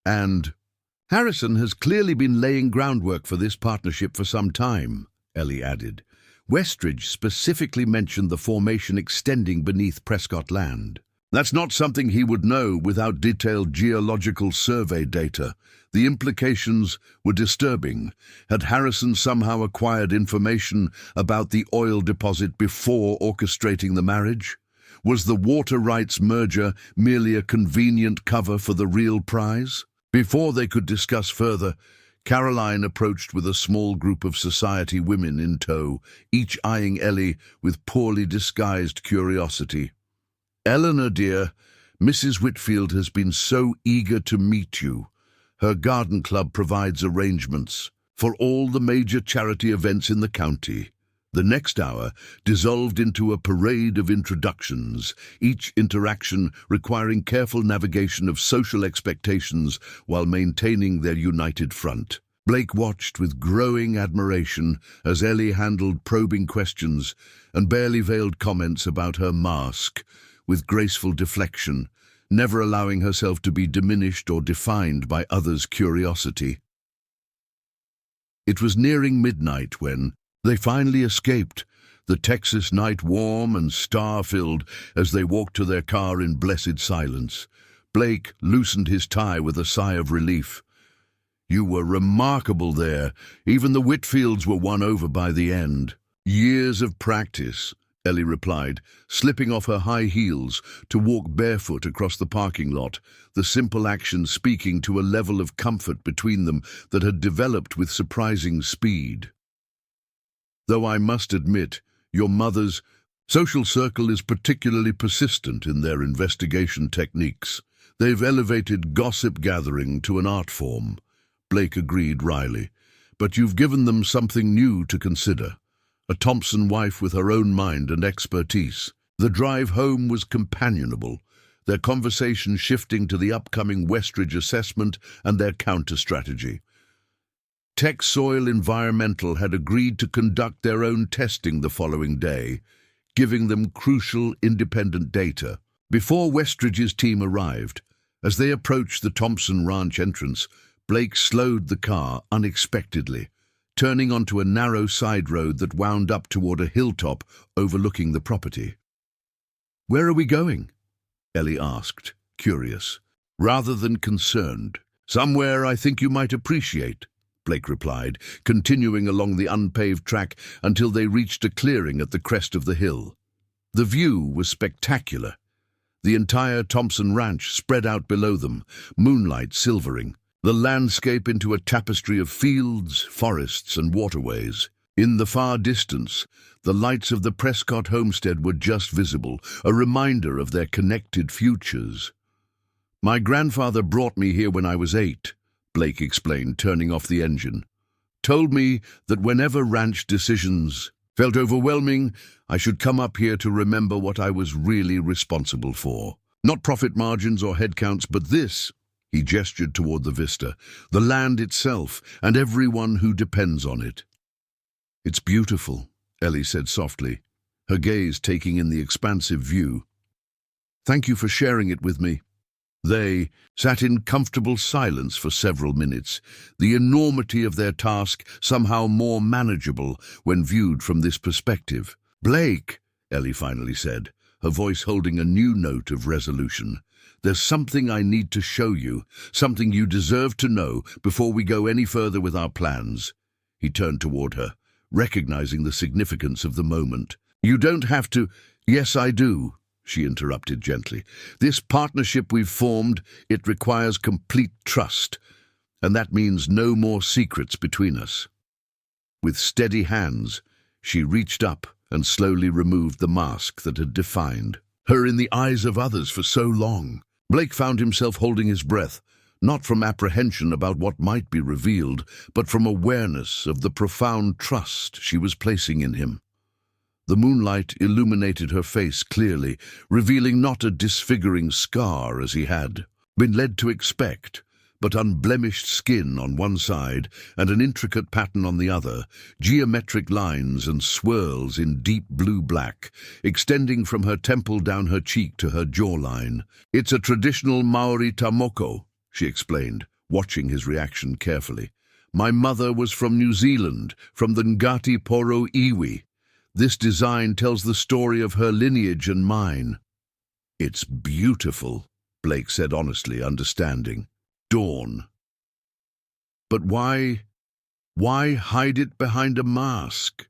"And Harrison has clearly been laying groundwork for this partnership for some time," Ellie added. "Westridge specifically mentioned the formation extending beneath Prescott Land. That's not something he would know without detailed geological survey data. The implications were disturbing. Had Harrison somehow acquired information about the oil deposit before orchestrating the marriage? Was the water rights merger merely a convenient cover for the real prize? Before they could discuss further, Caroline approached with a small group of society women in tow, each eyeing Ellie with poorly disguised curiosity. "Eleanor, dear, Mrs. Whitfield has been so eager to meet you. Her garden club provides arrangements for all the major charity events in the county." The next hour dissolved into a parade of introductions, each interaction requiring careful navigation of social expectations while maintaining their united front. Blake watched with growing admiration as Ellie handled probing questions and barely veiled comments about her mask, with graceful deflection, never allowing herself to be diminished or defined by others' curiosity. It was nearing midnight when they finally escaped, the Texas night warm and star-filled as they walked to their car in blessed silence. Blake loosened his tie with a sigh of relief. "You were remarkable there. Even the Whitfields were won over by the end." "Years of practice," Ellie replied, slipping off her high heels to walk barefoot across the parking lot, the simple action speaking to a level of comfort between them that had developed with surprising speed. "Though I must admit, your mother's social circle is particularly persistent in their investigation techniques. They've elevated gossip gathering to an art form," Blake agreed wryly. "But you've given them something new to consider. A Thompson wife with her own mind and expertise." The drive home was companionable, their conversation shifting to the upcoming Westridge assessment and their counter-strategy. Tech Soil Environmental had agreed to conduct their own testing the following day, giving them crucial independent data. Before Westridge's team arrived, as they approached the Thompson Ranch entrance, Blake slowed the car unexpectedly, turning onto a narrow side road that wound up toward a hilltop overlooking the property. "Where are we going?" Ellie asked, curious, rather than concerned. "Somewhere I think you might appreciate," Blake replied, continuing along the unpaved track until they reached a clearing at the crest of the hill. The view was spectacular. The entire Thompson Ranch spread out below them, moonlight silvering the landscape into a tapestry of fields, forests, and waterways. In the far distance, the lights of the Prescott homestead were just visible, a reminder of their connected futures. "My grandfather brought me here when I was 8, Blake explained, turning off the engine. "Told me that whenever ranch decisions felt overwhelming, I should come up here to remember what I was really responsible for. Not profit margins or headcounts, but this." He gestured toward the vista, "the land itself and everyone who depends on it." "It's beautiful," Ellie said softly, her gaze taking in the expansive view. "Thank you for sharing it with me." They sat in comfortable silence for several minutes, the enormity of their task somehow more manageable when viewed from this perspective. "Blake," Ellie finally said, her voice holding a new note of resolution, "there's something I need to show you, something you deserve to know before we go any further with our plans." He turned toward her, recognizing the significance of the moment. "You don't have to—" "Yes, I do," she interrupted gently. "This partnership we've formed, it requires complete trust, and that means no more secrets between us." With steady hands, she reached up and slowly removed the mask that had defined her in the eyes of others for so long. Blake found himself holding his breath, not from apprehension about what might be revealed, but from awareness of the profound trust she was placing in him. The moonlight illuminated her face clearly, revealing not a disfiguring scar as he had been led to expect, but unblemished skin on one side and an intricate pattern on the other, geometric lines and swirls in deep blue-black, extending from her temple down her cheek to her jawline. "It's a traditional Maori tamoko," she explained, watching his reaction carefully. "My mother was from New Zealand, from the Ngati Poro iwi. This design tells the story of her lineage and mine." "It's beautiful," Blake said honestly, understanding. "Dawn. But why hide it behind a mask?"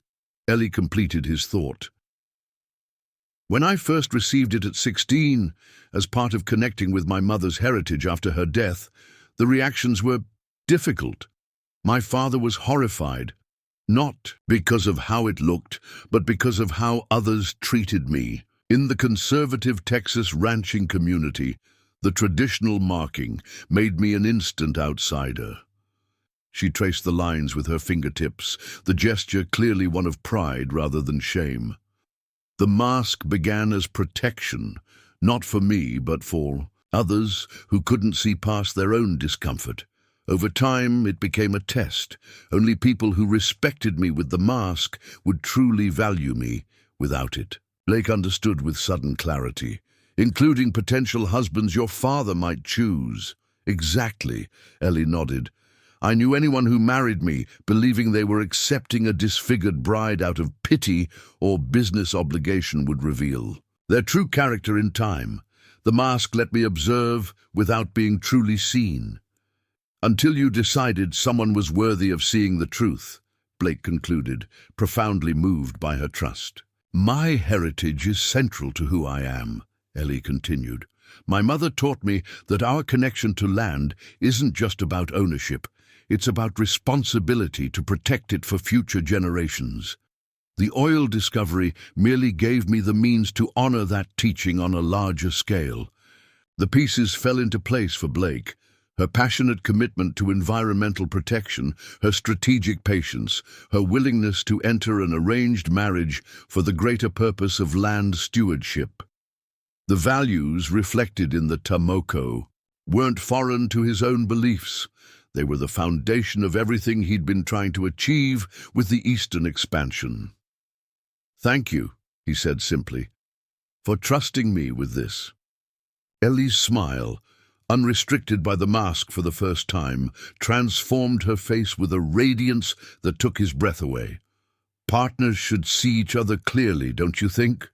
Ellie completed his thought. "When I first received it at 16, as part of connecting with my mother's heritage after her death, the reactions were difficult. My father was horrified, not because of how it looked, but because of how others treated me. In the conservative Texas ranching community, the traditional marking made me an instant outsider." She traced the lines with her fingertips, the gesture clearly one of pride rather than shame. "The mask began as protection, not for me, but for others who couldn't see past their own discomfort. Over time, it became a test. Only people who respected me with the mask would truly value me without it." Blake understood with sudden clarity. "Including potential husbands your father might choose." "Exactly," Ellie nodded. "I knew anyone who married me, believing they were accepting a disfigured bride out of pity or business obligation, would reveal their true character in time. The mask let me observe without being truly seen. Until you decided someone was worthy of seeing the truth," Blake concluded, profoundly moved by her trust. "My heritage is central to who I am," Ellie continued. "My mother taught me that our connection to land isn't just about ownership. It's about responsibility to protect it for future generations. The oil discovery merely gave me the means to honor that teaching on a larger scale." The pieces fell into place for Blake. Her passionate commitment to environmental protection, her strategic patience, her willingness to enter an arranged marriage for the greater purpose of land stewardship. The values reflected in the tamoko weren't foreign to his own beliefs. They were the foundation of everything he'd been trying to achieve with the Eastern expansion. "Thank you," he said simply, "for trusting me with this." Ellie's smile, unrestricted by the mask for the first time, transformed her face with a radiance that took his breath away. "Partners should see each other clearly, don't you think?"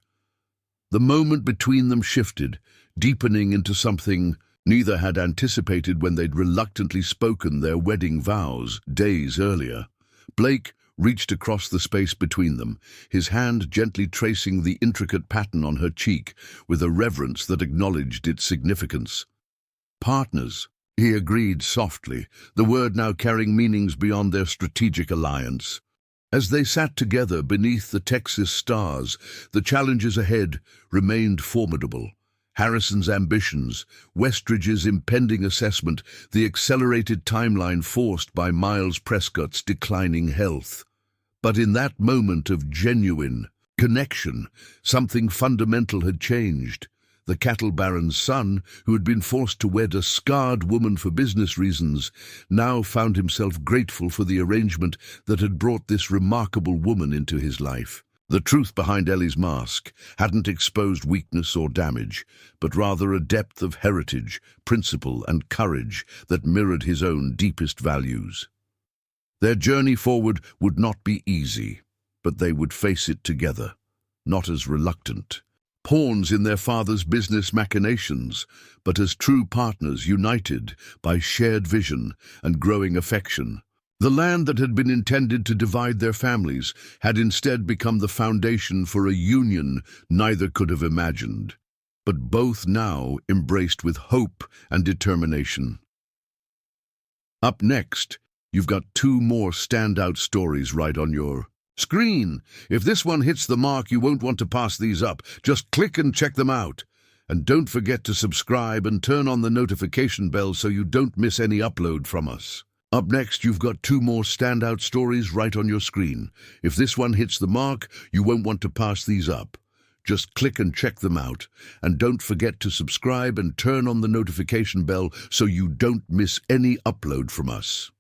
The moment between them shifted, deepening into something neither had anticipated when they'd reluctantly spoken their wedding vows days earlier. Blake reached across the space between them, his hand gently tracing the intricate pattern on her cheek with a reverence that acknowledged its significance. "Partners," he agreed softly, the word now carrying meanings beyond their strategic alliance. As they sat together beneath the Texas stars, the challenges ahead remained formidable. Harrison's ambitions, Westridge's impending assessment, the accelerated timeline forced by Miles Prescott's declining health. But in that moment of genuine connection, something fundamental had changed. The cattle baron's son, who had been forced to wed a scarred woman for business reasons, now found himself grateful for the arrangement that had brought this remarkable woman into his life. The truth behind Ellie's mask hadn't exposed weakness or damage, but rather a depth of heritage, principle, and courage that mirrored his own deepest values. Their journey forward would not be easy, but they would face it together, not as reluctant pawns in their father's business machinations, but as true partners united by shared vision and growing affection. The land that had been intended to divide their families had instead become the foundation for a union neither could have imagined, but both now embraced with hope and determination. Up next, you've got two more standout stories right on your screen. If this one hits the mark, you won't want to pass these up. Just click and check them out. And don't forget to subscribe and turn on the notification bell so you don't miss any upload from us. Up next, you've got two more standout stories right on your screen. If this one hits the mark, you won't want to pass these up. Just click and check them out. And don't forget to subscribe and turn on the notification bell so you don't miss any upload from us.